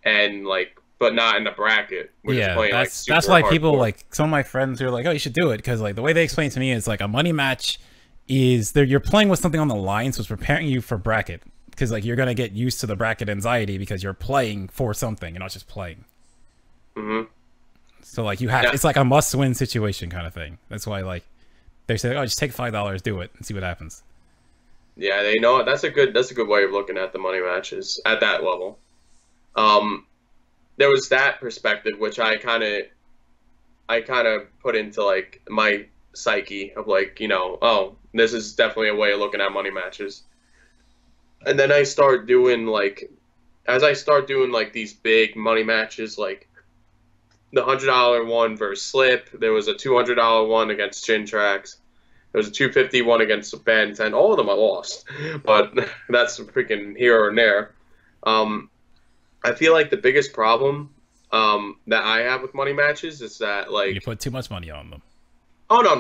and like, but not in a bracket. We're just Yeah, playing like that's super why people hardcore. like some of my friends who are like, "Oh, you should do it," because like the way they explain to me is like a money match is there you're playing with something on the line, so it's preparing you for bracket because like you're gonna get used to the bracket anxiety because you're playing for something, you're not just playing. Hmm. So like you have Yeah, it's like a must-win situation kind of thing. That's why like they say, "Oh, just take $5, do it, and see what happens." yeah, they know it. That's a good way of looking at the money matches at that level. Um, there was that perspective which I kind of put into like my psyche of like, oh, this is definitely a way of looking at money matches. And then I start doing like as I start doing like these big money matches, like the $100 one versus Slip, there was a $200 one against Chin Tracks. There was a 250 one against Ben 10. All of them I lost, but that's freaking here and there. Um, I feel like the biggest problem that I have with money matches is that You like, put too much money on them. oh no,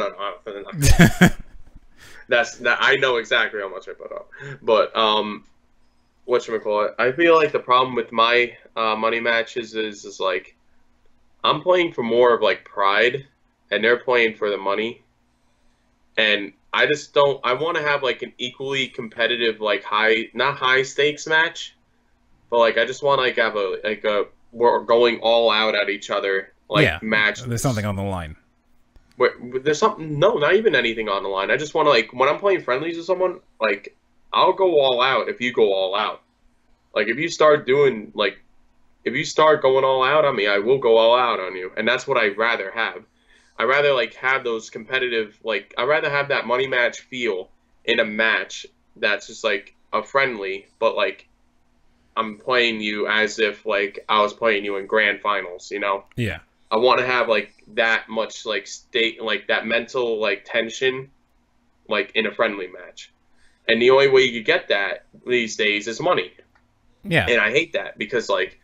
that's that I know exactly how much I put up, but whatchamacallit, I feel like the problem with my money matches is like I'm playing for more of like pride, and they're playing for the money, and I just don't. I want to have like an equally competitive, like not high stakes match, but like I just want to like have a we're going all out at each other like Yeah, there's something matches. on the line. Where there's something, no, not even anything on the line. I just want to like when I'm playing friendlies with someone, like I'll go all out if you go all out. Like if you start going all out on me, I will go all out on you, and that's what I'd rather have. I rather like have those competitive, like I rather have that money match feel in a match that's just like a friendly, but like I'm playing you as if like I was playing you in grand finals. Yeah. I want to have like that much like state, like that mental like tension, like in a friendly match. And the only way you could get that these days is money, Yeah. and I hate that because like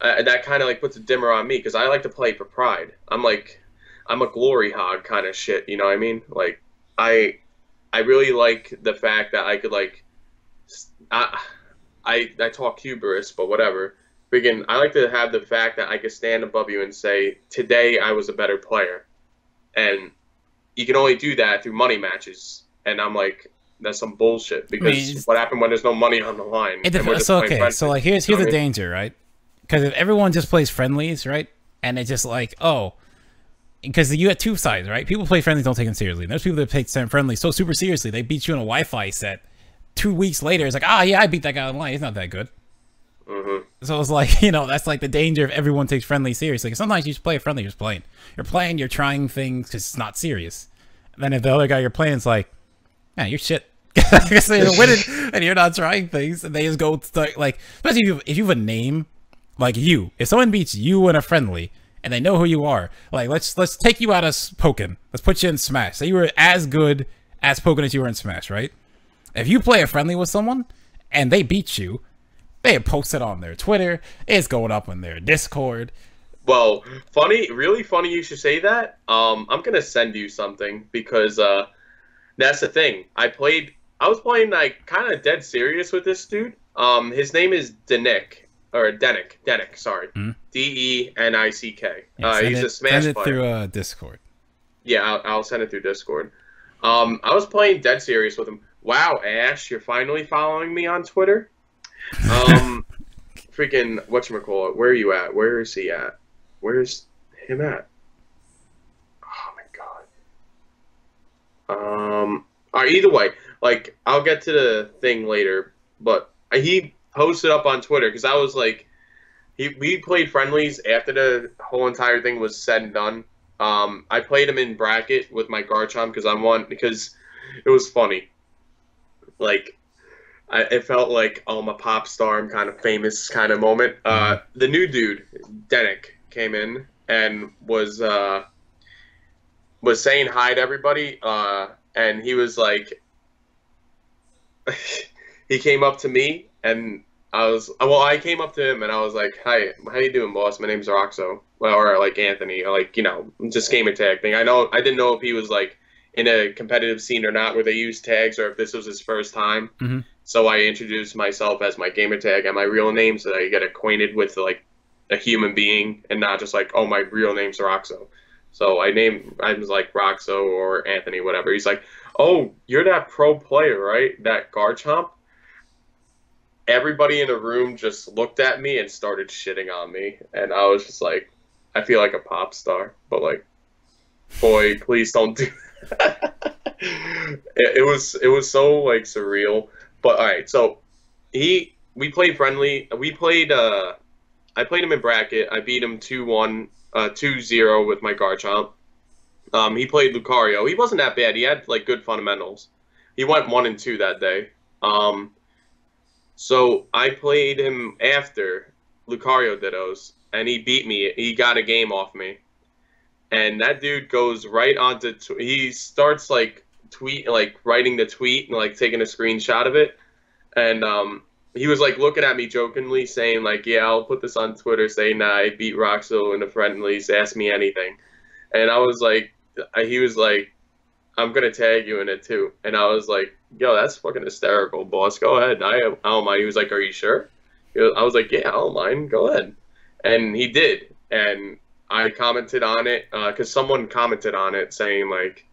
that kind of like puts a dimmer on me because I like to play for pride. I'm a glory hog kind of shit. You know what I mean? Like I I really like the fact that I could like I I talk hubris, but whatever. Freaking, I like to have the fact that I could stand above you and say, "Today I was a better player," and you can only do that through money matches. And I'm like, that's some bullshit I mean, because what happened when there's no money on the line and we're just so playing okay. So friendly? like here's You know the what I mean? danger, right? Because if everyone just plays friendlies, right, and it's just like, oh, because you had two sides, right? People play friendlies, don't take them seriously. And there's people that take friendlies so super seriously they beat you in a Wi-Fi set. 2 weeks later, it's like, ah, yeah, I beat that guy online. He's not that good. Mm-hmm. So it's like, that's like the danger if everyone takes friendly seriously. 'Cause sometimes you just play a friendly, you're just playing. You're playing, you're trying things because it's not serious. And then if the other guy you're playing is like, yeah, you're shit. So you're winning and you're not trying things, and they just go like, especially if you have a name like you. If someone beats you in a friendly and they know who you are, like let's take you out of Pokken. Let's put you in Smash. Say you were as good as Pokken as you were in Smash, right? If you play a friendly with someone and they beat you, they post it on their Twitter. It's going up on their Discord. Well, funny, really funny you should say that. I'm gonna send you something because that's the thing. I was playing like kind of dead serious with this dude. His name is Denick, sorry, Hmm? Denick. Yeah, send He's a it Smash player. through Discord. Yeah, I'll send it through Discord. I was playing dead serious with him. Wow, Ash, you're finally following me on Twitter. Um, freaking whatchamacallit, where are you at? Where is he at? Where's him at? Oh my god. Alright, either way, like I'll get to the thing later, but he posted up on Twitter because I was like, we played friendlies after the whole entire thing was said and done. I played him in bracket with my Garchomp because it was funny. Like it felt like, oh, I'm a pop star, I'm kind of famous kind of moment. The new dude, Denick, came in and was saying hi to everybody. And he was like, he came up to me, and I came up to him, and I was like, "Hi, how you doing, boss? My name's Rokso." Well, or like Anthony, or like, just gamer tag thing. I didn't know if he was like in a competitive scene or not, where they use tags, or if this was his first time. Mm-hmm. So I introduced myself as my gamer tag and my real name, so that I get acquainted with like a human being, and not just like, oh, my real name's Rokso. So I was like Rokso or Anthony, whatever. He's like, "Oh, you're that pro player, right? That Garchomp?" Everybody in the room just looked at me and started shitting on me, and I was just like, I feel like a pop star, but like, boy, please don't do that. It was so like surreal. But all right, so we played friendly. I played him in bracket. I beat him 2-1, 2-0 with my Garchomp. He played Lucario. He wasn't that bad. He had like good fundamentals. He went 1-2 that day. So I played him after Lucario Dittos, and he beat me. He got a game off me, and that dude goes right onto. He starts like writing the tweet and like taking a screenshot of it, and he was like looking at me jokingly, saying like, "Yeah, I'll put this on Twitter, saying nah, I beat Rokso in the friendlies. Ask me anything," and I was like, he was like, "I'm gonna tag you in it too," and I was like, "Yo, that's fucking hysterical, boss. Go ahead. I don't mind." He was like, "Are you sure?" I was like, "Yeah, I don't mind. Go ahead." And he did, and I commented on it because someone commented on it saying like,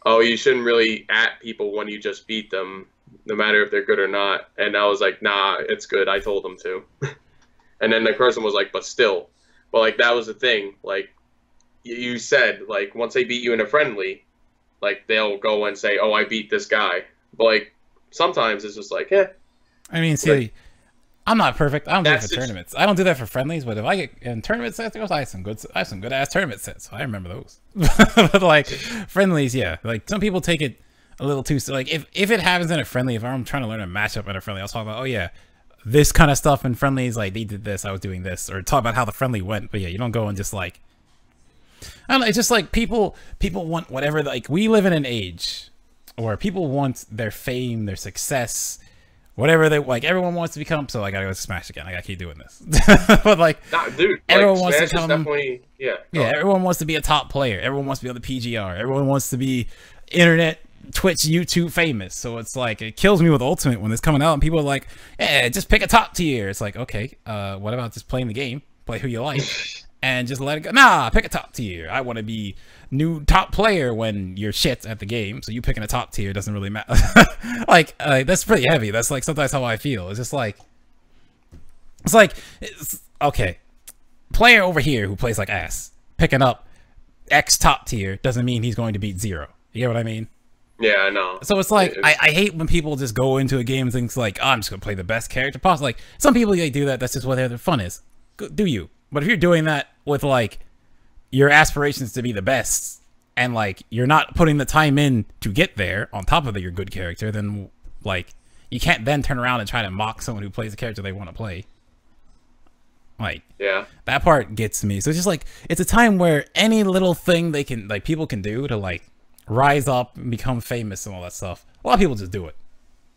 "Oh, you shouldn't really at people when you just beat them, no matter if they're good or not." And I was like, "Nah, it's good. I told them to." And then the person was like, "But still," but like that was the thing. Like you said, like once they beat you in a friendly, like they'll go and say, "Oh, I beat this guy." But like sometimes it's just like, I mean, see, like, I'm not perfect. I don't do it for that's just, tournaments. I don't do that for friendlies. But if I get in tournament sets, I have some good ass tournament sets. So I remember those. But like friendlies, yeah. Like some people take it a little too. Like if it happens in a friendly, if I'm trying to learn a matchup in a friendly, I'll talk about, oh yeah, this kind of stuff in friendlies. Like they did this, I was doing this, or talk about how the friendly went. But yeah, you don't go and just like, I don't know. It's just like people want whatever. Like we live in an age where people want their fame, their success, whatever they like. Everyone wants to become. So I gotta go to Smash again. I gotta keep doing this. But like, nah, dude, everyone like, wants Smash to come. Definitely, yeah. Everyone wants to be a top player. Everyone wants to be on the PGR. Everyone wants to be internet, Twitch, YouTube famous. So it's like it kills me with Ultimate when it's coming out and people are like, "Yeah, just pick a top tier." It's like, okay, what about just playing the game? Play who you like. And just let it go. Nah, pick a top tier. I want to be new top player when you're shit at the game. So you picking a top tier doesn't really matter. Like, that's pretty heavy. That's like sometimes how I feel. It's just like, okay, player over here who plays like ass picking up X top tier doesn't mean he's going to beat zero. You get what I mean? Yeah, I know. So it's like, I hate when people just go into a game and think like, oh, I'm just going to play the best character possible. Like, some people, they do that. That's just what their fun is. Do you? But if you're doing that with like your aspirations to be the best and like you're not putting the time in to get there on top of your good character, then like you can't then turn around and try to mock someone who plays the character they want to play. Like, yeah, that part gets me. So it's just like, it's a time where any little thing they can, like, people can do to like rise up and become famous and all that stuff, a lot of people just do it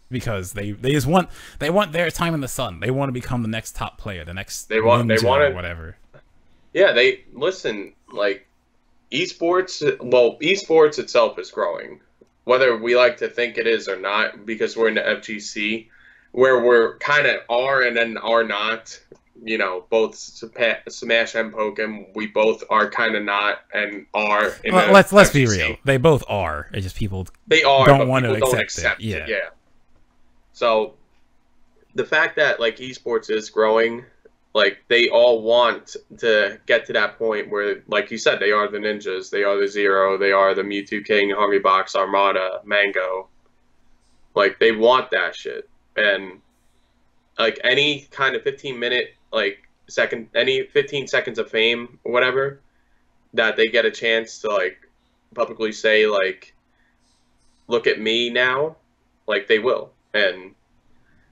because they just want their time in the sun. They want to become the next top player, the next or whatever. Yeah, they listen, like esports. Well, esports itself is growing, whether we like to think it is or not, because we're in the FGC, where we're kind of are and then are not. You know, both Smash and Pokken, we both are kind of not and are. Let's be real. They both are. It's just people don't want to accept it. Yeah. So the fact that like esports is growing, like they all want to get to that point where, like you said, they are the ninjas, they are the Zero, they are the Mewtwo King, Hungry Box, Armada, Mango. Like they want that shit, and like any kind of 15-minute any 15 seconds of fame or whatever that they get a chance to like publicly say like, look at me now, like they will. And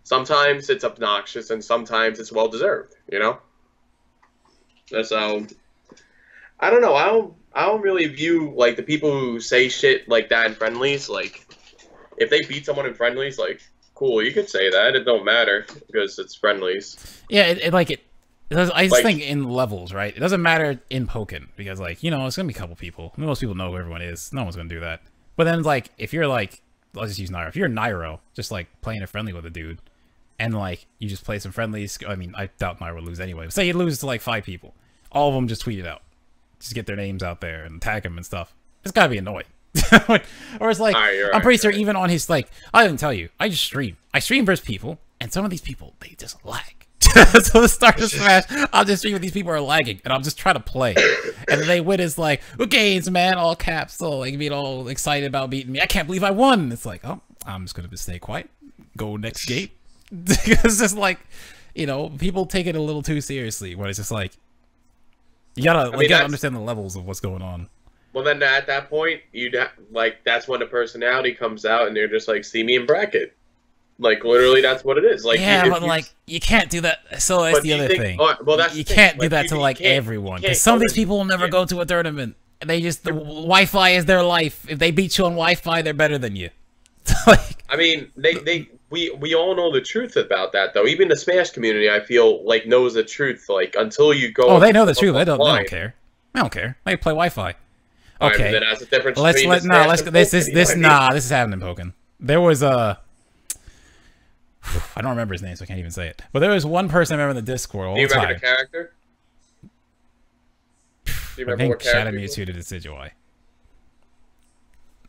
sometimes it's obnoxious and sometimes it's well deserved, you know? That's how I don't know. I don't really view like the people who say shit like that in friendlies. Like, if they beat someone in friendlies, like, cool, you could say that. It don't matter because it's friendlies. Yeah, it does, I just Like, think in levels, right? It doesn't matter in Pokken because, like, you know, it's gonna be a couple people. Most people know who everyone is. No one's gonna do that. But then, like, if you're like, let's just use Nairo. If you're Nairo, just like playing a friendly with a dude, and like you just play some friendlies. I mean, I doubt Nairo would lose anyway. But say you lose to like 5 people, all of them just tweet it out, just get their names out there and tag them and stuff. It's gotta be annoying. Or it's like, I'm pretty sure even on his, like, I didn't tell you, I just stream. I stream versus people, and some of these people, they just lag. So the start of Smash, I'll just stream with these people are lagging, and I'll just try to play. And then they win is like, who gains, man, all caps, so like being all excited about beating me. I can't believe I won. It's like, oh, I'm just gonna stay quiet. Go next game. It's just like, you know, people take it a little too seriously, where it's just like, you gotta understand the levels of what's going on. Well, then at that point, like, that's when the personality comes out, and they're just like, see me in bracket. Like, literally, that's what it is. Like, yeah, but like, you can't do that. So that's the other thing. Well, that's you can't do that to like everyone, because some of these people will never go to a tournament. They just, the Wi-Fi is their life. If they beat you on Wi-Fi, they're better than you. Like, I mean, we all know the truth about that, though. Even the Smash community, I feel like, knows the truth. Like, until you go. Oh, they know the truth. They don't care. They don't care. They play Wi-Fi. Okay. Right, then that's the difference. This is happening in Pokken. There was a. I don't remember his name, so I can't even say it. But there was one person I remember in the Discord all the time. Do you remember the character? Do you remember what character? I think Shadow Mewtwo to Decidueye.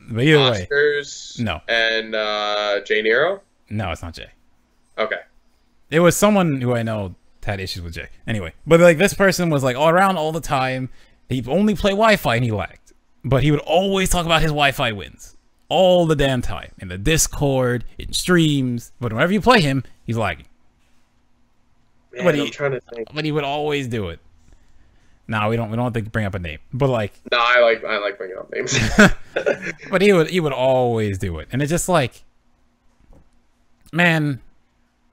But either way. Oscars? No. And Jay Nero? No, it's not Jay. Okay. It was someone who I know had issues with Jay. Anyway. But like this person was like all around all the time. He'd only play Wi-Fi and he lagged. But he would always talk about his Wi-Fi wins. All the damn time. In the Discord, in streams. But whenever you play him, he's lagging. Man, I'm trying to think. But he would always do it. No, we don't have to bring up a name. But like, no, I like bringing up names. But he would always do it. And it's just like, man,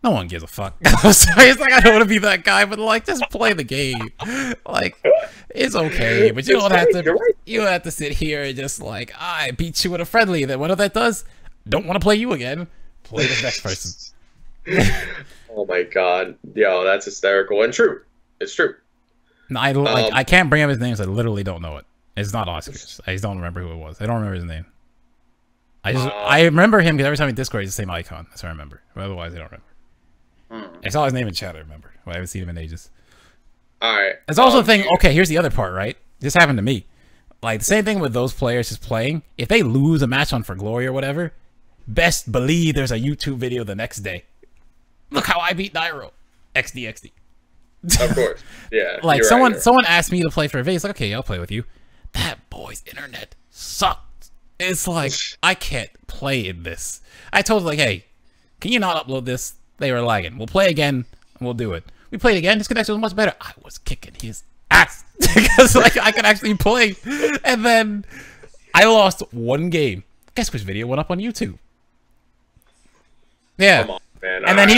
no one gives a fuck. I'm sorry, it's like I don't want to be that guy, but like, just play the game. Like, it's okay, but you don't have to. You don't have to sit here and just like, I beat you with a friendly. Then what if that does? Don't want to play you again. Play the next person. Oh my god, yo, that's hysterical and true. It's true. No, I can't bring up his name, so I literally don't know it. It's not Oscars. I just don't remember who it was. I don't remember his name. I remember him because every time in Discord he's the same icon. That's what I remember. But otherwise, I don't remember. I saw his name in chat, I remember. But I haven't seen him in ages. Alright. It's also the thing, okay, here's the other part, right? This happened to me. Like, the same thing with those players just playing. If they lose a match on For Glory or whatever, best believe there's a YouTube video the next day. Look how I beat Nairo. XD. Of course. Yeah. Like, someone asked me to play for a video. It's like, okay, I'll play with you. That boy's internet sucked. It's like, I can't play in this. I told him, like, hey, can you not upload this? They were lagging. We'll play again, and we'll do it. We played again. His connection was much better. I was kicking his ass because like I could actually play. And then I lost one game. Guess which video went up on YouTube? Yeah. Come on, man. And then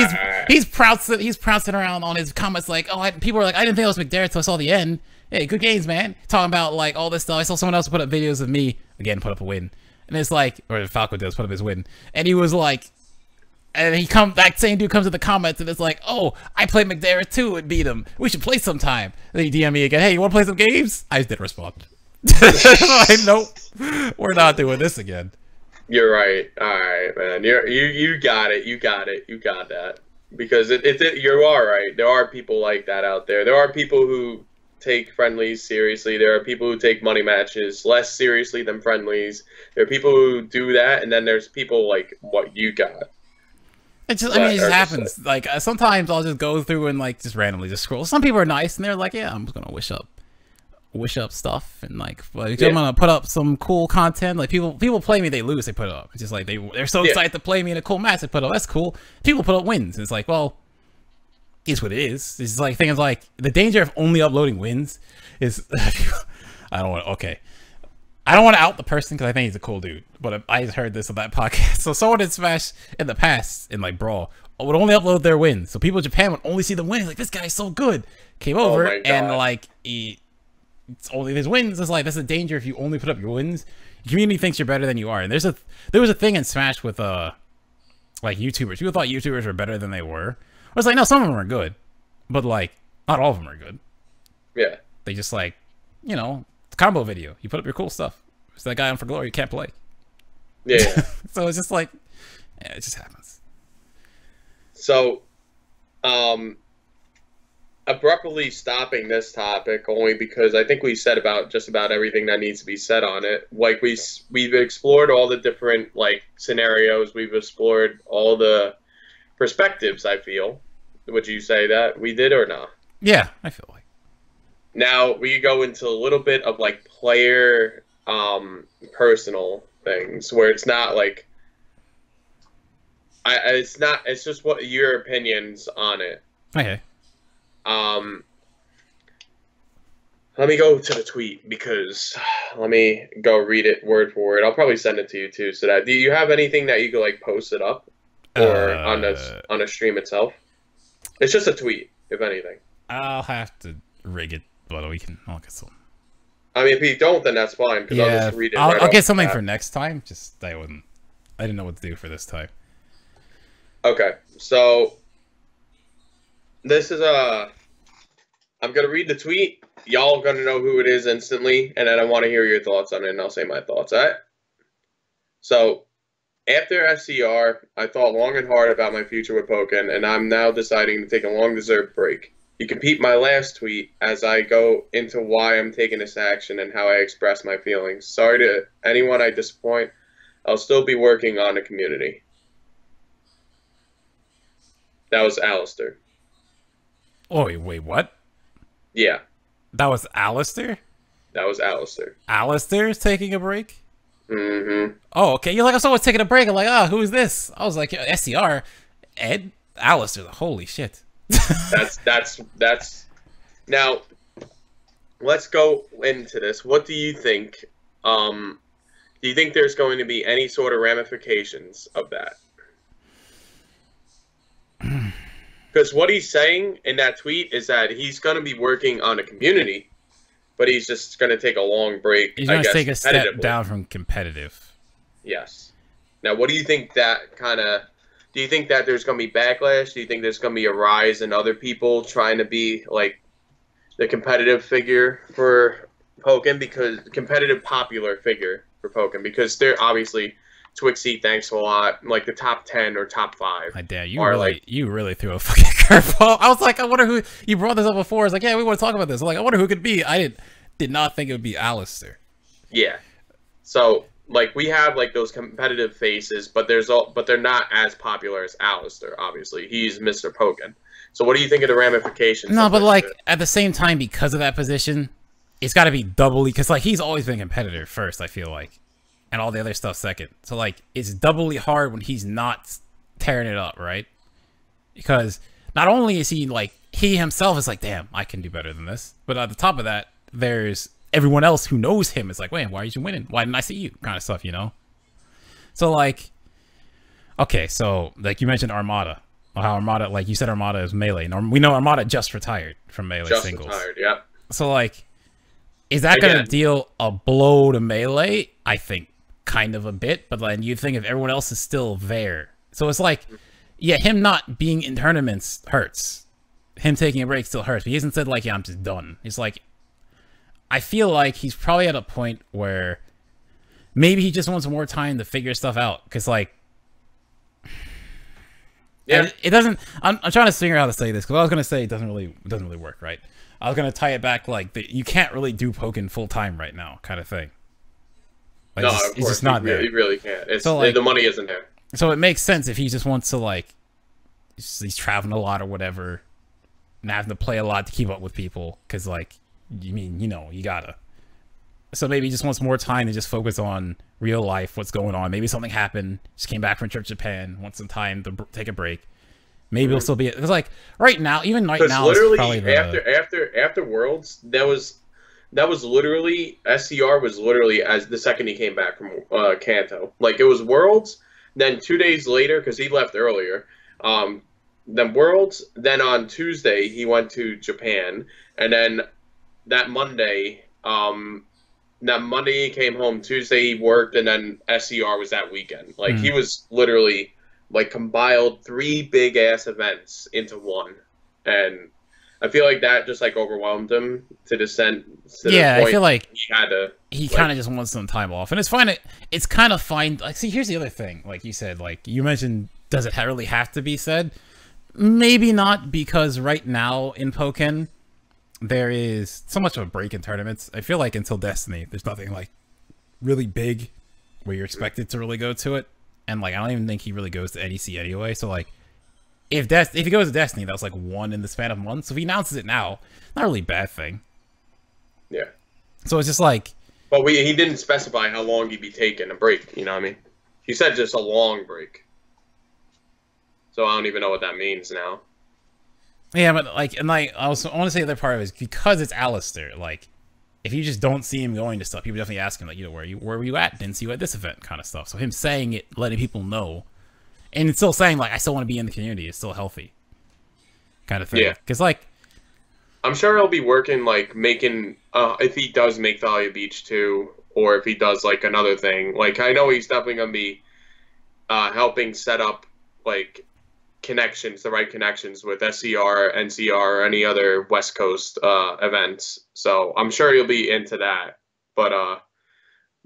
he's prancing around on his comments like, oh, people were like, I didn't think it was McDareth till I saw the end. Hey, good games, man. Talking about like all this stuff. I saw someone else put up videos of me again, put up a win, and it's like, or Falco does put up his win, and he was like. And that same dude comes in the comments and it's like, oh, I played McDareth too and beat him. We should play sometime. Then he DM me again, hey, you want to play some games? I just didn't respond. Like, nope, we're not doing this again. You're right. All right, man. You got it. You got that. Because you are right. There are people like that out there. There are people who take friendlies seriously. There are people who take money matches less seriously than friendlies. There are people who do that, and then there's people like what you got. It just happens. Like, sometimes I'll just go through and, like, just randomly just scroll. Some people are nice, and they're like, yeah, I'm just gonna wish up stuff, and, like I'm gonna put up some cool content. Like, people play me, they lose, they put it up. It's just like, they're so excited to play me in a cool match, they put it up. That's cool. People put up wins, and it's like, well, it's what it is. It's like, thing is, like, the danger of only uploading wins is, I don't want to out the person because I think he's a cool dude, but I just heard this on that podcast. So someone in Smash in the past, in like Brawl, would only upload their wins. So people in Japan would only see the wins. Like, this guy's so good. Came over and like he it's only his wins. It's like that's a danger if you only put up your wins. Your community thinks you're better than you are. And there was a thing in Smash with like YouTubers. People thought YouTubers were better than they were. I was like, no, some of them are good, but like not all of them are good. Yeah. They just like, you know, combo video. You put up your cool stuff. It's that guy on For Glory you can't play. Yeah. So it's just like, yeah, it just happens. So, abruptly stopping this topic only because I think we said about just about everything that needs to be said on it. Like we've explored all the different like scenarios. We've explored all the perspectives. I feel. Would you say that we did or not? Yeah, I feel like. Now we go into a little bit of like player personal things where it's not like it's just what your opinions on it. Okay. Let me go to the tweet because let me go read it word for word. I'll probably send it to you too. So that do you have anything that you could like post it up or on a stream itself? It's just a tweet, if anything. I'll have to rig it, but I'll get some. I mean, if you don't, then that's fine. Yeah, I'll just read it. I'll get something for next time. Just I didn't know what to do for this time. Okay, so this is I'm gonna read the tweet. Y'all are gonna know who it is instantly, and then I want to hear your thoughts on it, and I'll say my thoughts. All right. So after SCR, I thought long and hard about my future with Pokken, and I'm now deciding to take a long-deserved break. You can peep my last tweet as I go into why I'm taking this action and how I express my feelings. Sorry to anyone I disappoint. I'll still be working on the community. That was Alistair. Oh, wait, what? Yeah. That was Alistair? That was Alistair. Alistair's taking a break? Mm-hmm. Oh, okay. You're like, I saw someone taking a break. I'm like, who is this? I was like, SCR? Ed? Alistair. Holy shit. That's now let's go into this. What do you think? Do you think there's going to be any sort of ramifications of that? Because what he's saying in that tweet is that he's going to be working on a community, but he's just going to take a long break. He's going to take a step down from competitive. Yes. Now, what do you think that kind of... Do you think that there's going to be backlash? Do you think there's going to be a rise in other people trying to be, like, the competitive figure for Pokken? Because... Competitive popular figure for Pokken. Because they're obviously... Twixie, thanks a lot. Like, the top 10 or top 5. My dad, you really threw a fucking curveball. I was like, I wonder who... You brought this up before. I was like, yeah, we want to talk about this. I'm like, I wonder who it could be. I did not think it would be Alistair. Yeah. So... Like, we have, like, those competitive faces, but they're not as popular as Alistair, obviously. He's Mr. Pokken. So what do you think of the ramifications? No, but, like, at the same time, because of that position, it's got to be doubly... Because, like, he's always been competitive first, I feel like. And all the other stuff second. So, like, it's doubly hard when he's not tearing it up, right? Because not only is he, like... He himself is like, damn, I can do better than this. But at the top of that, there's... Everyone else who knows him is like, wait, why are you winning? Why didn't I see you? Kind of stuff, you know? So, like, okay, so, like, you mentioned Armada. How Armada, like, you said Armada is Melee. We know Armada just retired from Melee singles. Just retired, yep. So, like, is that going to deal a blow to Melee? I think kind of a bit, but then you think if everyone else is still there. So it's like, yeah, him not being in tournaments hurts. Him taking a break still hurts. But he hasn't said, like, yeah, I'm just done. He's like... I feel like he's probably at a point where maybe he just wants more time to figure stuff out. Because, like, yeah, it doesn't. I'm trying to figure out how to say this because I was gonna say it doesn't really work, right? I was gonna tie it back like you can't really do Pokken full time right now, kind of thing. Like, no, it's just not there. You really can't. It's so, like, the money isn't there. So it makes sense if he just wants to, like, he's traveling a lot or whatever, and having to play a lot to keep up with people because, like. You mean, you know, you gotta. So maybe he just wants more time to just focus on real life, what's going on. Maybe something happened, just came back from Church Japan, wants some time to take a break. Maybe he'll still be... Because, like, right now, even right now... literally, after Worlds, that was literally... SCR was literally as the second he came back from Kanto. Like, it was Worlds, then 2 days later, because he left earlier, then Worlds, then on Tuesday, he went to Japan, and then... That Monday, Now Monday he came home, Tuesday he worked, and then SER was that weekend. Like Mm. he was literally like compiled three big ass events into one, and I feel like that just like overwhelmed him to the Yeah, I point feel like he had to he kind like of just wants some time off, and it's fine. It's kind of fine. Like, see, here's the other thing. Like you said, like you mentioned, does it really have to be said? Maybe not, because right now in Pokken, there is so much of a break in tournaments. I feel like until Destiny, there's nothing like really big where you're expected to really go to it, and like I don't even think he really goes to NEC anyway. So like, if he goes to Destiny, that was like one in the span of months. So if he announces it now, not really a bad thing. yeah. So it's just like, But he didn't specify how long he'd be taking a break. You know what I mean? He said just a long break. So I don't even know what that means now. yeah, but like, and like, I want to say the other part of it is because it's Alistair. Like, if you just don't see him going to stuff, people definitely ask him like, you know, where were you at? Didn't see you at this event, kind of stuff. So him saying it, letting people know, and it's still saying like, I still want to be in the community, is still healthy, kind of thing. Yeah. Because like, I'm sure he'll be working like making if he does make Thalia Beach too, or if he does like another thing. Like I know he's definitely gonna be helping set up like connections, the right connections with SCR, NCR, or any other West Coast events. So I'm sure he'll be into that. But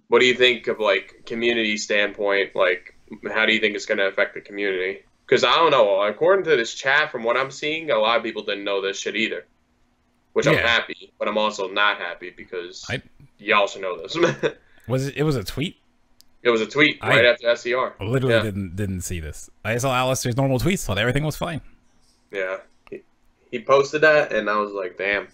what do you think of like community standpoint? Like, how do you think it's gonna affect the community? Because I don't know. According to this chat, from what I'm seeing, a lot of people didn't know this shit either. Which I'm yeah, happy, but I'm also not happy because I y'all should know this. it was a tweet. It was a tweet right after SCR. Literally Yeah. didn't see this. I saw Alistair's normal tweets, thought everything was fine. Yeah. He posted that, and I was like, damn.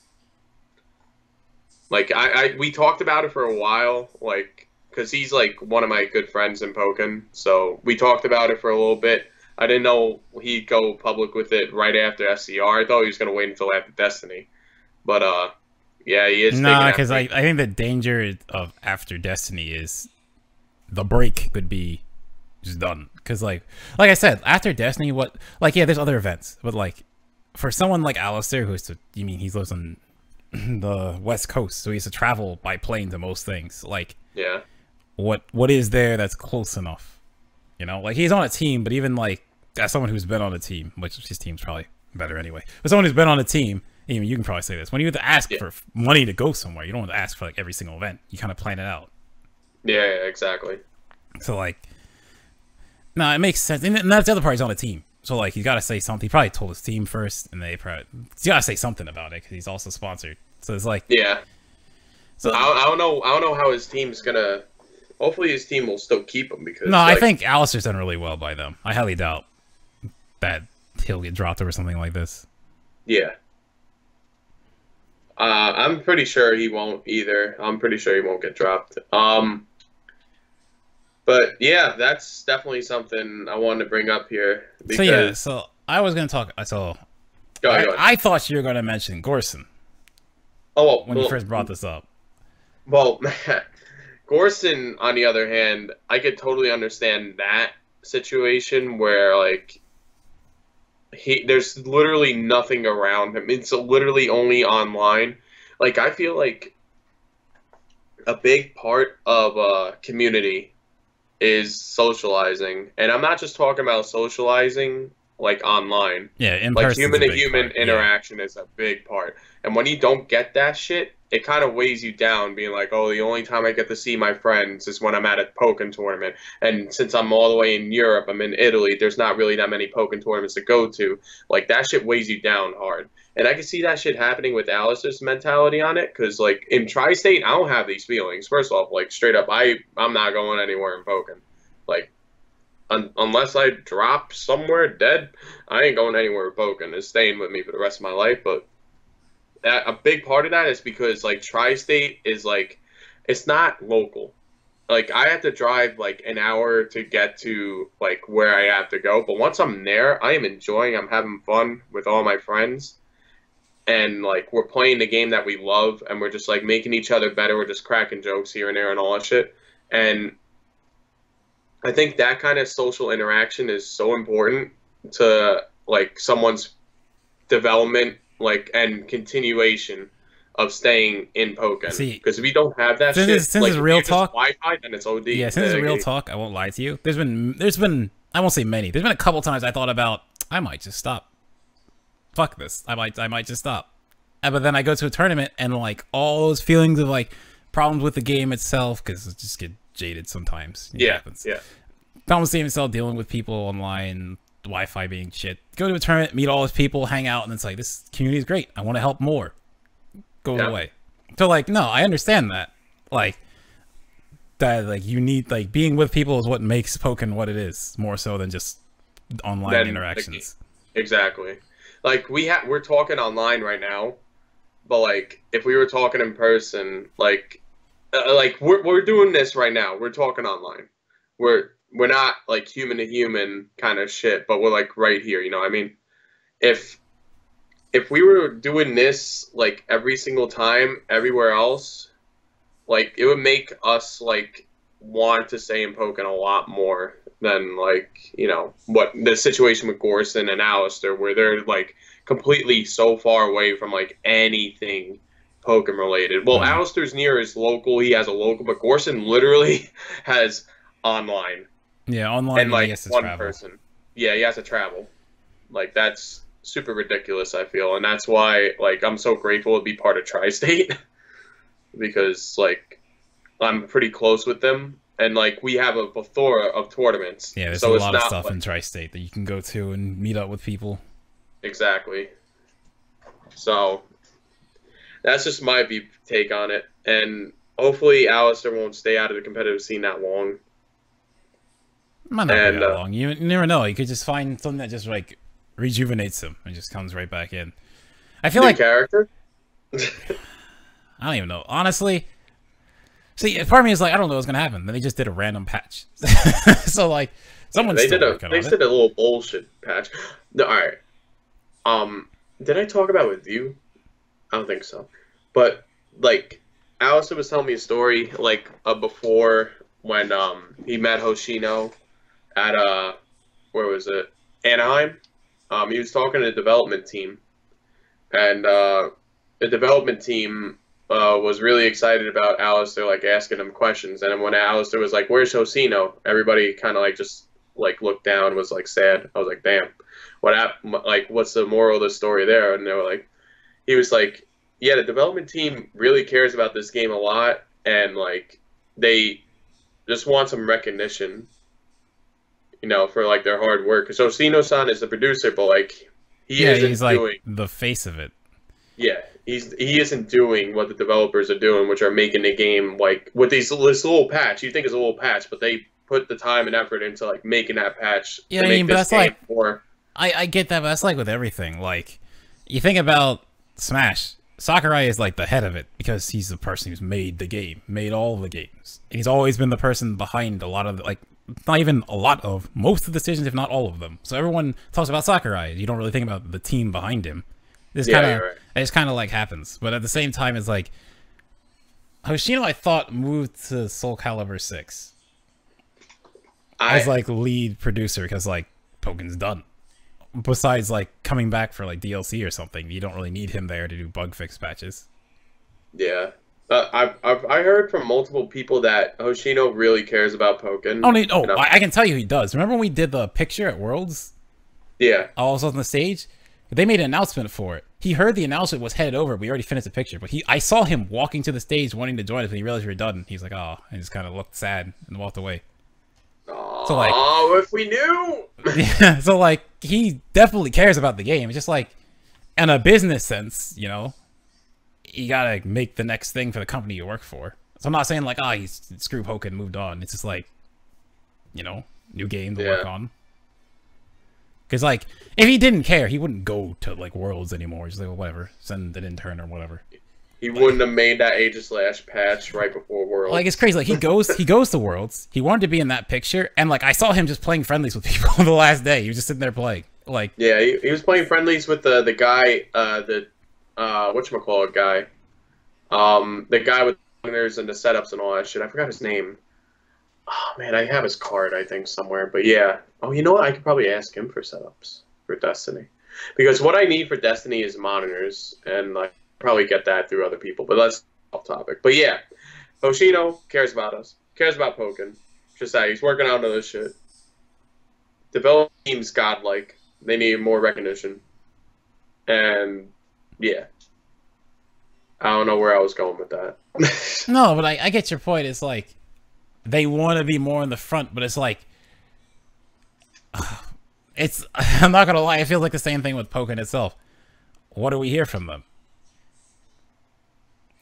Like, we talked about it for a while, like, because he's, like, one of my good friends in Pokken, so we talked about it for a little bit. I didn't know he'd go public with it right after SCR. I thought he was going to wait until after Destiny. But, yeah, he is Nah, taking because I think the danger of after Destiny is the break could be just done. Because like I said, after Destiny, what, like, yeah, there's other events, but like for someone like Alistair, he lives on the West Coast, so he has to travel by plane to most things. Like, yeah. what is there that's close enough? You know, like he's on a team, but even like as someone who's been on a team, which his team's probably better anyway, but someone who's been on a team, even you can probably say this, when you have to ask for money to go somewhere, you don't want to ask for like every single event. You kind of plan it out. Yeah, exactly. So like, no, it makes sense, and that's the other part. He's on a team, so like he's got to say something. He probably told his team first, and he's got to say something about it because he's also sponsored. So it's like, yeah. So I don't know how his team's gonna. Hopefully, his team will still keep him because. No, like, I think Alistair's done really well by them. I highly doubt that he'll get dropped over something like this. Yeah. I'm pretty sure he won't either. I'm pretty sure he won't get dropped. But yeah, that's definitely something I wanted to bring up here. Because... So yeah, so I was gonna talk. So go ahead. I thought you were gonna mention Gorson. Oh, well, when you first brought this up. Well, Gorson, on the other hand, I could totally understand that situation where like there's literally nothing around him. It's literally only online. Like I feel like a big part of community is socializing, and I'm not just talking about socializing like online. Yeah, in like person, human to human interaction is a big part. And when you don't get that shit, it kind of weighs you down, being like, oh, the only time I get to see my friends is when I'm at a Pokken tournament. And since I'm all the way in Europe, I'm in Italy, there's not really that many Pokken tournaments to go to. Like, that shit weighs you down hard. And I can see that shit happening with Alice's mentality on it, because, like, in Tri-State, I don't have these feelings. First off, like, straight up, I'm not going anywhere in Pokken. Like, unless I drop somewhere dead, I ain't going anywhere with Pokken. It's staying with me for the rest of my life, but a big part of that is because, like, Tri-State is, like, it's not local. Like, I have to drive, like, an hour to get to, like, where I have to go. But once I'm there, I am enjoying, I'm having fun with all my friends. And, like, we're playing the game that we love, and we're just, like, making each other better. We're just cracking jokes here and there and all that shit. And I think that kind of social interaction is so important to, like, someone's development, like, and continuation of staying in Pokken. See, Because if we don't have that since shit, it's, since like it's if real you're just talk, Wi-Fi, then it's OD. yeah, since it's real talk, I won't lie to you. There's been I won't say many. There's been a couple times I thought about I might just stop. Fuck this. I might just stop. But then I go to a tournament and like all those feelings of like problems with the game itself, because it just get jaded sometimes. It happens. Yeah. Problems with the game itself, dealing with people online, Wi-Fi being shit. Go to a tournament, meet all these people, hang out, and it's like, this community is great. I want to help more. Goes away. So like, no, I understand that. Like that, like you need like being with people is what makes Pokken what it is, more so than just online interactions. Exactly. Like we're talking online right now, but like if we were talking in person, like we're doing this right now. We're talking online. We're not like human to human kind of shit, but we're like right here. You know what I mean? If we were doing this like every single time everywhere else, like it would make us like want to stay in Pokken a lot more than like, you know, what the situation with Gorson and Alistair, where they're like completely so far away from like anything Pokken related. Well, Alistair's near his local, he has a local, but Gorson literally has online. Yeah, online and like he has to one travel. person. Yeah, he has to travel. Like that's super ridiculous, I feel, and that's why like I'm so grateful to be part of Tri-State because like I'm pretty close with them, and like we have a plethora of tournaments. Yeah, there's so a it's lot of not stuff like, in Tri-State that you can go to and meet up with people. Exactly. So that's just my take on it, and hopefully Alistair won't stay out of the competitive scene that long. Might not be that long. You never know. You could just find something that just like rejuvenates him and just comes right back in. I feel like character. I don't even know. Honestly, see, part of me is like, I don't know what's gonna happen. Then they just did a random patch, so like someone's they still did working on it. They did a little bullshit patch. No, all right. Did I talk about it with you? I don't think so. But like, Alistair was telling me a story like before when he met Hoshino at where was it? Anaheim. He was talking to the development team, and the development team was really excited about Alistair, like asking him questions. And then when Alistair was like, "Where's Hoshino?" everybody kind of like just like looked down, was like sad. I was like, "Damn, what happened? Like, what's the moral of the story there?" And they were like, he was like, "Yeah, the development team really cares about this game a lot, and like they just want some recognition." You know, for like their hard work. Because Hoshino-san is the producer, but like he's like doing the face of it. Yeah, he isn't doing what the developers are doing, which are making the game like with this little patch. You think it's a little patch, but they put the time and effort into like making that patch. Yeah, to make but this that's like more. I get that, but that's like with everything. Like you think about Smash. Sakurai is like the head of it because he's the person who's made the game, made all the games. And he's always been the person behind a lot of like not even a lot of most of the decisions, if not all of them. So everyone talks about Sakurai. You don't really think about the team behind him. This kind of it just kind of like happens. But at the same time, it's like Hoshino, I thought, moved to Soul Calibur 6 as like lead producer because like Pokken's done. Besides like coming back for like DLC or something, you don't really need him there to do bug fix patches. Yeah. I heard from multiple people that Hoshino really cares about Pokken. I can tell you he does. Remember when we did the picture at Worlds? Yeah. All on the stage? They made an announcement for it. He heard the announcement was headed over. We already finished the picture. But I saw him walking to the stage wanting to join us, and he realized we were done. He's like, oh, and just kind of looked sad and walked away. So like, oh, if we knew! Yeah, so like, he definitely cares about the game. It's just like, in a business sense, you know, you gotta make the next thing for the company you work for. So I'm not saying like, he's screw Pokken, moved on. It's just like, you know, new game to work on. Because like, if he didn't care, he wouldn't go to like Worlds anymore. He's like, well, whatever, send an intern or whatever. He wouldn't have made that Aegislash patch right before Worlds. Like, it's crazy. Like, he goes to Worlds. He wanted to be in that picture, and like, I saw him just playing friendlies with people the last day. He was just sitting there playing. Like, yeah, he was playing friendlies with the guy, whatchamacallit guy, the guy with the and the setups and all that shit. I forgot his name. Oh man, I have his card, I think, somewhere. But yeah. Oh, you know what? I could probably ask him for setups for Destiny, because what I need for Destiny is monitors and like probably get that through other people, but that's off topic. But yeah, Hoshino cares about us, cares about Pokken. Just that he's working on other shit. Development team's godlike. They need more recognition. And yeah, I don't know where I was going with that. No, but I get your point. It's like they want to be more in the front, but it's like it's. I'm not gonna lie. It feels like the same thing with Pokken itself. What do we hear from them?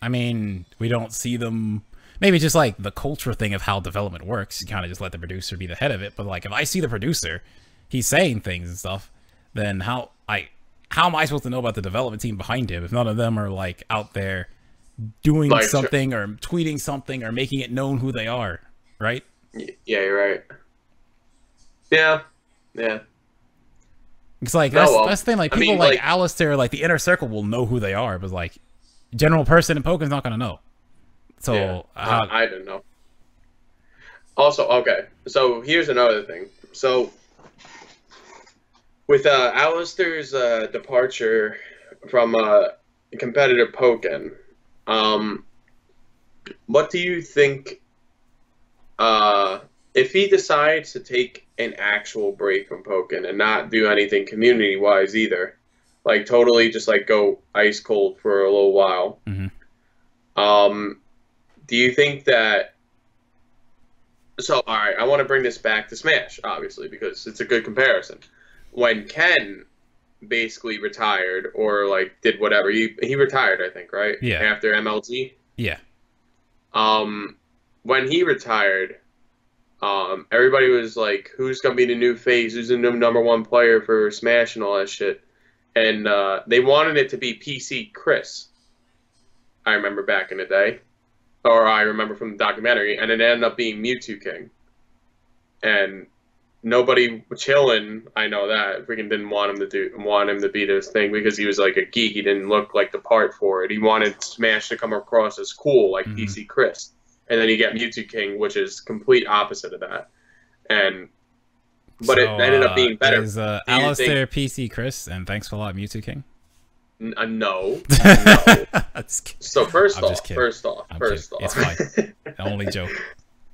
I mean, we don't see them. Maybe just like the culture thing of how development works. You kind of just let the producer be the head of it. But like, if I see the producer, he's saying things and stuff, then how am I supposed to know about the development team behind him if none of them are like out there doing like, something or tweeting something or making it known who they are, right? Yeah, you're right. Yeah. It's like that's the thing. Like people like Alistair, like the inner circle will know who they are, but like general person in Pokken's not gonna know. So yeah, I didn't know. Also, okay, so here's another thing. So with Alistair's departure from competitive Pokken, what do you think? If he decides to take an actual break from Pokken and not do anything community-wise either, like totally just like go ice cold for a little while, do you think that? So, all right, I want to bring this back to Smash, obviously, because it's a good comparison. When Ken basically retired or like did whatever, he retired, I think, right? Yeah. After MLG. Yeah. When he retired, everybody was like, "Who's gonna be the new face? Who's the new #1 player for Smash and all that shit?" And they wanted it to be PC Chris. I remember back in the day. Or I remember from the documentary, and it ended up being Mewtwo King. And nobody chilling, I know that, freaking didn't want him to be this thing because he was like a geek. He didn't look like the part for it. He wanted Smash to come across as cool, like PC Chris. And then you get Mewtwo King, which is complete opposite of that. But it ended up being better. Is Alistair PC Chris, and thanks for a lot, Mewtwo King? No. So first off, it's fine. Only joke.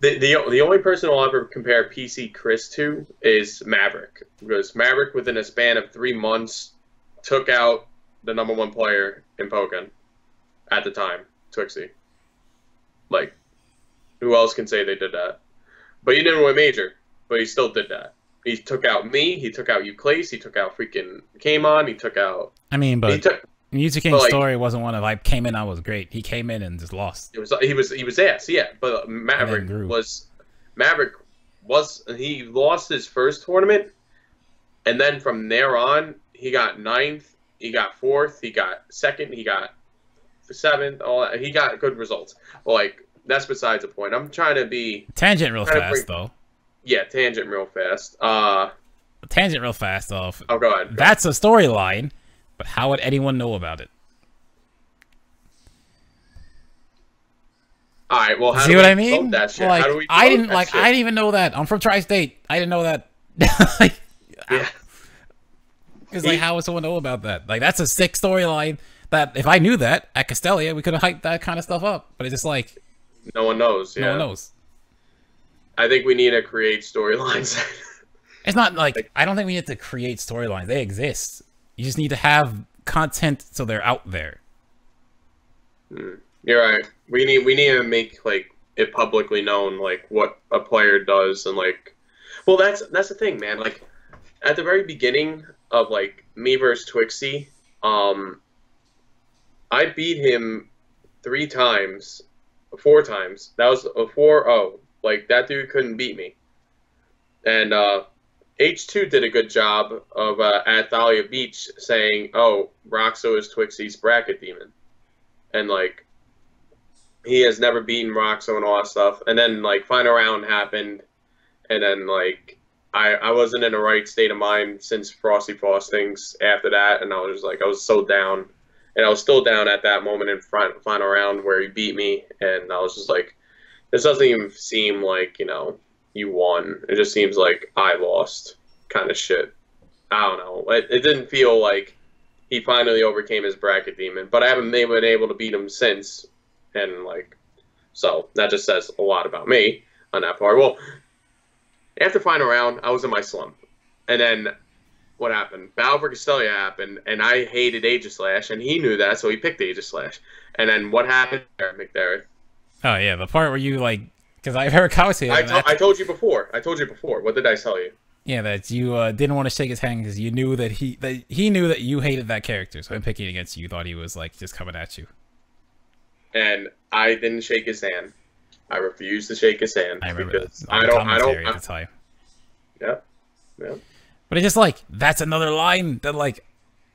The only person I'll ever compare PC Chris to is Maverick, because Maverick within a span of 3 months took out the #1 player in Pokken at the time, Twixie. Like, who else can say they did that? But he didn't win Major, but he still did that. He took out me, he took out Euclase, he took out freaking Kamon, he took out... I mean, but Mewtwo King's story wasn't one of I came in, I was great. He came in and just lost. He was ass, yeah. But Maverick he lost his first tournament, and then from there on, he got 9th, he got 4th, he got 2nd, he got 7th, all that. He got good results. But like, that's besides the point. I'm trying to be... Tangent real fast, though. Yeah, tangent real fast. Tangent real fast off. Oh, go ahead. That's a storyline, but how would anyone know about it? All right. Well, see what I mean? That shit? Like, how do we I didn't even know that. I'm from Tri-State. I didn't know that. Like, yeah. Because like, how would someone know about that? Like, that's a sick storyline. That if I knew that at Castelia, we could have hyped that kind of stuff up. But it's just like no one knows. Yeah. No one knows. I think we need to create storylines. It's not like I don't think we need to create storylines. They exist. You just need to have content so they're out there. You're right. We need to make like it publicly known, like what a player does, and like, well, that's the thing, man. Like at the very beginning of like me versus Twixie, I beat him 4 times. That was a 4-0. Like, that dude couldn't beat me. And H2 did a good job of, at Thalia Beach, saying, oh, Rokso is Twixie's bracket demon. And, like, he has never beaten Rokso and all that stuff. And then, like, final round happened. And then, like, I wasn't in the right state of mind since Frosty Frostings after that. And I was like, I was so down. And I was still down at that moment in final round where he beat me. And I was just like, this doesn't even seem like, you know, you won. It just seems like I lost kind of shit. I don't know. It didn't feel like he finally overcame his bracket demon. But I haven't been able to beat him since, and like, so that just says a lot about me on that part. Well, after final round, I was in my slump, and then what happened? Battle for Castelia happened, and I hated Aegislash, and he knew that, so he picked Aegislash. And then what happened there, McDareth? Oh yeah, the part where you like, because I've heard commentators. I told you before. I told you before. What did I tell you? Yeah, that you didn't want to shake his hand because you knew that he knew that you hated that character, so him picking against you, you thought he was like just coming at you. And I didn't shake his hand. I refused to shake his hand. I remember because that. I don't. At the time. Yeah. But it's just like that's another line that like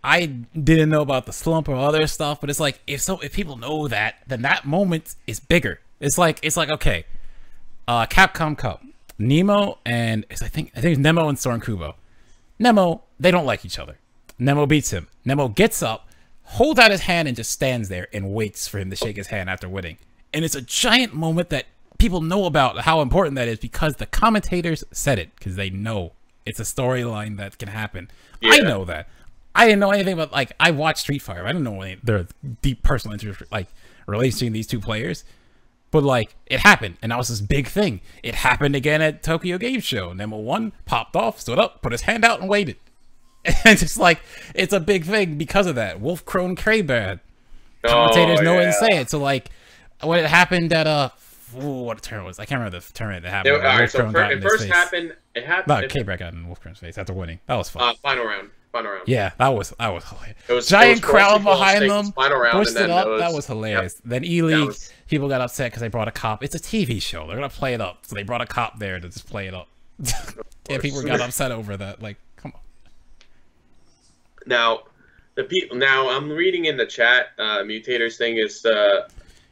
I didn't know about the slump or other stuff. But it's like if people know that, then that moment is bigger. It's like okay, Capcom Cup, Nemo and I think it's Nemo and Storm Kubo. Nemo, they don't like each other. Nemo beats him. Nemo gets up, holds out his hand, and just stands there and waits for him to shake his hand after winning. And it's a giant moment that people know about how important that is because the commentators said it because they know it's a storyline that can happen. Yeah. I know that. I didn't know anything about, like, I watched Street Fighter. I didn't know any their deep personal interest, like, relating these two players. But, like, it happened, and that was this big thing. It happened again at Tokyo Game Show. Nemo won, popped off, stood up, put his hand out, and waited. And just, like, it's a big thing because of that. Wolf Crone Kraber. Commentators know it and say it. So, like, when it happened at, what a tournament was. I can't remember the tournament that happened. Alright, so it first happened. It happened. No, K-Brett got in Wolf Crone's face after winning. That was fun. Final round. Yeah, that was hilarious. Giant crowd behind them. Final round, pushed it up. That was hilarious. Yep. Then E-League, people got upset because they brought a cop. It's a TV show. They're gonna play it up, so they brought a cop there to just play it up. And people got upset over that. Like, come on. Now, I'm reading in the chat. Mutators thing is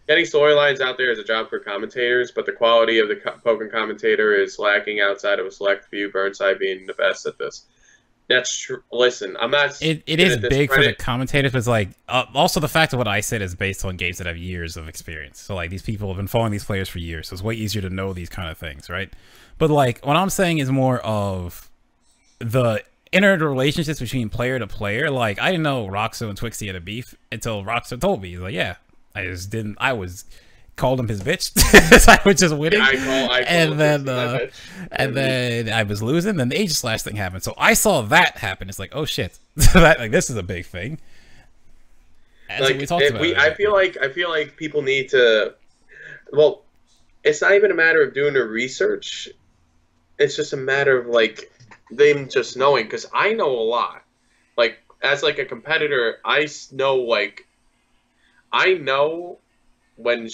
getting storylines out there is a job for commentators, but the quality of the Pokken commentator is lacking outside of a select few. Burnside being the best at this. That's true. Listen, I'm not. It is big for the commentators, but it's like also the fact of what I said is based on games that have years of experience. So like these people have been following these players for years, so it's way easier to know these kind of things, right? But like what I'm saying is more of the inner relationships between player to player. Like I didn't know Rokso and Twixie had a beef until Rokso told me. He's like, yeah, I just didn't. Called him his bitch. I was just winning, and then I was losing. Then the Aegislash thing happened, so I saw that happen. It's like, oh shit, that like this is a big thing. And like, so we talked about it. I feel like people need to. Well, it's not even a matter of doing the research. It's just a matter of like them just knowing, because I know a lot. Like as like a competitor, I know when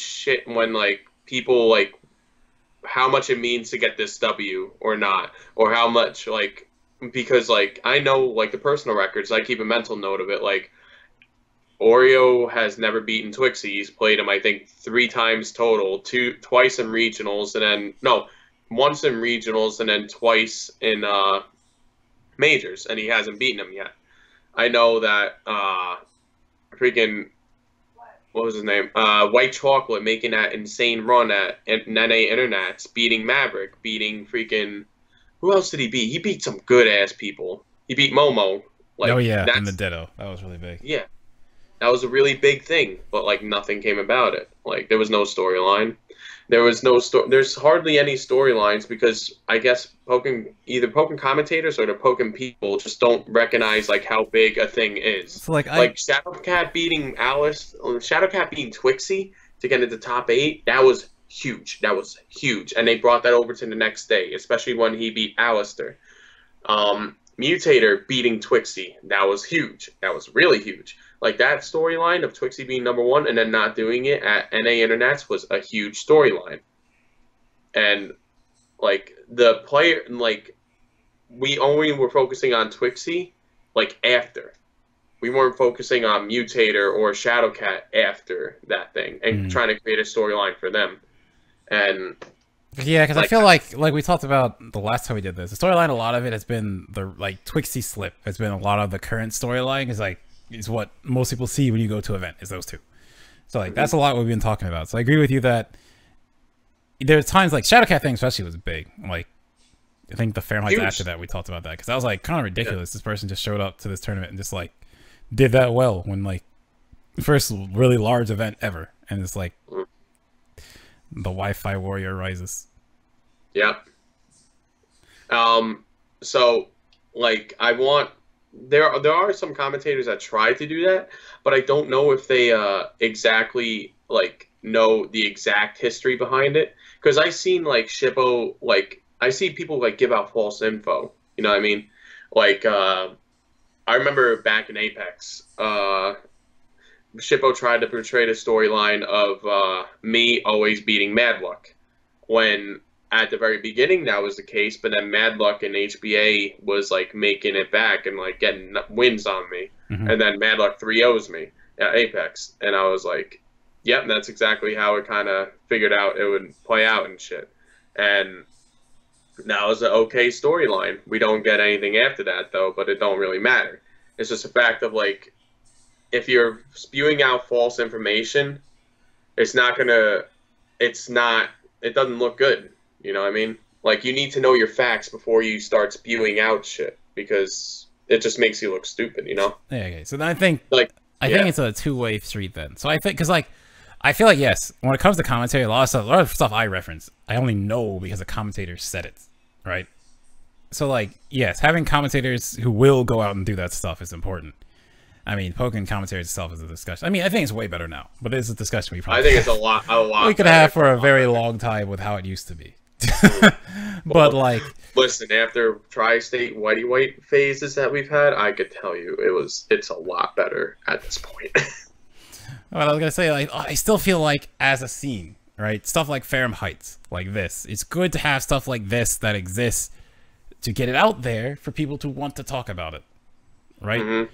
like people like how much it means to get this W or not, or how much like, because like I know like the personal records, I keep a mental note of it. Like Oreo has never beaten Twixie. He's played him I think 3 times total, twice in regionals, and then once in regionals and then twice in majors, and he hasn't beaten him yet. I know that freaking what was his name? White Chocolate making that insane run at NA Internets, beating Maverick, beating freaking... Who else did he beat? He beat some good-ass people. He beat Momo. Like, oh, yeah, in the Ditto. That was really big. Yeah. That was a really big thing, but, like, nothing came about it. Like, there was no storyline. There's hardly any storylines because I guess either Pokken commentators or the Pokken people just don't recognize like how big a thing is. So, like Shadowcat beating Shadowcat beating Twixie to get into top 8, that was huge. That was huge. And they brought that over to the next day, especially when he beat Alistair. Mutator beating Twixie, that was huge. That was really huge. Like, that storyline of Twixie being #1 and then not doing it at NA Internets was a huge storyline. And, like, the player, like, we only were focusing on Twixie, like, after. We weren't focusing on Mutator or Shadowcat after that thing and trying to create a storyline for them. And... yeah, because I feel like we talked about the last time we did this, the storyline, a lot of it has been the, like, Twixie slip has been a lot of the current storyline is what most people see when you go to an event, is those two. So, like, that's a lot we've been talking about. So I agree with you that there's times, like, Shadowcat thing especially was big. Like, I think the Fahrenheit after that, we talked about that. Because that was, like, kind of ridiculous. Yeah. This person just showed up to this tournament and just, like, did that well when like first really large event ever, and it's like the Wi-Fi warrior rises. Yep. So like there are some commentators that try to do that, but I don't know if they exactly like know the exact history behind it, because I seen like Shippo, like I see people like give out false info, you know what I mean? Like I remember back in Apex, Shippo tried to portray the storyline of me always beating Madluck, when at the very beginning that was the case, but then Madluck and HBA was like making it back and like getting wins on me, and then Madluck 3-0s me at Apex, and I was like, yep, that's exactly how it kind of figured out it would play out and shit. And that was an okay storyline. We don't get anything after that though, but it don't really matter. It's just a fact of like, if you're spewing out false information, it doesn't look good. You know what I mean? Like, you need to know your facts before you start spewing out shit, because it just makes you look stupid, you know? Yeah, okay. So then I think think it's a two-way street then. So I think, because like, I feel like, yes, when it comes to commentary, a lot of stuff I reference, I only know because a commentator said it, right? So like, yes, having commentators who will go out and do that stuff is important. I mean, Pokken commentary itself is a discussion. I mean, I think it's way better now, but it's a discussion we probably it's a lot we could have for a very long time with how it used to be. But like, listen, after tri-state whitey white phases that we've had, I could tell you it's a lot better at this point. What I was gonna say, like, I still feel like as a scene, right, stuff like Fahrenheit, like this, it's good to have stuff like this that exists to get it out there for people to want to talk about it, right?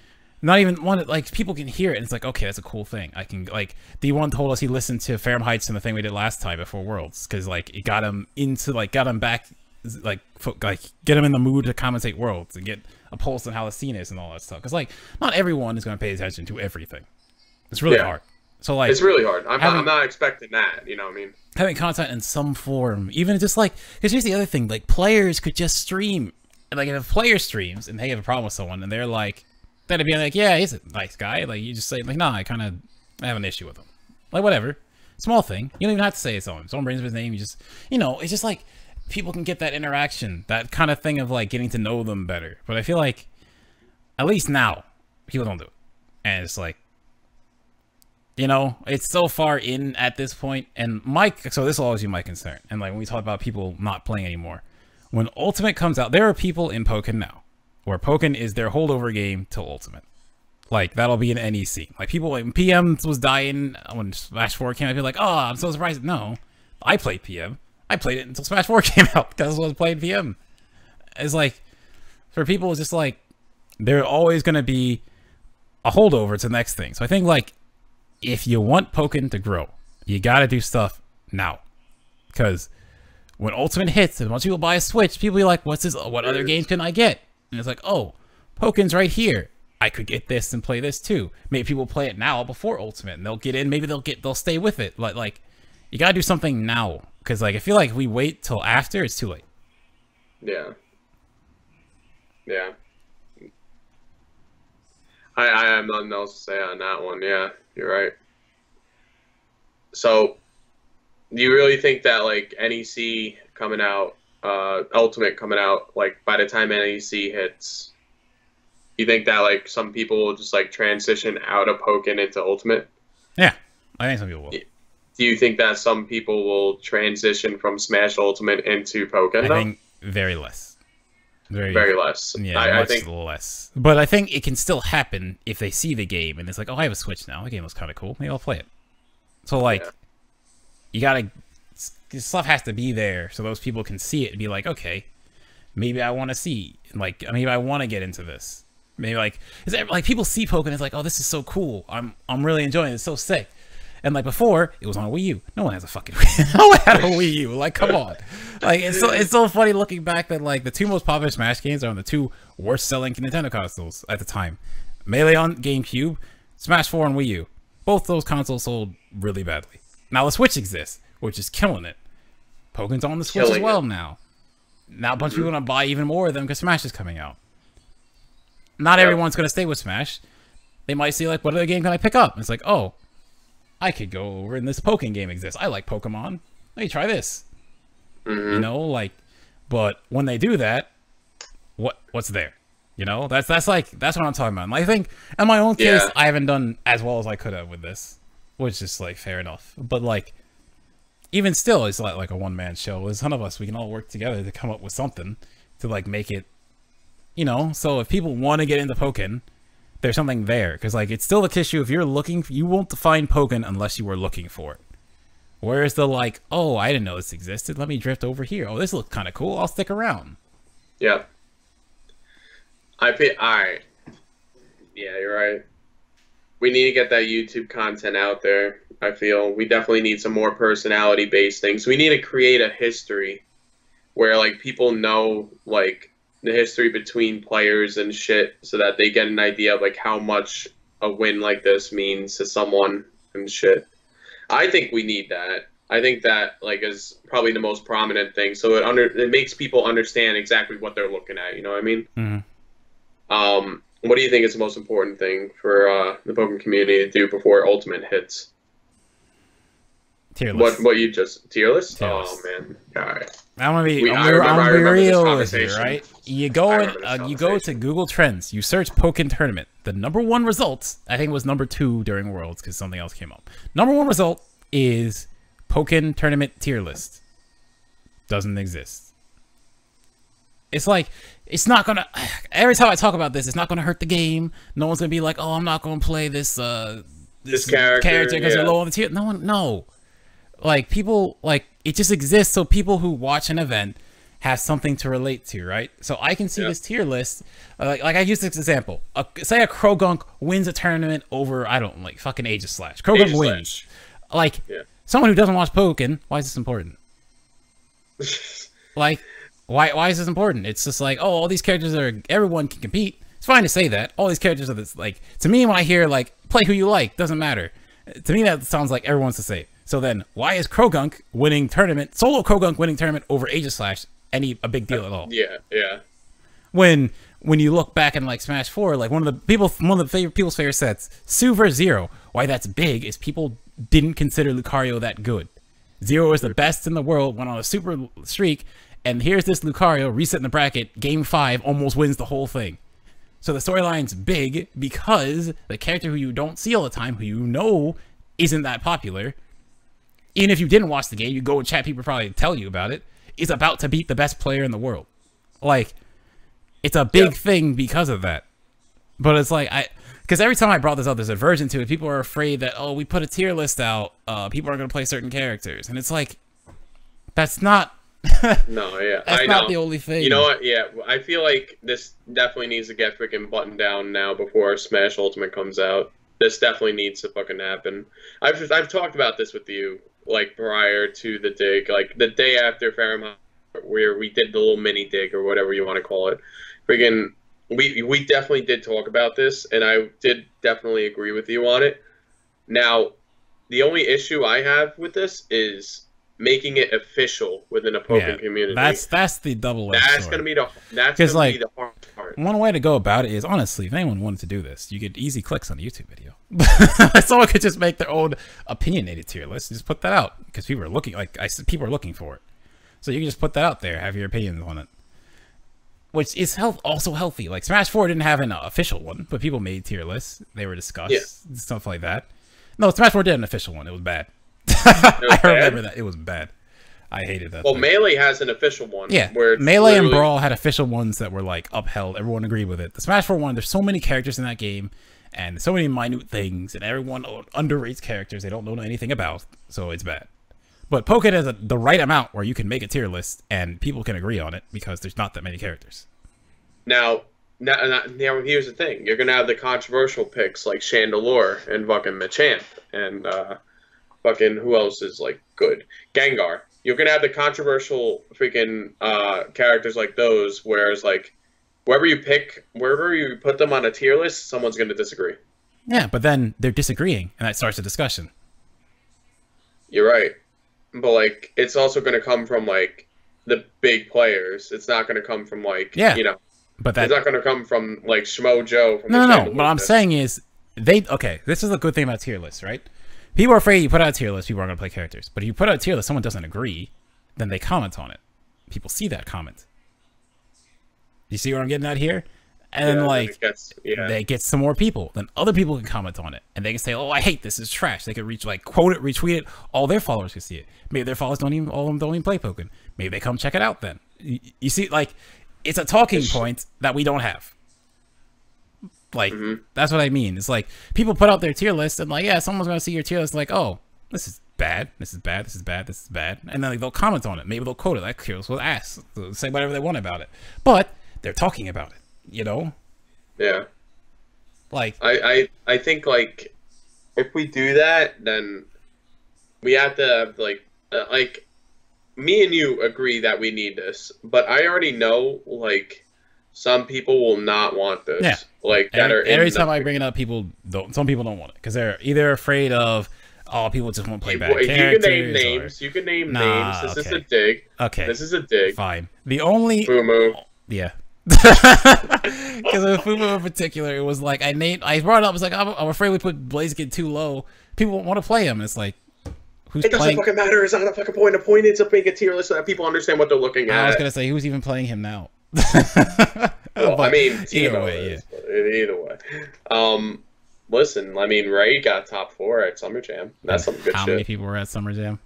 Not even one, like, people can hear it and it's like, okay, that's a cool thing. I can, like, D1 told us he listened to Fahrenheit and the thing we did last time before Worlds, because, like, it got him into, like, got him back, like, get him in the mood to commentate Worlds and get a pulse on how the scene is and all that stuff. Because, like, not everyone is going to pay attention to everything. It's really hard. So, like, it's really hard. I'm not expecting that, you know what I mean? Having content in some form, even just, like, because here's the other thing, like, players could just stream. And, like, if a player streams and they have a problem with someone and they're like, that'd be like, yeah, he's a nice guy. Like, you just say, like, nah, I have an issue with him. Like, whatever. Small thing. You don't even have to say it's on him. Someone brings up his name, you just, you know, it's just like, people can get that interaction, that kind of thing of, like, getting to know them better. But I feel like, at least now, people don't do it. And it's like, you know, it's so far in at this point. And so this will always be my concern. And, like, when we talk about people not playing anymore, when Ultimate comes out, there are people in Pokken now where Pokken is their holdover game till Ultimate. Like, that'll be an NEC. Like, people, like, PM was dying when Smash 4 came out, I'd be like, oh, I'm so surprised. No, I played PM. I played it until Smash 4 came out, because I was playing PM. It's like, for people, it's just like, they're always going to be a holdover to the next thing. So I think, like, if you want Pokken to grow, you got to do stuff now. Because when Ultimate hits and once people buy a Switch, people be like, what's this? What other games can I get? And it's like, oh, Pokken's right here. I could get this and play this too. Maybe people play it now before Ultimate, and they'll get in. Maybe they'll stay with it. Like, you gotta do something now, because like I feel like if we wait till after, it's too late. Yeah. I have nothing else to say on that one. Yeah, you're right. So, do you really think that like NEC coming out, Ultimate coming out, like by the time NEC hits, you think that like some people will just like transition out of Pokken into Ultimate? Yeah, I think some people will. Do you think that some people will transition from Smash Ultimate into Pokken? I think very less. Very less. Yeah, I think less. But I think it can still happen if they see the game and it's like, oh, I have a Switch now. The game was kind of cool. Maybe I'll play it. So like, you gotta. Stuff has to be there so those people can see it and be like, okay, maybe I want to see, like, maybe I want to get into this. Maybe like, is it like people see Pokken, it's like, oh, this is so cool. I'm really enjoying it. It's so sick. And like before, it was on a Wii U. No one has a fucking Wii. No one had a Wii U. Like, come on. Like, it's so funny looking back that like the two most popular Smash games are on the two worst selling Nintendo consoles at the time. Melee on GameCube, Smash 4 on Wii U. Both those consoles sold really badly. Now the Switch exists, which is killing it. Pokken's on the Switch as well now. Now a bunch of people are going to buy even more of them because Smash is coming out. Not everyone's going to stay with Smash. they might see like, what other game can I pick up? And it's like, oh, I could go over and this Pokken game exists. I like Pokemon. Let me try this. You know, like, but when they do that, what's there? You know, that's what I'm talking about. And I think in my own case, I haven't done as well as I could have with this, which is like fair enough. But like, even still, it's like a one-man show. There's a ton of us. We can all work together to come up with something to like make it, you know. So if people want to get into Pokken, there's something there, because like it's still the issue. If you're looking, you won't find Pokken unless you were looking for it. Whereas the like, oh, I didn't know this existed. Let me drift over here. Oh, this looks kind of cool. I'll stick around. Yeah. Alright. Yeah, you're right. We need to get that YouTube content out there. I feel we definitely need some more personality-based things. We need to create a history where like people know like the history between players and shit, so that they get an idea of like how much a win like this means to someone and shit. I think we need that. I think that like is probably the most prominent thing. So it makes people understand exactly what they're looking at. You know what I mean? What do you think is the most important thing for the Pokemon community to do before Ultimate hits? Tier list. What you just tier list? Tier list. Oh man, all right. I'm gonna be real with you, right? You go you go to Google Trends, you search Pokken Tournament. The #1 result, I think it was #2 during Worlds because something else came up. #1 result is Pokken Tournament tier list. Doesn't exist. It's like, it's not gonna, every time I talk about this, it's not gonna hurt the game. No one's gonna be like, oh, I'm not gonna play this character because they're low on the tier. No. Like, people, like, it just exists so people who watch an event have something to relate to, right? So I can see this tier list, like I use this example. Say a Krogunk wins a tournament over, I don't know, like, fucking Aegislash. Krogunk wins. Like, someone who doesn't watch Pokken, why is this important? Like, why is this important? It's just like, oh, all these characters everyone can compete. It's fine to say that. All these characters are this, like, to me, when I hear, like, play who you like, doesn't matter. To me, that sounds like everyone's the same. So then, why is Krogunk winning tournament, solo Krogunk winning tournament over Aegislash a big deal at all? Yeah. When you look back in, like, Smash 4, like, one of the people's favorite sets, Su vs. Zero, why that's big is people didn't consider Lucario that good. Zero was the best in the world, went on a super streak, and here's this Lucario, reset in the bracket, game 5, almost wins the whole thing. So the storyline's big because the character who you don't see all the time, who you know isn't that popular, even if you didn't watch the game, you go and chat, people probably tell you about it, is about to beat the best player in the world. Like, it's a big thing because of that. But it's like, because every time I brought this up, there's a version to it. People are afraid that, oh, we put a tier list out, people aren't going to play certain characters. And it's like, that's not... No, yeah. That's not the only thing. You know what? Yeah, I feel like this definitely needs to get freaking buttoned down now before Smash Ultimate comes out. This definitely needs to fucking happen. I've talked about this with you, like, prior to the dig, like, the day after Fahrenheit, where we did the little mini dig, or whatever you want to call it. Freaking, we definitely did talk about this, and I did definitely agree with you on it. Now, the only issue I have with this is making it official within a Pokken community. That's the double-edged sword. That's gonna be the hard part. One way to go about it is, honestly, if anyone wanted to do this, you get easy clicks on the YouTube video. Someone could just make their own opinionated tier list and just put that out, because people are looking, like I said, people are looking for it. So you can just put that out there, have your opinions on it, which is also healthy. Like, Smash 4 didn't have an official one, but people made tier lists. They were discussed, stuff like that. No, Smash 4 did an official one. It was bad. I remember that. It was bad. I hated that. Well, Melee has an official one. Yeah, where Melee and Brawl had official ones that were, like, upheld. Everyone agreed with it. The Smash 4 one, there's so many characters in that game, and so many minute things, and everyone underrates characters they don't know anything about, so it's bad. But Pokken has the right amount where you can make a tier list, and people can agree on it, because there's not that many characters. Now here's the thing. You're going to have the controversial picks, like Chandelure and fucking Machamp, and, fucking, who else is, like, good? Gengar. You're gonna have the controversial freaking characters like those, whereas, like, wherever you put them on a tier list, someone's gonna disagree. Yeah, but then they're disagreeing, and that starts a discussion. You're right. But, like, it's also gonna come from, like, the big players. It's not gonna come from, like, you know... But that... It's not gonna come from, like, Schmo Joe from No, what I'm saying is, Okay, this is a good thing about tier lists, right? People are afraid you put out a tier list, people aren't going to play characters. But if you put out a tier list, someone doesn't agree, then they comment on it. People see that comment. You see what I'm getting at here? And then, like, they get some more people. Then other people can comment on it. And they can say, oh, I hate this. It's trash. They can quote it, retweet it. All their followers can see it. Maybe their followers all of them don't even play Pokken. Maybe they come check it out then. You see, like, it's a talking point that we don't have. Like, that's what I mean. It's like, people put out their tier list and, like, yeah, someone's going to see your tier list and, like, oh, this is bad. This is bad. This is bad. This is bad. And then, like, they'll comment on it. Maybe they'll quote it. Like, tier list will ask. They'll say whatever they want about it. But they're talking about it. You know? Yeah. Like, I think, like, if we do that, then we have to have, like, me and you agree that we need this, but I already know, like, some people will not want this. Yeah. Like, every time I bring it up, some people don't want it, because they're either afraid of, oh, people just won't play bad characters. You can name names. You can name names. This is a dig. Okay. This is a dig. Fine. The only... Fumu. Yeah. Because of Fumu in particular, it was like I brought it up. I was like, I'm afraid we put Blaziken too low. People won't want to play him. It's like, who's playing? It doesn't fucking matter. It's not a fucking point. The point is to make a tier list so that people understand what they're looking at. I was gonna say, who's even playing him now? Well, I mean, either way, Either way. Listen, I mean, Ray got top 4 at Summer Jam. That's some good shit. How many people were at Summer Jam?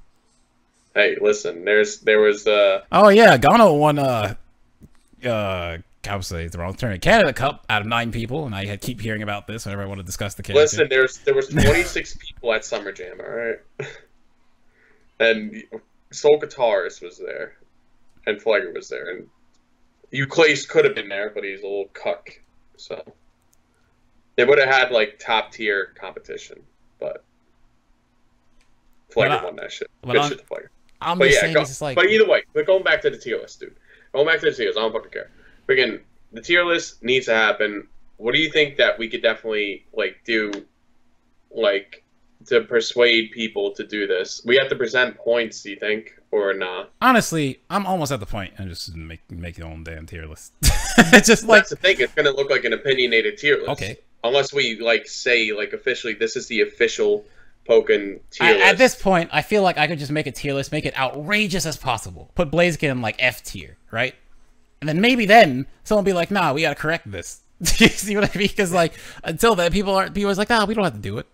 Hey, listen, there was oh yeah, Gano won I would say the wrong term. Canada Cup out of 9 people, and I keep hearing about this whenever I want to discuss the character. Listen, there was 26 people at Summer Jam, all right, and Soul Guitarist was there, and Flagger was there, and Euclase could have been there, but he's a little cuck, so they would have had like top tier competition, but Flagger won that shit. Good shit to Flagger. But yeah, but either way, but going back to the tier list, dude. Going back to the tier list, I don't fucking care. Freaking, the tier list needs to happen. What do you think that we could definitely, like, do, like, to persuade people to do this? We have to present points, do you think, or not? Honestly, I'm almost at the point. I'm just make your own damn tier list. It's just like... That's the thing. It's going to look like an opinionated tier list. Okay. Unless we, like, say, like, officially, this is the official Pokken tier list. At this point, I feel like I could just make a tier list, make it outrageous as possible. Put Blaziken in, like, F tier, right? And then maybe someone will be like, nah, we gotta correct this. You see what I mean? Because, like, until then, people are like, nah, we don't have to do it.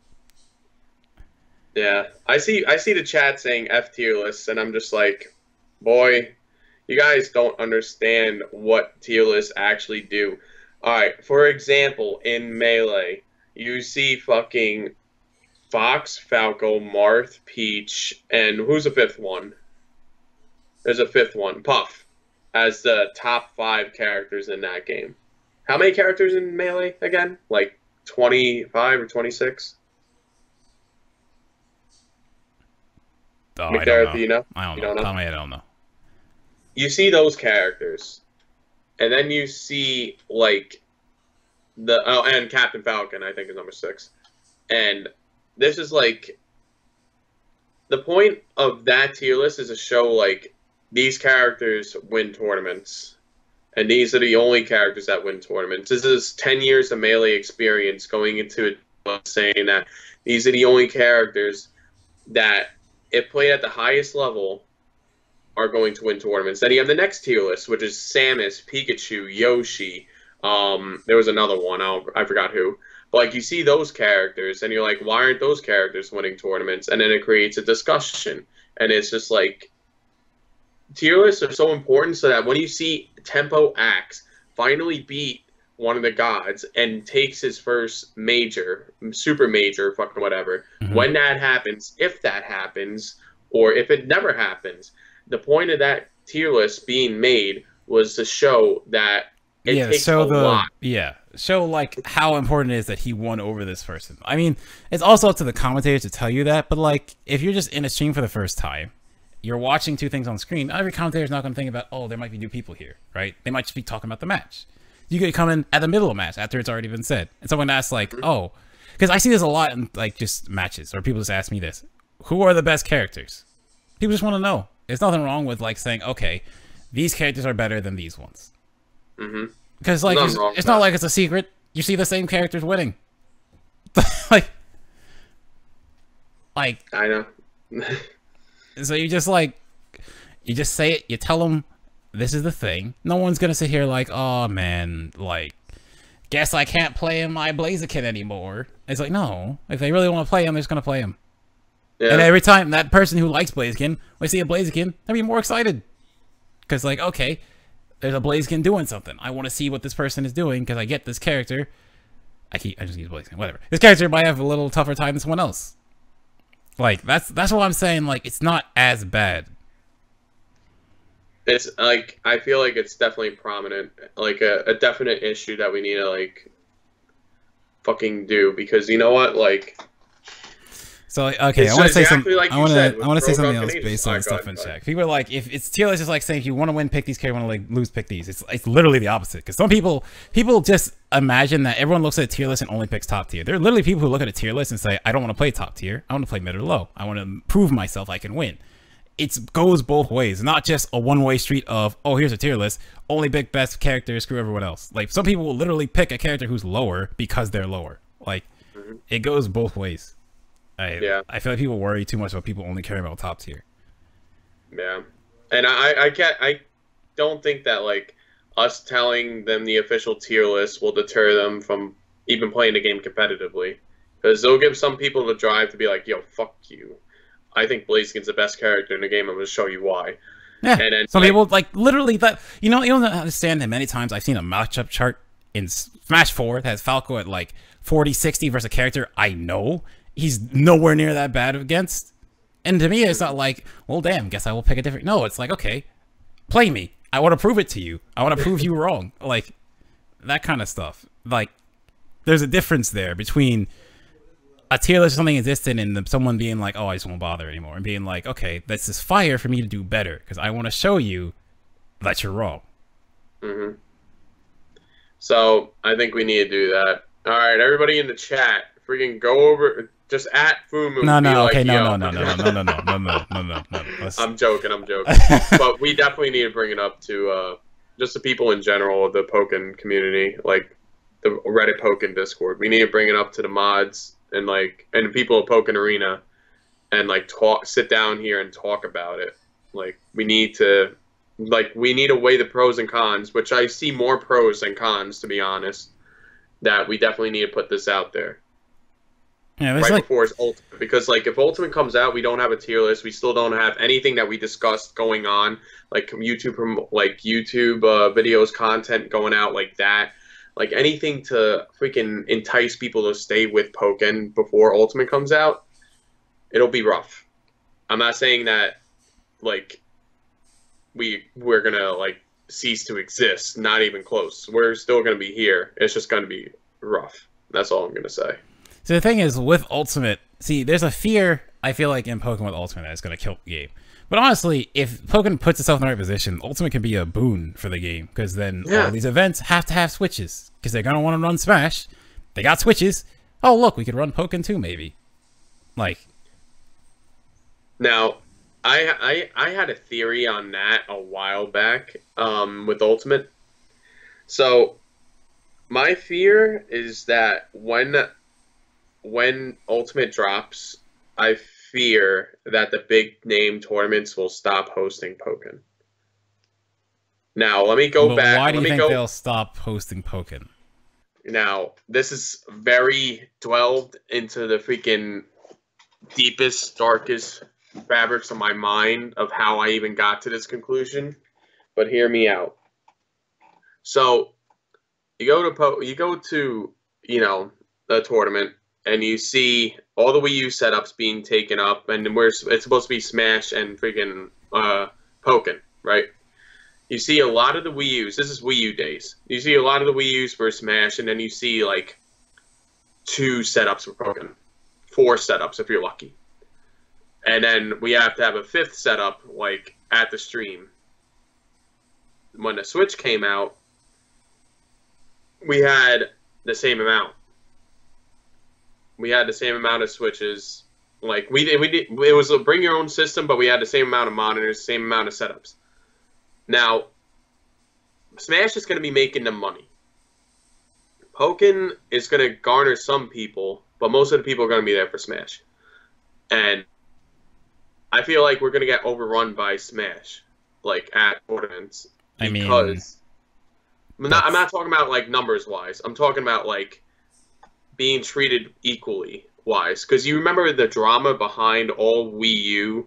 Yeah. I see the chat saying F tier lists, and I'm just like, boy, you guys don't understand what tier lists actually do. Alright, for example, in Melee, you see fucking Fox, Falco, Marth, Peach, and who's the 5th one? There's a 5th one, Puff, as the top 5 characters in that game. How many characters in Melee again? Like 25 or 26? Oh, McDareth, you know? I don't know. I don't know. You see those characters, and then you see, like, and Captain Falcon, I think, is number 6. And this is, like, the point of that tier list is to show, like, these characters win tournaments, and these are the only characters that win tournaments. This is 10 years of Melee experience going into it, saying that these are the only characters that, if played at the highest level, are going to win tournaments. Then you have the next tier list, which is Samus, Pikachu, Yoshi. There was another one, I forgot who. But, like, you see those characters, and you're like, why aren't those characters winning tournaments? And then it creates a discussion. And it's just like, tier lists are so important so that when you see Tempo Axe finally beat one of the gods and takes his first major, super major, fucking whatever, when that happens, if that happens, or if it never happens, the point of that tier list being made was to show that it takes a lot. Yeah, show, like, how important it is that he won over this person. I mean, it's also up to the commentators to tell you that, but, like, if you're just in a stream for the first time, you're watching 2 things on screen, every commentator's not going to think about, oh, there might be new people here, right? They might just be talking about the match. You could come in at the middle of a match after it's already been said. And someone asks, like, oh, because I see this a lot in, like, just matches, or people just ask me this. Who are the best characters? People just want to know. There's nothing wrong with, like, saying, okay, these characters are better than these ones. Because, like, it's not like it's a secret. You see the same characters winning. like, like. I know. So you just say it. You tell them this is the thing. No one's gonna sit here like, oh man, like, guess I can't play in my Blaziken anymore. It's like, no. If they really want to play him, they're just gonna play him. Yeah. And every time that person who likes Blaziken, when they see a Blaziken, they'll be more excited. Because, like, okay, there's a Blaziken doing something. I want to see what this person is doing because I get this character. I just use Blaziken, whatever. This character might have a little tougher time than someone else. Like, that's what I'm saying. Like, it's not as bad. It's, like, I feel like it's definitely prominent. Like, a definite issue that we need to, like, fucking do. Because, you know what? Like... So, okay, I want to say something. I want to say something else based on stuff in chat. People are like, if it's tier list, is like saying if you want to win, pick these characters. Want to like lose, pick these. It's literally the opposite. Because some people just imagine that everyone looks at a tier list and only picks top tier. There are literally people who look at a tier list and say, I don't want to play top tier. I want to play mid or low. I want to prove myself I can win. It goes both ways, not just a one-way street of, oh, here's a tier list, only pick best characters, screw everyone else. Like, some people will literally pick a character who's lower because they're lower. Like, it goes both ways. I feel like people worry too much about people only caring about top tier. Yeah, and I don't think that like us telling them the official tier list will deter them from even playing the game competitively, because they'll give some people the drive to be like, yo, fuck you. I think Blaziken's the best character in the game. I'm going to show you why. Yeah, and then, some people like literally that. You don't understand that many times I've seen a matchup chart in Smash 4 that has Falco at like 40-60 versus a character I know he's nowhere near that bad against. And to me, it's not like, well, damn, guess I will pick a different... No, it's like, okay, play me. I want to prove it to you. I want to prove you wrong. Like, that kind of stuff. Like, there's a difference there between a tier list of something existing and someone being like, oh, I just won't bother anymore. And being like, okay, this is fire for me to do better because I want to show you that you're wrong. Mm-hmm. So, I think we need to do that. All right, everybody in the chat, freaking go over... Just at Fumu. No. I'm joking. But we definitely need to bring it up to just the people in general of the Pokken community, like the Reddit Pokken Discord. We need to bring it up to the mods and the people of Pokken Arena, and sit down here and talk about it. Like we need to weigh the pros and cons, which I see more pros than cons, to be honest. That we definitely need to put this out there. Yeah, right before it's Ultimate, because if Ultimate comes out, we don't have a tier list. We still don't have anything that we discussed going on, like YouTube videos, content going out like that, like anything to freaking entice people to stay with Pokken before Ultimate comes out. It'll be rough. I'm not saying that we're gonna cease to exist. Not even close. We're still gonna be here. It's just gonna be rough. That's all I'm gonna say. So the thing is, with Ultimate, see, there's a fear, I feel like, in Pokemon with Ultimate that it's going to kill the game. But honestly, if Pokemon puts itself in the right position, Ultimate can be a boon for the game, because then all these events have to have switches, because they're going to want to run Smash. They got switches. Oh, look, we could run Pokken too, maybe. Now, I had a theory on that a while back with Ultimate. So, my fear is that when Ultimate drops, I fear that the big name tournaments will stop hosting Pokken. Now, let me go back. Why do you think they'll stop hosting Pokken? Now, this is very delved into the freaking deepest, darkest fabrics of my mind of how I even got to this conclusion. But hear me out. So, you go to the tournament, and you see all the Wii U setups being taken up, and it's supposed to be Smash and freaking Pokken, right? You see a lot of the Wii U's. This is Wii U days. You see a lot of the Wii U's for Smash, and then you see 2 setups for Pokken, 4 setups if you're lucky, and then we have to have a 5th setup at the stream. When the Switch came out, we had the same amount. We had the same amount of switches. It was a bring your own system, but we had the same amount of monitors, same amount of setups. Now, Smash is going to be making them money. Pokken is going to garner some people, but most of the people are going to be there for Smash. And I feel like we're going to get overrun by Smash, like, at tournaments. I mean, because I'm not talking about, like, numbers-wise. I'm talking about, like, being treated equally-wise. Because you remember the drama behind all Wii U,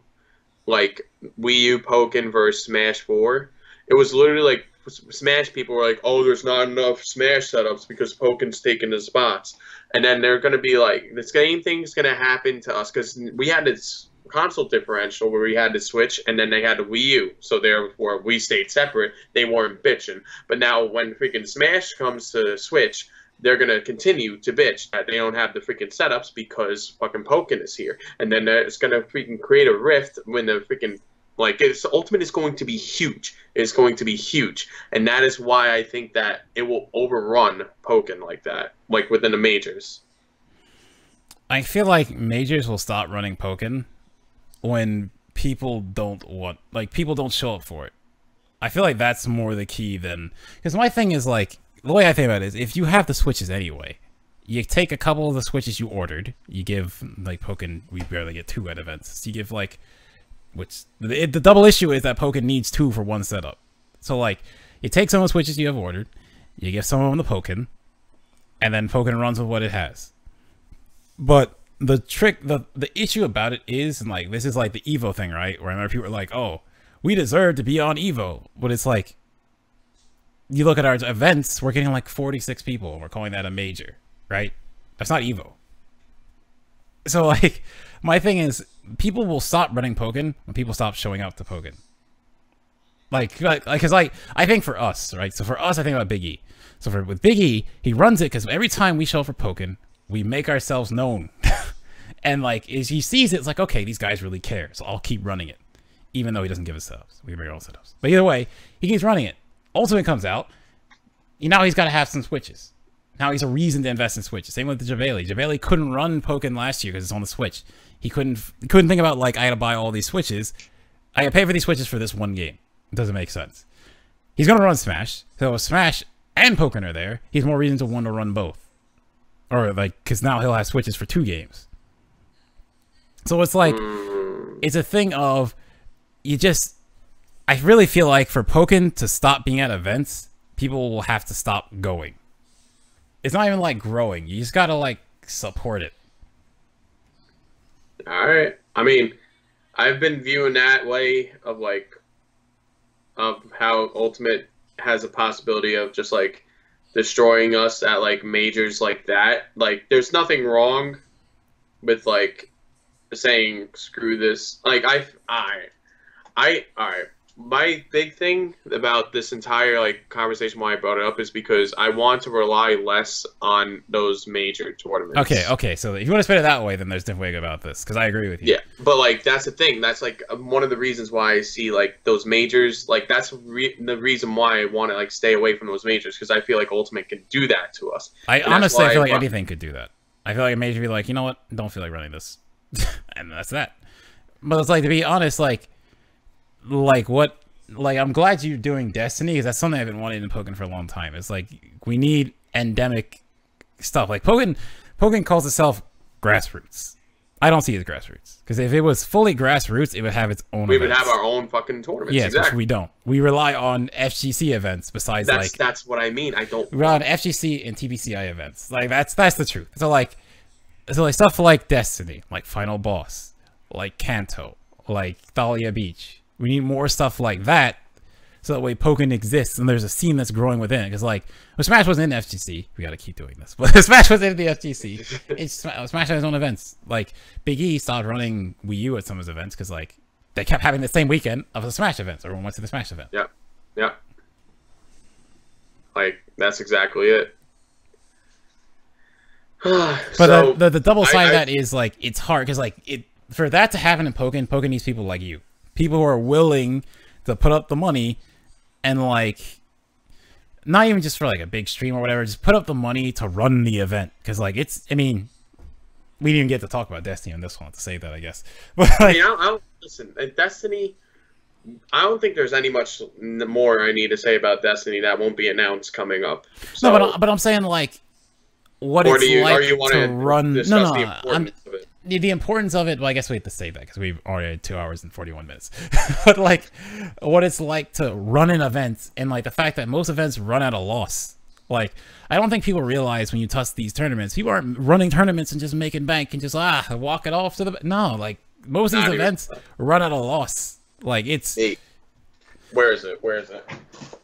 like, Wii U Pokken versus Smash 4? It was literally, like, Smash people were like, oh, there's not enough Smash setups because Pokken's taking the spots. And then they're going to be like, the same thing's going to happen to us because we had this console differential where we had the Switch and then they had the Wii U. So therefore, we stayed separate. They weren't bitching. But now when freaking Smash comes to the Switch, they're going to continue to bitch that they don't have the freaking setups because fucking Pokken is here. And then it's going to freaking create a rift when the freaking, like, Ultimate is going to be huge. It's going to be huge. And that is why I think that it will overrun Pokken like that, like within the majors. I feel like majors will stop running Pokken when people don't show up for it. I feel like that's more the key than, because my thing is, like, the way I think about it is, if you have the Switches anyway, you take a couple of the Switches you ordered, you give, like, Pokken, we barely get 2 at events, so you give, like, which, the double issue is that Pokken needs 2 for 1 setup. So, like, you take some of the Switches you have ordered, you give some of them the Pokken, and then Pokken runs with what it has. But the trick, the issue about it is, and, like, this is like the Evo thing, right? Where I remember people were like, oh, we deserve to be on Evo. But it's like, you look at our events, we're getting like 46 people, and we're calling that a major, right? That's not Evo. So, like, my thing is, people will stop running Pokken when people stop showing up to Pokken. Because I think for us, right? So for us, I think about Big E. So with Big E, he runs it because every time we show up for Pokken, we make ourselves known. And, like, as he sees it, it's like, okay, these guys really care, so I'll keep running it. Even though he doesn't give us setups. We make our own setups. But either way, he keeps running it. Ultimate comes out. Now he's got to have some Switches. Now he's a reason to invest in Switches. Same with the Javeli. Javeli couldn't run Pokken last year because it's on the Switch. He couldn't think about, like, I gotta buy all these Switches. I gotta pay for these Switches for this one game. It doesn't make sense. He's gonna run Smash. So if Smash and Pokken are there, he's more reason to want to run both. Or, like, because now he'll have Switches for 2 games. So it's like, it's a thing of, I really feel like for Pokken to stop being at events, people will have to stop going. It's not even like growing. You just gotta, like, support it. Alright. I mean, I've been viewing that way of, like, of how Ultimate has a possibility of just, like, destroying us at, like, majors like that. Like, there's nothing wrong with, like, saying, screw this. Like, alright. My big thing about this entire, like, conversation, why I brought it up, is because I want to rely less on those major tournaments. Okay. So if you want to spin it that way, then there's a different way about this, because I agree with you. Yeah, but, like, that's the thing. That's, like, one of the reasons why I see, like, those majors. Like, that's the reason why I want to, like, stay away from those majors, because I feel like Ultimate can do that to us. I honestly feel like anything could do that. I feel like a major would be like, you know what? Don't feel like running this. And that's that. But it's like, to be honest, like, I'm glad you're doing Destiny, because that's something I've been wanting in Pokken for a long time. It's like, we need endemic stuff. Like, Pokken calls itself grassroots. I don't see it as grassroots, because if it was fully grassroots, it would have its own events. Would have our own fucking tournaments. Yeah, exactly. Which we don't. We rely on FGC events besides, that's what I mean. We rely on FGC and TBCI events. Like, that's the truth. So like stuff like Destiny, like Final Boss, like Kanto, like Thalia Beach. We need more stuff like that, so that way Pokken exists and there's a scene that's growing within it. Because, like, when Smash wasn't in FGC, we gotta keep doing this, but Smash was in the FGC. Smash had its own events. Like, Big E stopped running Wii U at some of his events because, like, they kept having the same weekend of the Smash events. Everyone went to the Smash event. Yeah. Like, that's exactly it. But so, the double side of that is, like, it's hard because, like, for that to happen in Pokken needs people like you. People who are willing to put up the money and, like, not even just for, like, a big stream or whatever, just put up the money to run the event. Because, like, I mean, we didn't even get to talk about Destiny on this one to say that, I guess. But, like, I mean, listen, Destiny, I don't think there's any much more I need to say about Destiny that won't be announced coming up. So, no, but I'm saying, like, what Or it's are like you want to to run. discuss No, the no, importance of it? the importance of it. Well, I guess we have to say that because we've already had 2 hours and 41 minutes. But like, what it's like to run an event, and like the fact that most events run at a loss. Like, I don't think people realize when you touch these tournaments, people aren't running tournaments and just making bank and just walk it off to the. No, like most of these events run at a loss. Like it's. Hey, where is it? Where is it?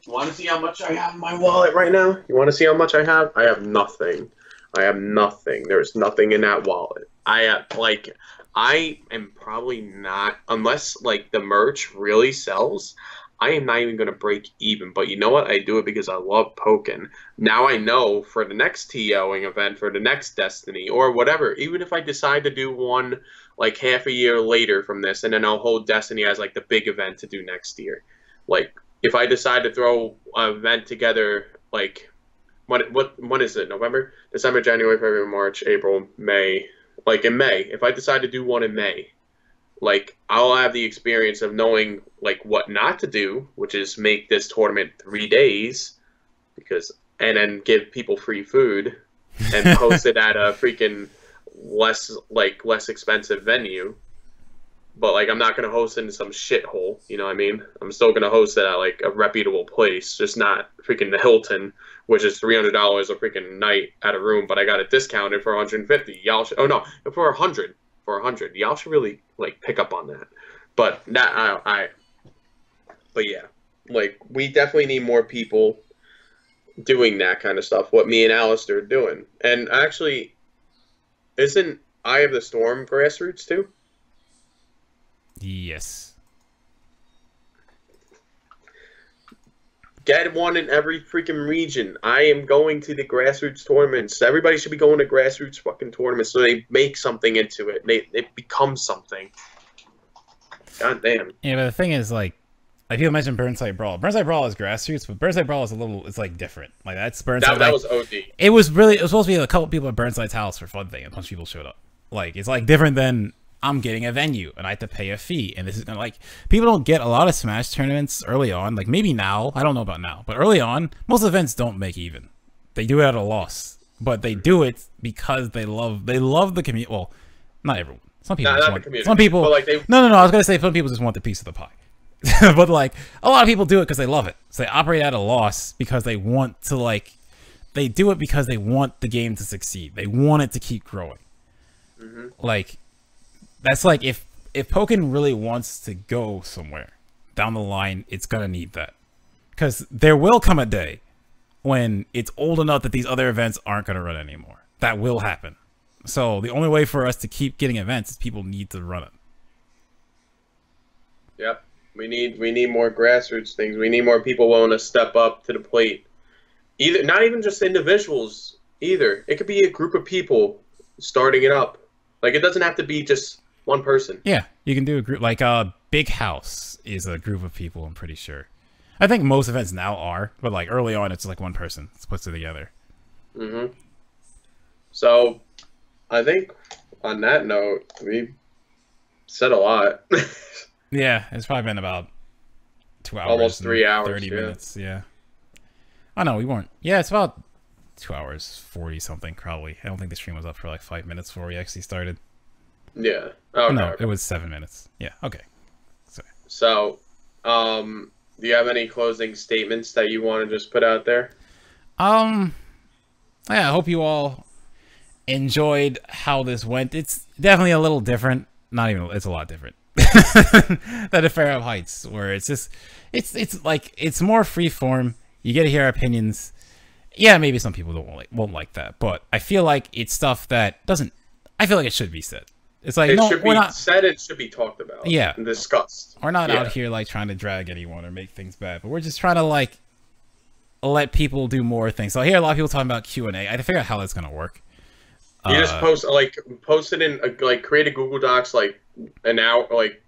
You want to see how much I have in my wallet right now? You want to see how much I have? I have nothing. I have nothing. There's nothing in that wallet. I am probably not, unless like the merch really sells, I am not even going to break even. But you know what? I do it because I love Pokken. Now I know for the next TOing event, for the next Destiny, or whatever, even if I decide to do one like half a year later from this, and then I'll hold Destiny as like the big event to do next year. Like, if I decide to throw an event together, like, when is it? November? December, January, February, March, April, May. Like, in May. If I decide to do one in May, like, I'll have the experience of knowing, like, what not to do, which is make this tournament 3 days, and then give people free food, and post it at a freaking less expensive venue. But, like, I'm not going to host it in some shithole, you know what I mean? I'm still going to host it at, like, a reputable place, just not freaking the Hilton, which is $300 a freaking night at a room, but I got it discounted for $150. Y'all should, oh no, for $100. For $100. Y'all should really, like, pick up on that. But, but yeah, like, we definitely need more people doing that kind of stuff, what me and Alistair are doing. And actually, isn't Eye of the Storm grassroots, too? Yes. Get one in every freaking region. I am going to the grassroots tournaments. Everybody should be going to grassroots fucking tournaments so they make something into it. They become something. God damn. Yeah, but the thing is, like people mentioned Burnside Brawl. Burnside Brawl is grassroots, but Burnside Brawl is it's like different. Like that's Burnside. That was OD. It was supposed to be a couple people at Burnside's house for fun thing, and a bunch of people showed up. Like it's like different than I'm getting a venue and I have to pay a fee, and this is gonna like people don't get a lot of Smash tournaments early on. Like maybe now, I don't know about now, but early on, most events don't make even. They do it at a loss, but they do it because they love the community. Well, not everyone. Some people. Some people. Like no. I was gonna say some people just want the piece of the pie, but like a lot of people do it because they love it. So they operate at a loss because they want to like. They do it because they want the game to succeed. They want it to keep growing. Mm-hmm. Like. That's like if Pokken really wants to go somewhere down the line, it's gonna need that, because there will come a day when it's old enough that these other events aren't gonna run anymore. That will happen. So the only way for us to keep getting events is people need to run it. Yep, we need more grassroots things. We need more people willing to step up to the plate. Either not even just individuals. Either it could be a group of people starting it up. Like it doesn't have to be just one person. Yeah, you can do a group like Big House is a group of people. I'm pretty sure. I think most events now are, but like early on, it's like one person puts it together. Mm-hmm. So, I think on that note, we said a lot. Yeah, it's probably been about 2 hours, almost 3 hours, 30 minutes. Yeah. Oh no, we weren't. Yeah, it's about 2 hours 40 something probably. I don't think the stream was up for like 5 minutes before we actually started. Yeah. Okay, no, it was 7 minutes. Yeah. Okay. So, do you have any closing statements that you want to just put out there? Yeah, I hope you all enjoyed how this went. It's definitely a little different. Not even. It's a lot different than the Fair Heights, where it's just, it's like it's more free form. You get to hear our opinions. Yeah, maybe some people won't like that, but I feel like it's stuff that doesn't. I feel like it should be said. It's like we're not said. It should be talked about. Yeah, and discussed. We're not out here like trying to drag anyone or make things bad, but we're just trying to like let people do more things. So I hear a lot of people talking about Q&A. I have to figure out how that's gonna work. You just post it in create a Google Docs like an hour, like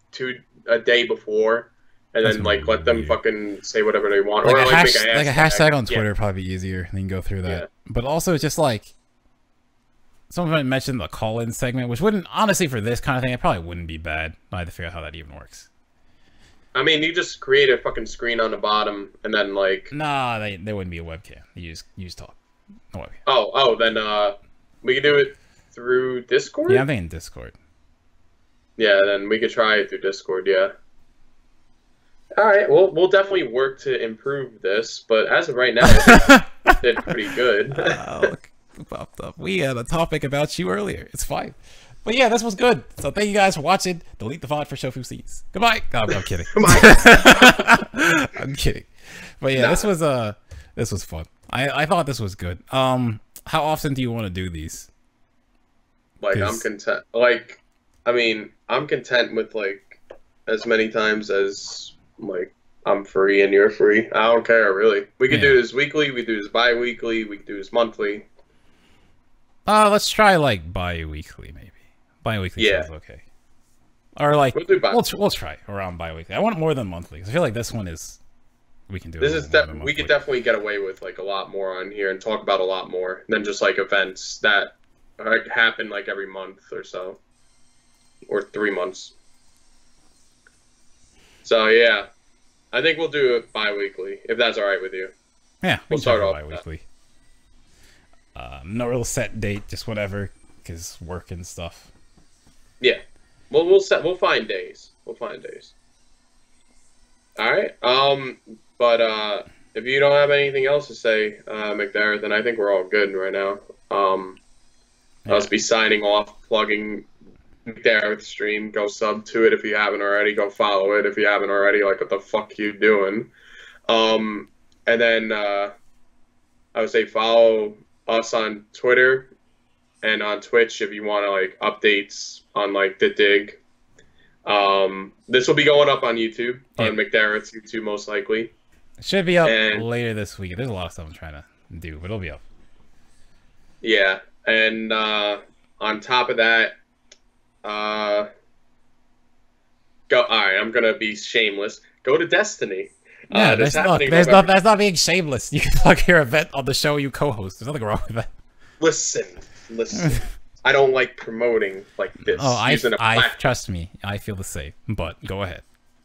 a day before, and then like let them fucking say whatever they want, like or like a hashtag on Twitter would probably be easier. And you can go through that. Yeah. But also just like. Someone mentioned the call-in segment, which wouldn't, honestly, for this kind of thing, it probably wouldn't be bad. I have to figure out how that even works. I mean, you just create a fucking screen on the bottom, and then, like... Nah, there wouldn't be a webcam. You just talk. Oh, Then we can do it through Discord? yeah, I'm thinking Discord. Yeah, then we could try it through Discord, yeah. Alright, we'll definitely work to improve this, but as of right now, it did pretty good. Look, who popped up. We had a topic about you earlier. It's fine. But yeah, this was good. So thank you guys for watching. Delete the VOD for Shofu Seas. Goodbye. Oh, I'm kidding. I'm kidding. But yeah, this was fun. I thought this was good. How often do you want to do these? Like, I'm content. Like, I mean, I'm content with, like, as many times as, like, I'm free and you're free. I don't care, really. We could do this weekly, we could do this bi-weekly, we could do this monthly. Let's try, like, bi-weekly, maybe. Bi-weekly sounds okay. Or, like, we'll try around bi-weekly. I want more than monthly, because I feel like this one is... We can do this is we could definitely get away with, like, a lot more on here and talk about a lot more than just, like, events that happen, like, every month or so. Or 3 months. So, yeah. I think we'll do it bi-weekly, if that's alright with you. Yeah, we'll start off bi-weekly. No real set date, just whatever, because work and stuff. Yeah. We'll find days. We'll find days. Alright. But if you don't have anything else to say, McDareth, then I think we're all good right now. I'll just be signing off, plugging McDareth's stream. Go sub to it if you haven't already. Go follow it if you haven't already. Like, what the fuck you doing? And then I would say follow us on Twitter and on Twitch if you want to, like, updates on, like, the dig. This will be going up on YouTube, on McDareth's YouTube most likely. It should be up later this week. There's a lot of stuff I'm trying to do, but it'll be up. Yeah, and on top of that, Alright, I'm gonna be shameless. Go to Destiny. Yeah, that's not being shameless. You can plug your event on the show you co-host. There's nothing wrong with that. Listen. I don't like promoting like this. Oh, trust me, I feel the same. But go ahead.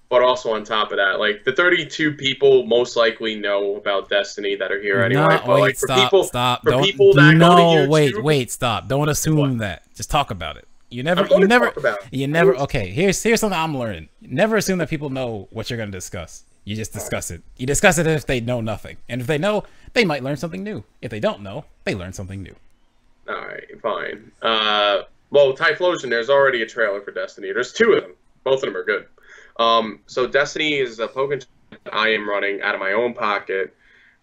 But also on top of that, like, the 32 people most likely know about Destiny that are here anyway. No, but, wait, like, stop. Stop. Don't assume that. Just talk about it. You never. Okay, here's something I'm learning. Never assume that people know what you're going to discuss. You just discuss it. You discuss it if they know nothing, and if they know, they might learn something new. If they don't know, they learn something new. All right, fine. Well, Typhlosion, there's already a trailer for Destiny. There's 2 of them. Both of them are good. So Destiny is a Pokken that I am running out of my own pocket.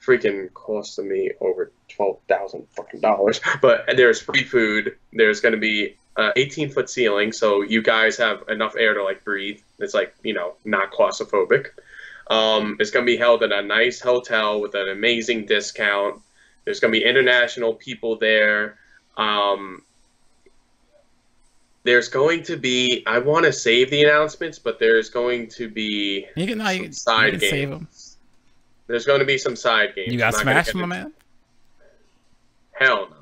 Freaking costing me over $12,000 fucking dollars. But there's free food. There's going to be 18-foot ceiling, so you guys have enough air to, like, breathe. It's, like, you know, not claustrophobic. It's going to be held at a nice hotel with an amazing discount. There's going to be international people there. There's going to be, I want to save the announcements, but there's going to be some side games. Save them. There's going to be some side games. You got Smash, my man? Hell no.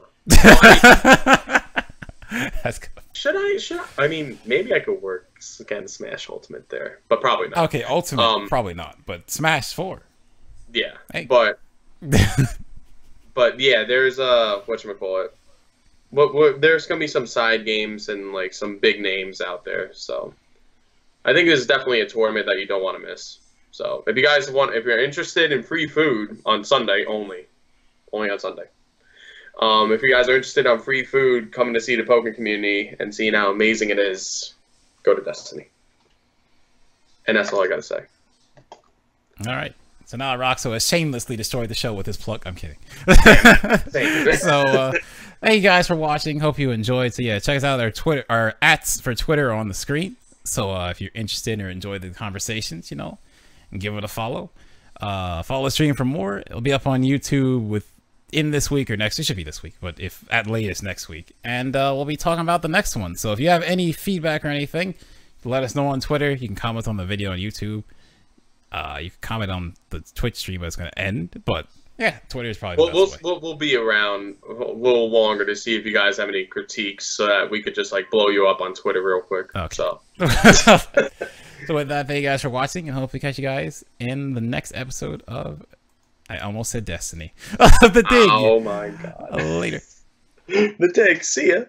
That's good. Should I? I mean, maybe I could work against Smash Ultimate there, but probably not. Okay, Ultimate, probably not, but Smash 4. Yeah, hey. But yeah, there's whatchamacallit. There's gonna be some side games and, like, some big names out there, so I think this is definitely a tournament that you don't want to miss. So if you guys if you're interested in free food on Sunday only on Sunday. If you guys are interested on free food, coming to see the Pokken community and seeing how amazing it is, go to Destiny. And that's all I gotta say. All right. So now Rokso has shamelessly destroyed the show with his plug. I'm kidding. So thank you guys for watching. Hope you enjoyed. So yeah, check us out. Our ats for Twitter are on the screen. So if you're interested or enjoy the conversations, you know, and give it a follow. Follow the stream for more. It'll be up on YouTube in this week or next. It should be this week, but if at latest next week. And we'll be talking about the next one. So if you have any feedback or anything, let us know on Twitter. You can comment on the video on YouTube. You can comment on the Twitch stream when it's going to end. But yeah, Twitter is probably the best way. We'll be around a little longer to see if you guys have any critiques, so that we could just, like, blow you up on Twitter real quick. Okay. So. So with that, thank you guys for watching, and hope we catch you guys in the next episode of I almost said Destiny. The Dig. Oh my god. Later. The Dig. See ya.